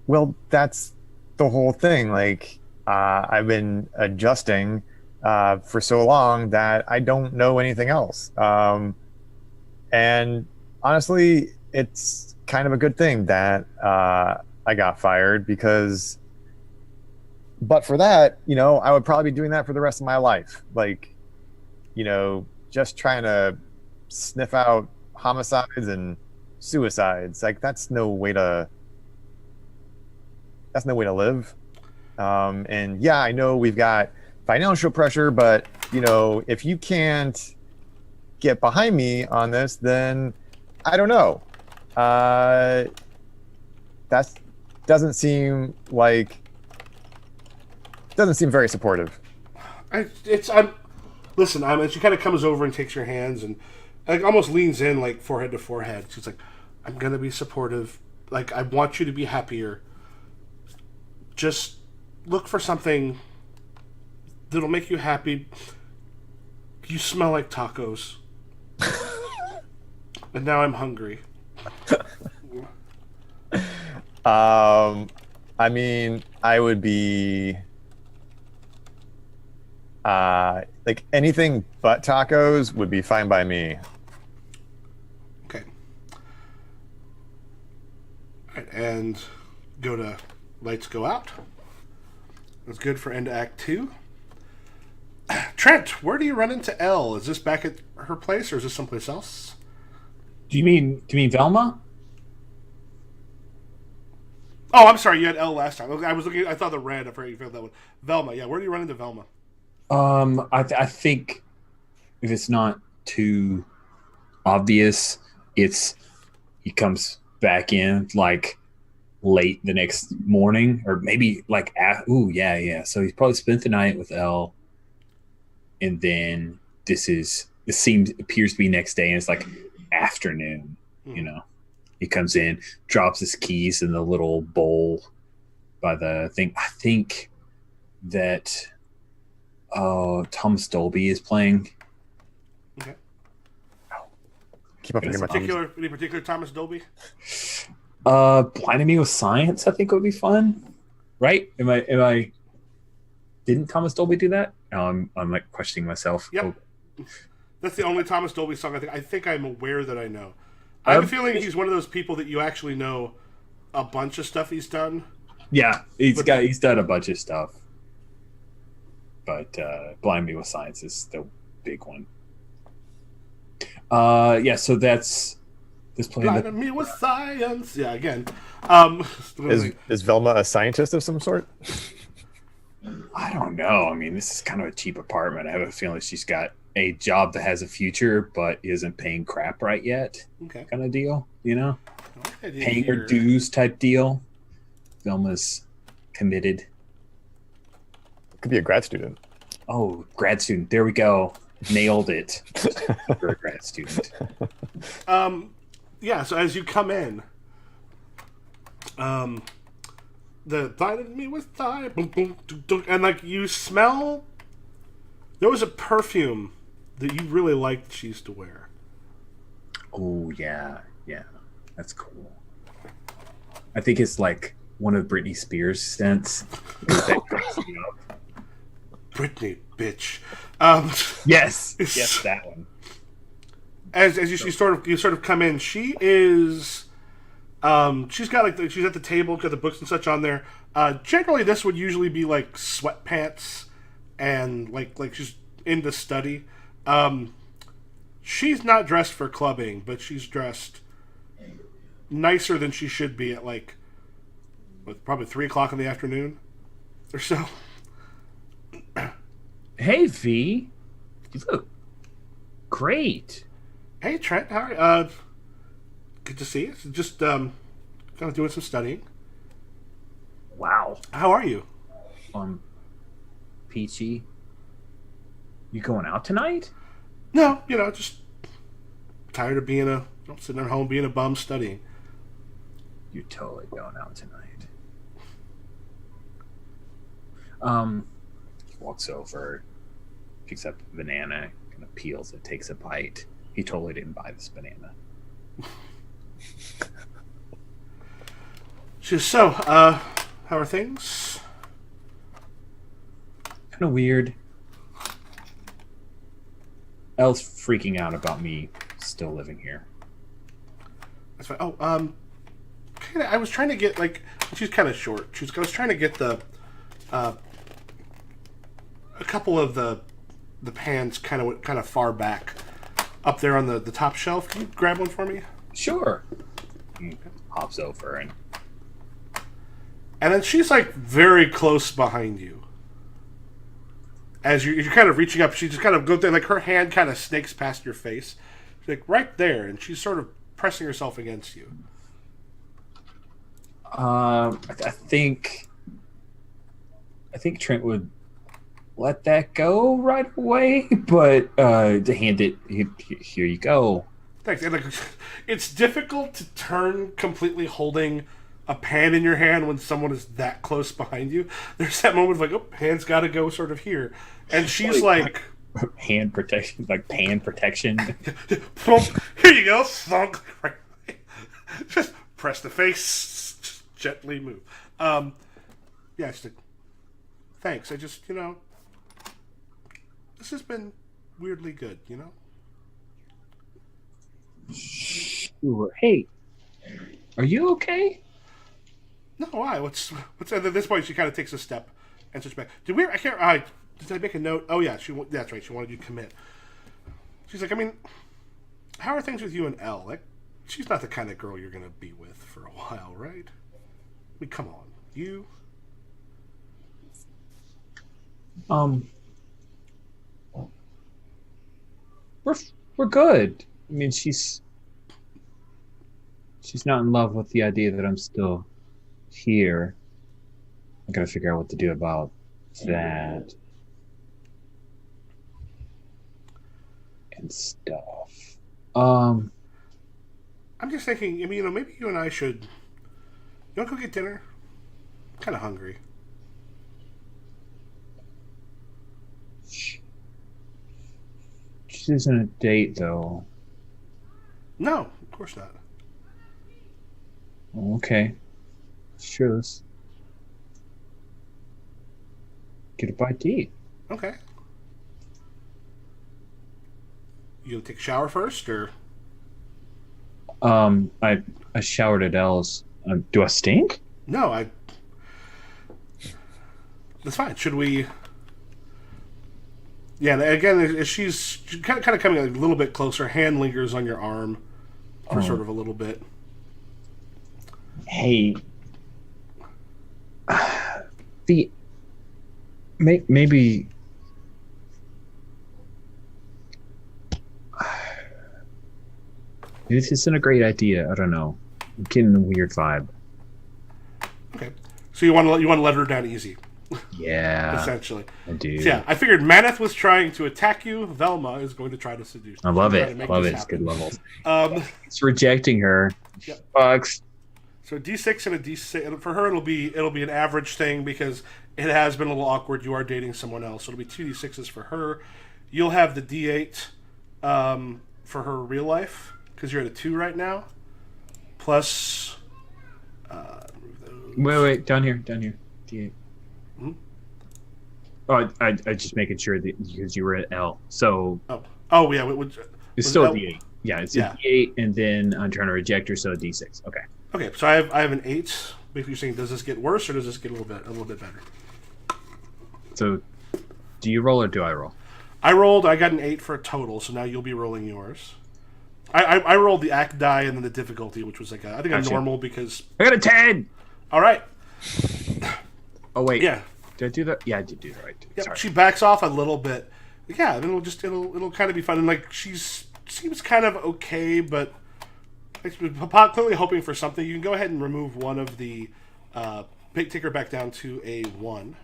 Well, that's the whole thing. Like, I've been adjusting for so long that I don't know anything else. And honestly, it's kind of a good thing that I got fired because, but for that, I would probably be doing that for the rest of my life. Like, just trying to sniff out homicides and suicides. Like, that's no way to live. And yeah, I know we've got financial pressure, but if you can't get behind me on this, then I don't know. That doesn't seem very supportive. Listen, and she kind of comes over and takes your hands and like almost leans in like forehead to forehead. She's like, I'm gonna be supportive. Like, I want you to be happier. Just look for something that'll make you happy. You smell like tacos. And now I'm hungry. I mean, I would be like anything but tacos would be fine by me. Okay. All right, and go to lights go out. That's good for end of Act 2. Trent, where do you run into Elle? Is this back at her place or is this someplace else? Do you mean Velma? Oh, I'm sorry. You had Elle last time. I was looking. I thought the red. I forgot you filled that one. Velma. Yeah. Where do you run into Velma? I think if it's not too obvious, he comes back in like late the next morning, or maybe like yeah. So he's probably spent the night with Elle, and then appears to be next day, and it's like afternoon. He comes in, drops his keys in the little bowl by the thing. I think that Thomas Dolby is playing. Okay. Keep up with Any particular Thomas Dolby? Blinding Me with Science, I think would be fun. Right? Am I? Didn't Thomas Dolby do that? I'm like questioning myself. Yep. Oh. That's the only Thomas Dolby song I think I'm aware that I know. I have a feeling he's one of those people that you actually know a bunch of stuff he's done. Yeah, he's done a bunch of stuff. But Blind Me with Science is the big one. Yeah, so that's this playing. Blind Me with Science. Yeah, again. Is Velma a scientist of some sort? I don't know. I mean, this is kind of a cheap apartment. I have a feeling she's got a job that has a future but isn't paying crap right yet. Okay. Kind of deal, paying her dues type deal. Velma's committed. Could be a grad student. Oh, grad student. There we go. Nailed it. For a grad student. Yeah, so as you come in, the blinded me with fire, boom, boom, dum, dum, and like you smell. There was a perfume that you really liked she used to wear. Oh yeah, that's cool. I think it's like one of Britney Spears' scents. Britney, bitch. Yes, that one. as you sort of come in, she is she's got she's at the table, got the books and such on there. Generally, this would usually be like sweatpants and like she's in the study. She's not dressed for clubbing, but she's dressed nicer than she should be at probably 3 o'clock in the afternoon or so. Hey, V. You look great. Hey, Trent. How are you? Good to see you. Just kind of doing some studying. Wow. How are you? Peachy. You going out tonight? No, just tired of being sitting at home being a bum studying. You're totally going out tonight. He walks over, picks up a banana, kind of peels it, takes a bite. He totally didn't buy this banana. She says, so, how are things? Kind of weird. Elle's freaking out about me still living here. That's fine. Oh, I was trying to get, she's kind of short. I was trying to get a couple of the pans kind of far back up there on the top shelf. Can you grab one for me? Sure. He hops over and then she's very close behind you. As you're kind of reaching up, she just kind of goes there, her hand kind of snakes past your face. She's right there, and she's sort of pressing herself against you. I think Trent would let that go right away, but to hand it, here you go. Thanks. And it's difficult to turn completely holding a pan in your hand when someone is that close behind you. There's that moment of hand's got to go sort of here, and she's hand protection, pan protection. Here you go, thunk. Just press the face, just gently move. Yeah, she's thanks. I just this has been weirdly good, Sure. Hey, are you okay? No, why? What's at this point? She kind of takes a step and switches back. Did I make a note? Oh yeah, that's right. She wanted you to commit. She's like, how are things with you and Elle? She's not the kind of girl you're gonna be with for a while, right? Come on, you. We're good. She's not in love with the idea that I'm still here. I gotta figure out what to do about that and stuff. I'm just thinking. Maybe you and I should. You want to go get dinner? I'm kind of hungry. This isn't a date, though. No, of course not. Okay. Sure, let's get a bite to eat. Okay. You gonna take a shower first, or? I showered at Elle's. Do I stink? No, that's fine. Should we? Yeah. Again, she's kind of coming a little bit closer. Hand lingers on your arm for sort of a little bit. Hey, maybe this isn't a great idea. I don't know. I'm getting a weird vibe. Okay, so you want to let her down easy. Yeah, essentially. I do. So yeah, I figured Maneth was trying to attack you. Velma is going to try to seduce you. I love it. It's good levels. It's rejecting her. Yep. Fucks. So D6 and a D6 for her. It'll be an average thing because it has been a little awkward. You are dating someone else. So it'll be 2 D6s for her. You'll have the D8 for her real life because you're at a 2 right now. Plus, wait, down here, D8. Mm-hmm. Oh, I just making sure that because you were at L. So oh yeah, it's still a D8. Yeah, it's Yeah. a D8, and then I'm trying to reject her, so a D6. Okay. Okay, so I have an 8. If you're saying, does this get worse or does this get a little bit better? So, do you roll or do I roll? I rolled. I got an 8 for a total. So now you'll be rolling yours. I rolled the act die and then the difficulty, which was like I think a Gotcha. normal because. I got a 10. All right. Oh wait. Yeah. Did I do that? Yeah, I did do that right. Yeah. Sorry. She backs off a little bit. Yeah. Then it'll kind of be fun and like seems kind of okay, but clearly hoping for something. You can go ahead and remove one of the. Take her back down to a 1.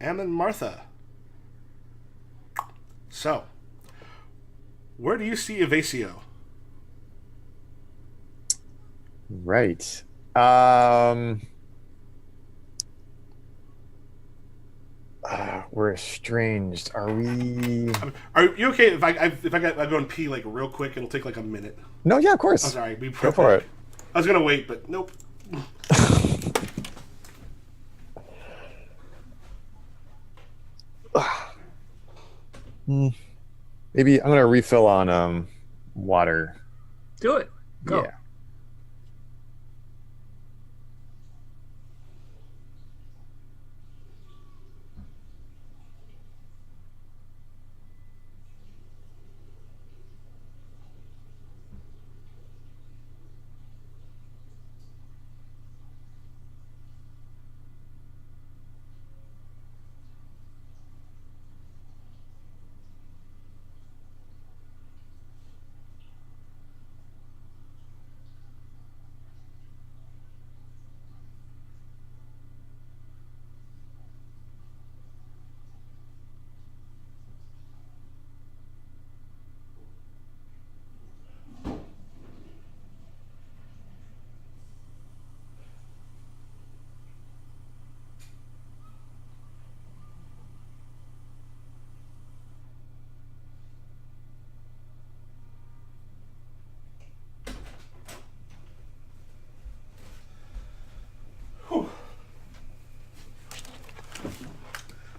And then Martha. So, where do you see Evasio? Right. We're estranged. Are we? Are you okay if I go and pee like real quick? It'll take like a minute. No, yeah, of course. I'm sorry. Go for it. I was gonna wait, but nope. Maybe I'm gonna refill on water. Do it. Go. Yeah.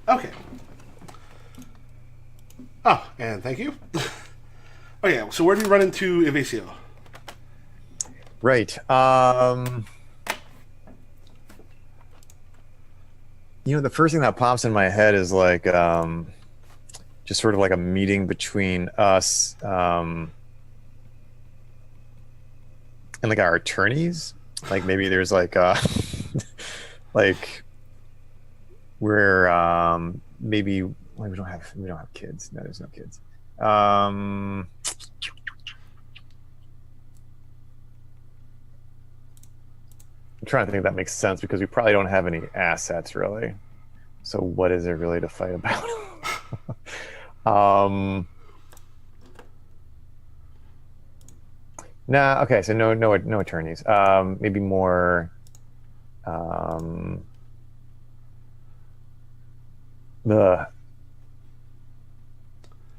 Okay. Oh, and thank you. Okay, so where do you run into Evasio? Right. The first thing that pops in my head is like just sort of like a meeting between us and like our attorneys. Like maybe there's like like we're maybe well, we don't have kids. No, there's no kids. I'm trying to think if that makes sense because we probably don't have any assets really. So what is there really to fight about? Nah, okay, so no attorneys. Maybe more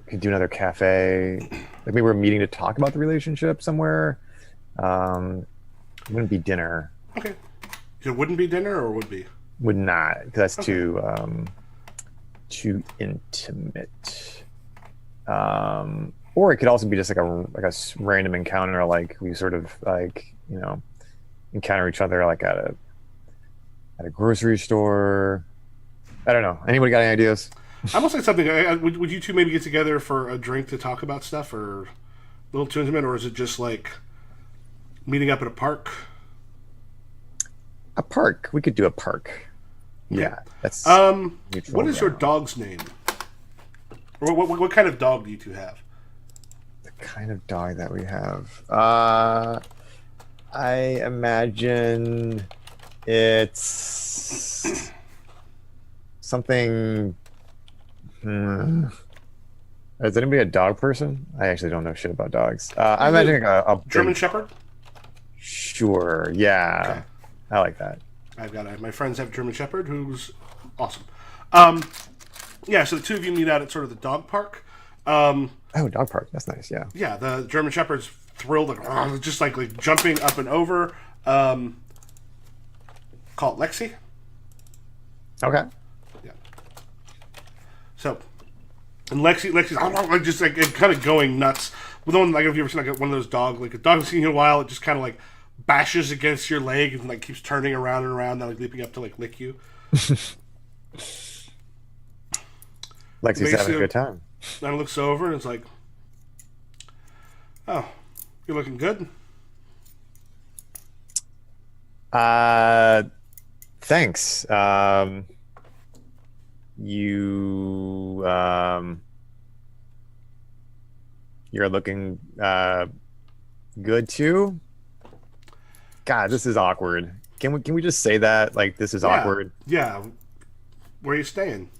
could do another cafe. Like maybe we're meeting to talk about the relationship somewhere. It wouldn't be dinner. Okay. It wouldn't be dinner or would be? Would not, because that's Okay. too intimate. Or it could also be just like a random encounter, like we sort of like encounter each other like at a grocery store. I don't know. Anybody got any ideas? I almost like something. Would you two maybe get together for a drink to talk about stuff, or a little too intimate, or is it just like meeting up at a park? A park. We could do a park. Okay. Yeah, that's. What is your dog's name? Or what kind of dog do you two have? The kind of dog that we have. I imagine it's something. Is anybody a dog person? I actually don't know shit about dogs. I'm imagining a German big, Shepherd? Sure. Yeah. Okay. I like that. My friends have German Shepherd, who's awesome. Yeah, so the two of you meet out at sort of the dog park. Oh, dog park. That's nice. Yeah. Yeah, the German Shepherd's thrilled, like, just like jumping up and over. Call it Lexi. Okay. Yeah. So, and Lexi's just like kind of going nuts. With one, like, have you ever seen like one of those dogs? Like a dog you've seen in a while, it just kind of like bashes against your leg and like keeps turning around and around, and like leaping up to like lick you. Lexi's having a good time. Then looks over and is like, "Oh, you're looking good." Thanks. You you're looking good too. God, this is awkward. Can we just say that? Like, this is awkward. Yeah. Where are you staying?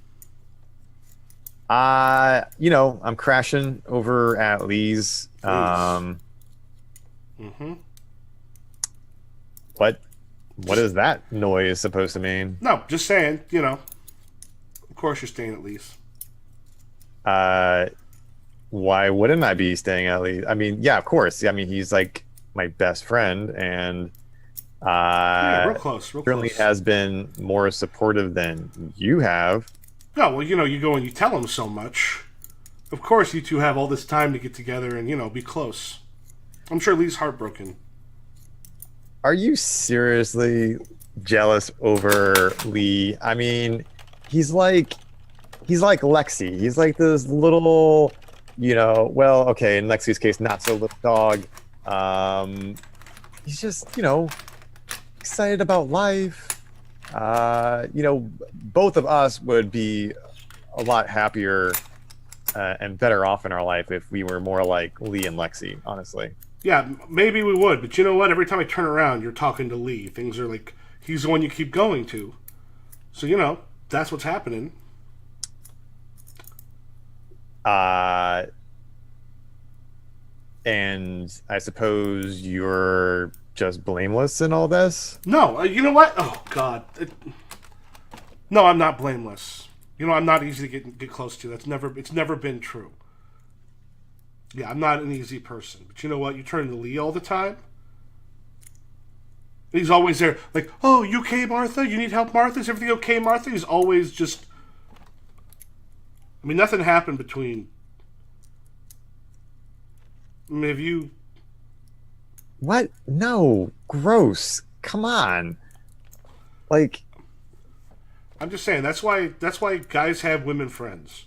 I'm crashing over at Lee's. What is that noise supposed to mean? No, just saying. Of course you're staying at Lee's. Why wouldn't I be staying at Lee's? I mean, yeah, of course. I mean, he's like my best friend, and Yeah, real close. certainly has been more supportive than you have. No, well, you go and you tell him so much. Of course, you two have all this time to get together and be close. I'm sure Lee's heartbroken. Are you seriously jealous over Lee? I mean, he's like Lexi. He's like this little, well, okay, in Lexi's case, not so little dog. He's just, excited about life. Both of us would be a lot happier and better off in our life if we were more like Lee and Lexi, honestly. Yeah, maybe we would, but you know what? Every time I turn around, you're talking to Lee. Things are like, he's the one you keep going to. So, that's what's happening. And I suppose you're just blameless in all this? No, you know what? Oh, God. No, I'm not blameless. I'm not easy to get close to. It's never been true. Yeah, I'm not an easy person. But you know what? You turn to Lee all the time. He's always there, like, "Oh, you okay, Martha? You need help, Martha? Is everything okay, Martha?" He's always just... I mean, nothing happened between... I mean, have you... What? No. Gross. Come on. Like... I'm just saying, that's why guys have women friends.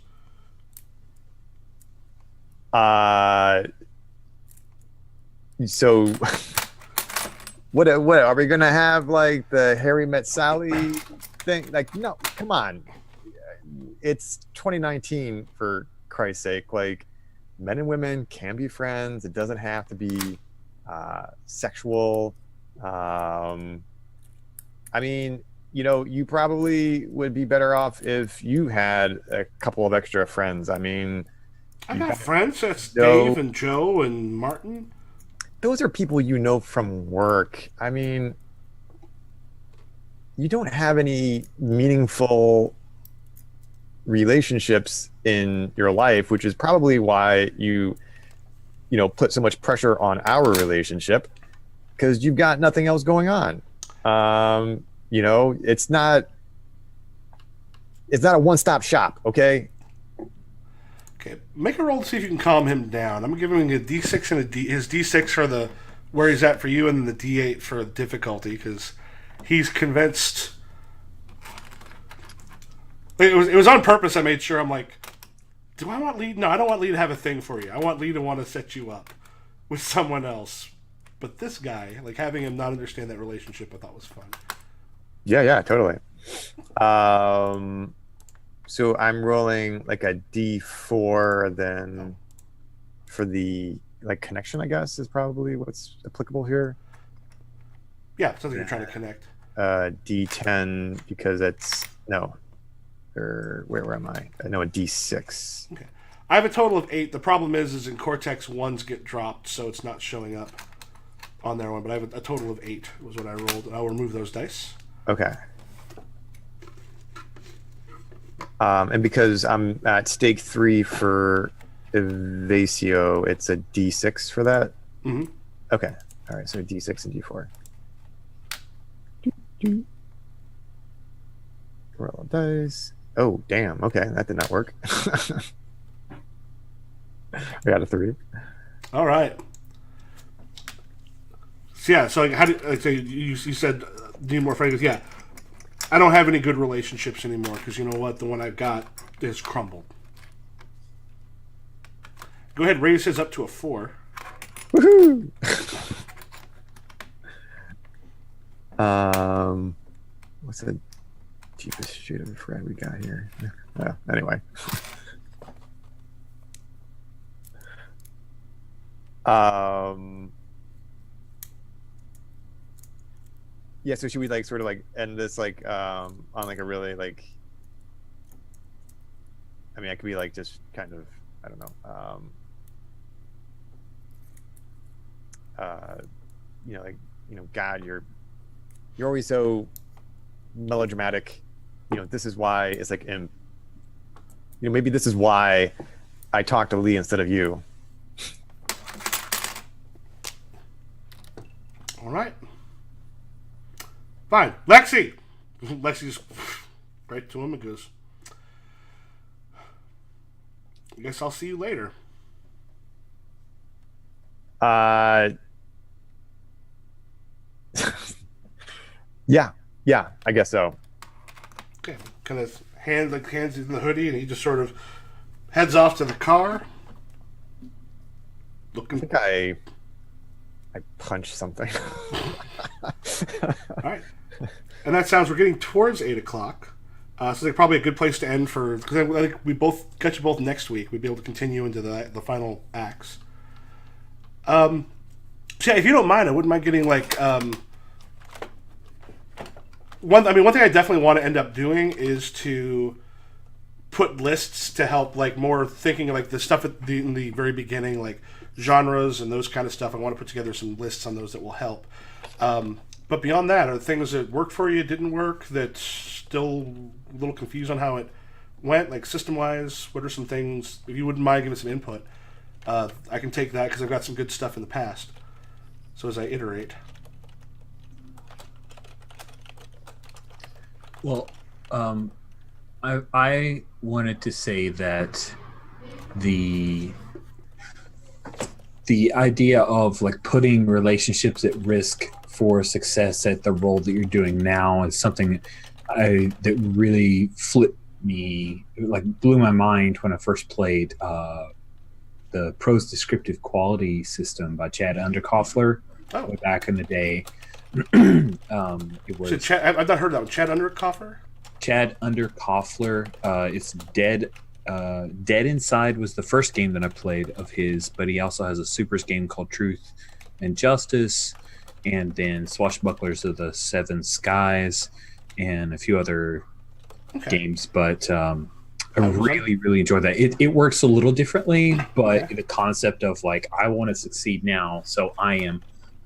So... What are we gonna have, like the Harry Met Sally thing? Like, no, come on. It's 2019, for Christ's sake. Like, men and women can be friends. It doesn't have to be sexual. I mean, you probably would be better off if you had a couple of extra friends. I mean, I got friends. That's Dave and Joe and Martin. Those are people from work. I mean, you don't have any meaningful relationships in your life, which is probably why you put so much pressure on our relationship, because you've got nothing else going on. It's not a one-stop shop, okay? Okay, make a roll to see if you can calm him down. I'm giving him a D6 and his D6 for where he's at for you, and then the D8 for difficulty, because he's convinced. It was on purpose. I made sure. I'm like, do I want Lee? No, I don't want Lee to have a thing for you. I want Lee to want to set you up with someone else. But this guy, like, having him not understand that relationship, I thought was fun. Yeah, totally. So I'm rolling like a D4, then for the connection, I guess, is probably what's applicable here. Yeah, sounds like you're trying to connect. D10 because where am I? I know a D6. Okay, I have a total of 8. The problem is in Cortex 1s get dropped, so it's not showing up on their one. But I have a total of 8 was what I rolled. I'll remove those dice. Okay. And because I'm at stake 3 for Evasio, it's a D6 for that? Mm-hmm. Okay. All right, so D6 and D4. Roll dice. Oh, damn. Okay, that did not work. I got a 3. All right. So yeah, so like, how do like, so you said need more friends? Yeah, I don't have any good relationships anymore because you know what, the one I've got is crumbled. Go ahead, raise his up to a 4. Woohoo! What's the cheapest shit of a friend we got here? Anyway. Yeah, so should we like sort of like end this like on like a really like, I mean, I could be like just kind of, I don't know, like, God, you're always so melodramatic. This is why it's like, maybe this is why I talk to Lee instead of you. All right. Fine. Lexi! Lexi's right to him and goes, I guess I'll see you later. Yeah, I guess so. Okay. Kind of hands in the hoodie, and he just sort of heads off to the car. I Looking. think I punched something. All right. And that sounds, we're getting towards 8 o'clock. So it's like probably a good place to end for, because I think we both got you both next week. We'd be able to continue into the final acts. So yeah, if you don't mind, I wouldn't mind getting like one thing I definitely want to end up doing is to put lists to help like more thinking like the stuff in the very beginning, like genres and those kind of stuff. I want to put together some lists on those that will help. But beyond that, are the things that worked for you, didn't work, that still a little confused on how it went, like system-wise? What are some things, if you wouldn't mind giving some input, I can take that because I've got some good stuff in the past. So as I iterate. Well, I wanted to say that the idea of like putting relationships at risk for success at the role that you're doing now is something that really flipped me, like blew my mind when I first played the Prose Descriptive Quality System by Chad Underkoffler way back in the day. It was So I've not heard that one. Chad Underkoffler? Chad Underkoffler. It's Dead. Dead Inside was the first game that I played of his, but he also has a supers game called Truth and Justice, and then Swashbucklers of the Seven Skies, and a few other games. But I really enjoyed that. It works a little differently, but the concept of like, I want to succeed now, so I am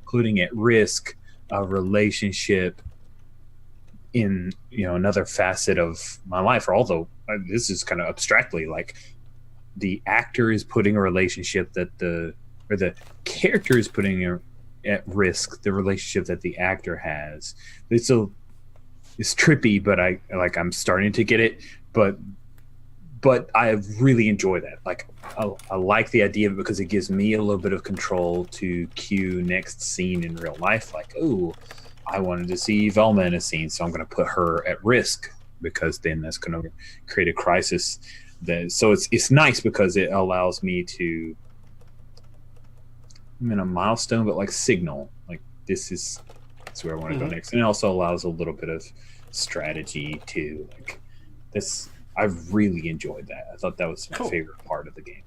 putting at risk a relationship in another facet of my life. Or although this is kind of abstractly, like the actor is putting a relationship that the character is putting at risk the relationship that the actor has. It's trippy, but I'm starting to get it. But I really enjoy that. Like I like the idea of it because it gives me a little bit of control to cue next scene in real life. Like, ooh, I wanted to see Velma in a scene, so I'm going to put her at risk because then that's going to create a crisis. So it's nice because it allows me to, I'm in a milestone, but like signal, like that's where I want to go next. And it also allows a little bit of strategy too. Like this, I've really enjoyed that. I thought that was my favorite part of the game.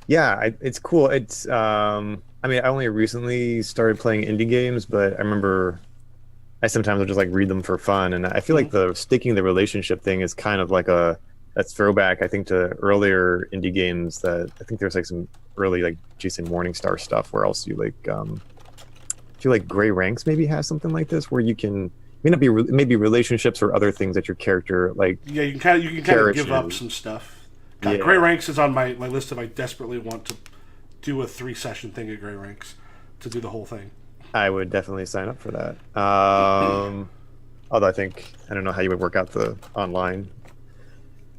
Yeah, it's cool. It's I mean, I only recently started playing indie games, but I remember I sometimes would just like read them for fun, and I feel like the sticking the relationship thing is kind of like a throwback, I think, to earlier indie games. That I think there's like some early like Jason Morningstar stuff where else you like I feel like Gray Ranks maybe has something like this where you can maybe relationships or other things that your character like. Yeah, you can kind of give up some stuff. God, Gray Ranks is on my list if I desperately want to do a 3-session thing at Gray Ranks to do the whole thing. I would definitely sign up for that. Although I don't know how you would work out the online.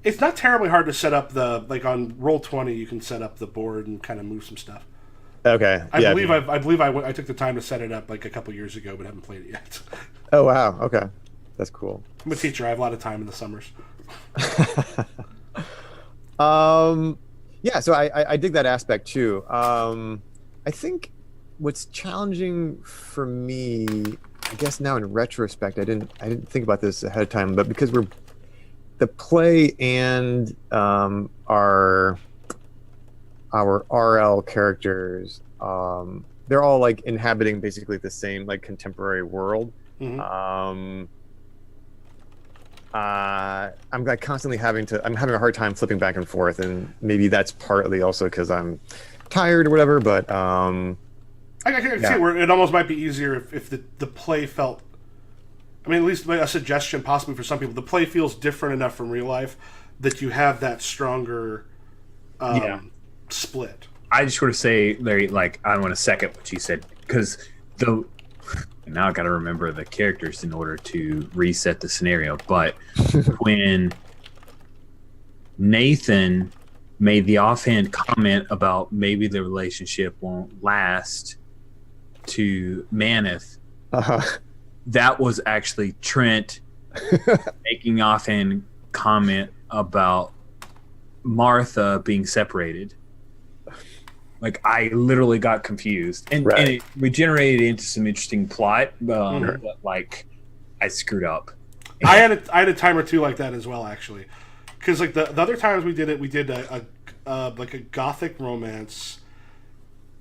It's not terribly hard to set up the like on Roll20. You can set up the board and kind of move some stuff. Okay. I Yeah. believe I took the time to set it up like a couple years ago, but haven't played it yet. Oh wow. Okay. That's cool. I'm a teacher. I have a lot of time in the summers. Yeah, so I dig that aspect too. I think what's challenging for me, I guess now in retrospect, I didn't think about this ahead of time, but because we're the play and our RL characters, they're all like inhabiting basically the same like contemporary world. Mm-hmm. I'm like constantly I'm having a hard time flipping back and forth, and maybe that's partly also because I'm tired or whatever. But I can see where it almost might be easier if the play felt. I mean, at least a suggestion possibly for some people. The play feels different enough from real life that you have that stronger split. I just want to say, Larry, like, I want to second what you said, because now I got to remember the characters in order to reset the scenario. But when Nathan made the offhand comment about maybe the relationship won't last to Maneth, that was actually Trent making offhand comment about Martha being separated. Like, I literally got confused, and it regenerated into some interesting plot, but like, I screwed up. I had a time or two like that as well, actually, because like the other times we did a like a gothic romance,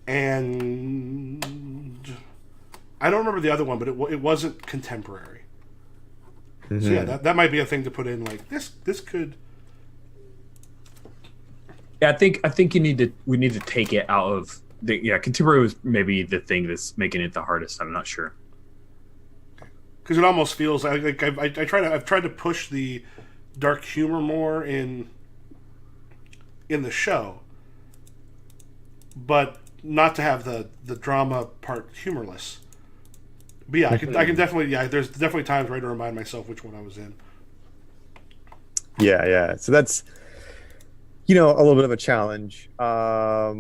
and I don't remember the other one, but it wasn't contemporary. So yeah, that might be a thing to put in. Like this could. Yeah, I think we need to take it out of contemporary was maybe the thing that's making it the hardest. I'm not sure. Because it almost feels like I've tried to push the dark humor more in the show, but not to have the drama part humorless. But yeah, I can definitely there's definitely times where I had to remind myself which one I was in. Yeah. So that's a little bit of a challenge. I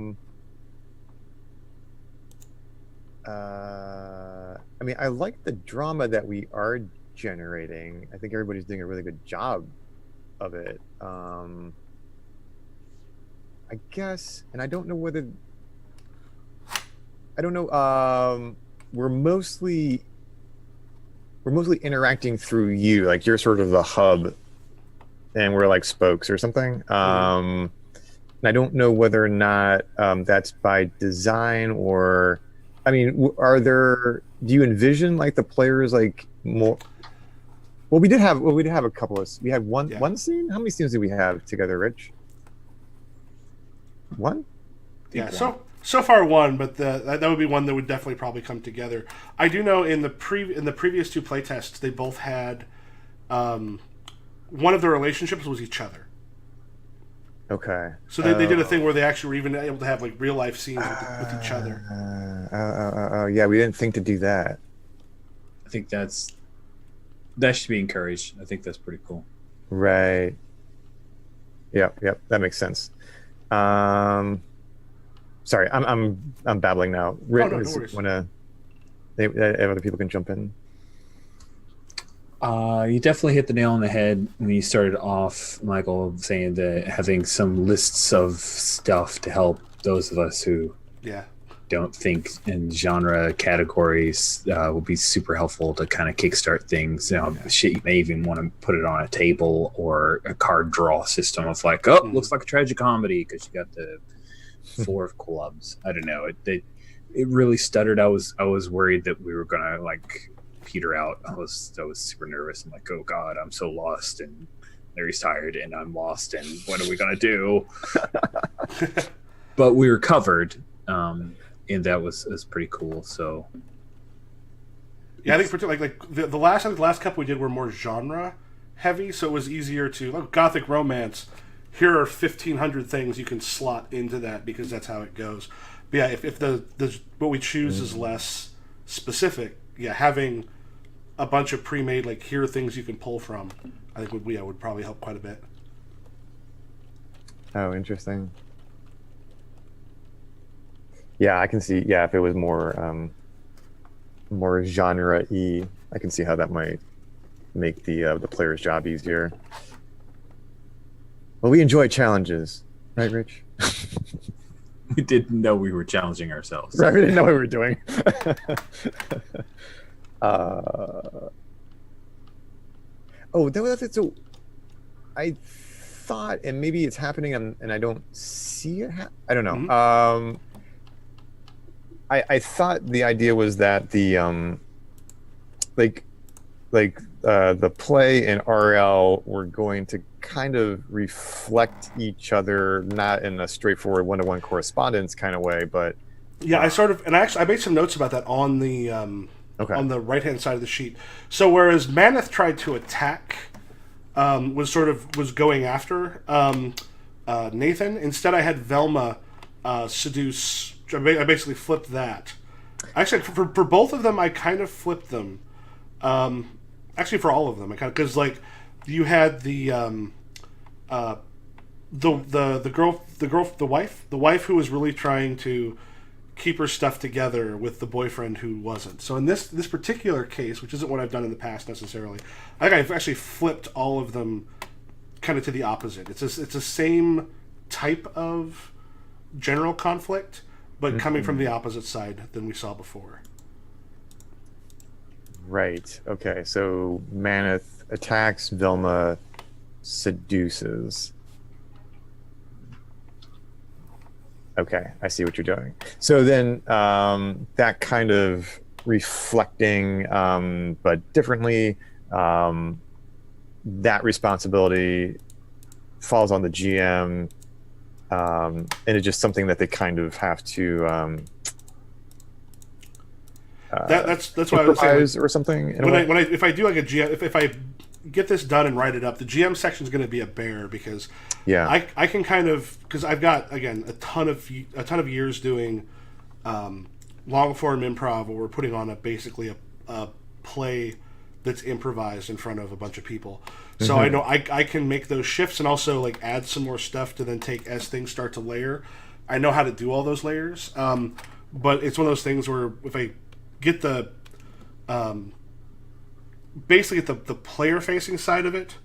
mean, I like the drama that we are generating. I think everybody's doing a really good job of it. I guess, and I don't know. We're mostly interacting through you. Like, you're sort of the hub, and we're like spokes or something. And I don't know whether or not that's by design or, I mean, do you envision like the players like more? Well, we did have a couple of. We had one scene. How many scenes did we have together, Rich? One. Yeah. So far one, but that would be one that would definitely probably come together. I do know in the previous two playtests, they both had one of their relationships was each other. Okay. So they did a thing where they actually were even able to have like real life scenes with each other. Yeah, we didn't think to do that. I think that should be encouraged. I think that's pretty cool. Right. Yep, that makes sense. Sorry, I'm babbling now. Rick, no worries. Other people can jump in. You definitely hit the nail on the head when you started off, Michael, saying that having some lists of stuff to help those of us who don't think in genre categories will be super helpful to kind of kickstart things. Shit, you may even want to put it on a table or a card draw system of like, looks like a tragic comedy because you got the 4 of clubs. I don't know. It really stuttered. I was worried that we were gonna like peter out. I was super nervous. I'm like, oh god, I'm so lost, and Larry's tired and I'm lost, and what are we gonna do? But we were covered, and that was pretty cool. So yeah, I think particularly like the last couple we did were more genre heavy, so it was easier to like gothic romance. Here are 1,500 things you can slot into that because that's how it goes. But yeah, if the what we choose is less specific, yeah, having a bunch of pre-made, like, here are things you can pull from, I think would probably help quite a bit. Oh, interesting. Yeah, I can see. Yeah, if it was more genre-y, I can see how that might make the player's job easier. Well, we enjoy challenges, right, Rich? We didn't know we were challenging ourselves. Right, we didn't know what we were doing. Oh, that's it. So I thought, and maybe it's happening, and I don't see it. I don't know. Mm-hmm. I thought the idea was that the the play and RL were going to kind of reflect each other, not in a straightforward one-to-one correspondence kind of way, but yeah, I made some notes about that on the okay. on the right-hand side of the sheet. So whereas Maneth tried to attack, was going after Nathan, instead I had Velma seduce. I basically flipped that. Actually, for both of them, I kind of flipped them. Actually, for all of them, I kind of, because like you had the wife who was really trying to keep her stuff together with the boyfriend who wasn't. So in this particular case, which isn't what I've done in the past necessarily, I think I've actually flipped all of them kind of to the opposite. It's the same type of general conflict, but coming from the opposite side than we saw before. Right. Okay. So Maneth attacks, Vilma seduces. Okay, I see what you're doing. So then that kind of reflecting, but differently, that responsibility falls on the GM, and it's just something that they kind of have to That's why I was saying, or something. If I do like a GM, if I get this done and write it up, the GM section is going to be a bear because I can kind of, because I've got again a ton of years doing long form improv where we're putting on basically a play that's improvised in front of a bunch of people. So I know I can make those shifts and also like add some more stuff to then take as things start to layer. I know how to do all those layers, but it's one of those things where if I get the basically get the player facing side of it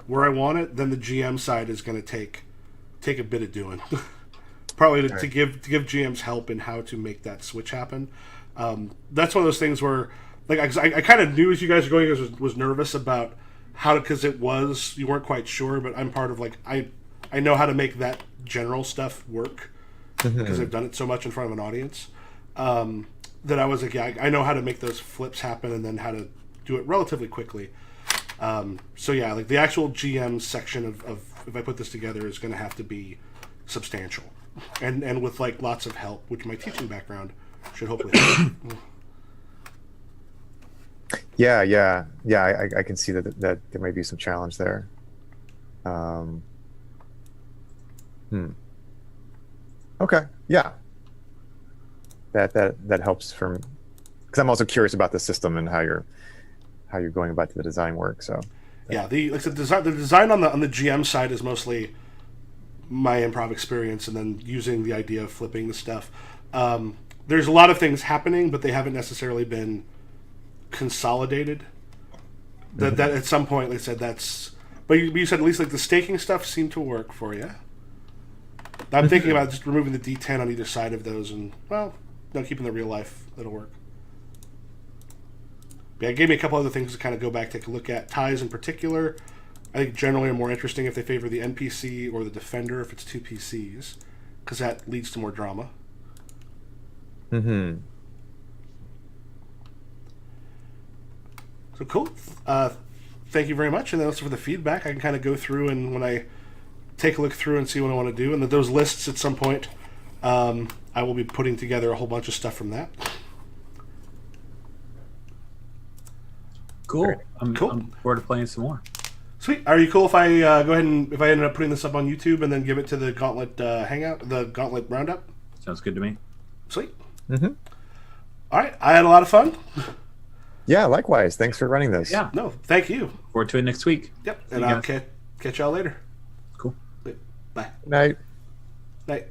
where I want it, then the GM side is going to take a bit of doing. Probably to give GMs help in how to make that switch happen. That's one of those things where like I kind of knew as you guys were going, was nervous about how to, because you weren't quite sure, but I'm part of like I know how to make that general stuff work because I've done it so much in front of an audience. That I was like, yeah, I know how to make those flips happen and then how to do it relatively quickly. So yeah, like the actual GM section of if I put this together is going to have to be substantial and with like lots of help, which my teaching background should hopefully help. Yeah. I can see that there may be some challenge there. Okay. Yeah. That helps from, because I'm also curious about the system and how you're going about the design work. So yeah, the design on the GM side is mostly my improv experience, and then using the idea of flipping the stuff. There's a lot of things happening, but they haven't necessarily been consolidated. That at some point they said that's. But you said at least like the staking stuff seemed to work for you. I'm thinking about just removing the D10 on either side of those, and keeping the real life. That'll work. Yeah, it gave me a couple other things to kind of go back, take a look at. Ties in particular, I think generally are more interesting if they favor the NPC or the defender if it's two PCs, because that leads to more drama. So cool. Thank you very much. And then also for the feedback, I can kind of go through and when I take a look through and see what I want to do, and that those lists at some point, I will be putting together a whole bunch of stuff from that. Cool. I'm Cool. looking forward to playing some more. Sweet. Are you cool if I go ahead and if I ended up putting this up on YouTube and then give it to the Gauntlet Hangout, the Gauntlet Roundup? Sounds good to me. Sweet. All right, I had a lot of fun. Yeah, likewise. Thanks for running this. Yeah. No, thank you. Forward to it next week. Yep, See and you I'll guys. catch y'all later. Cool. Bye. Night. Night.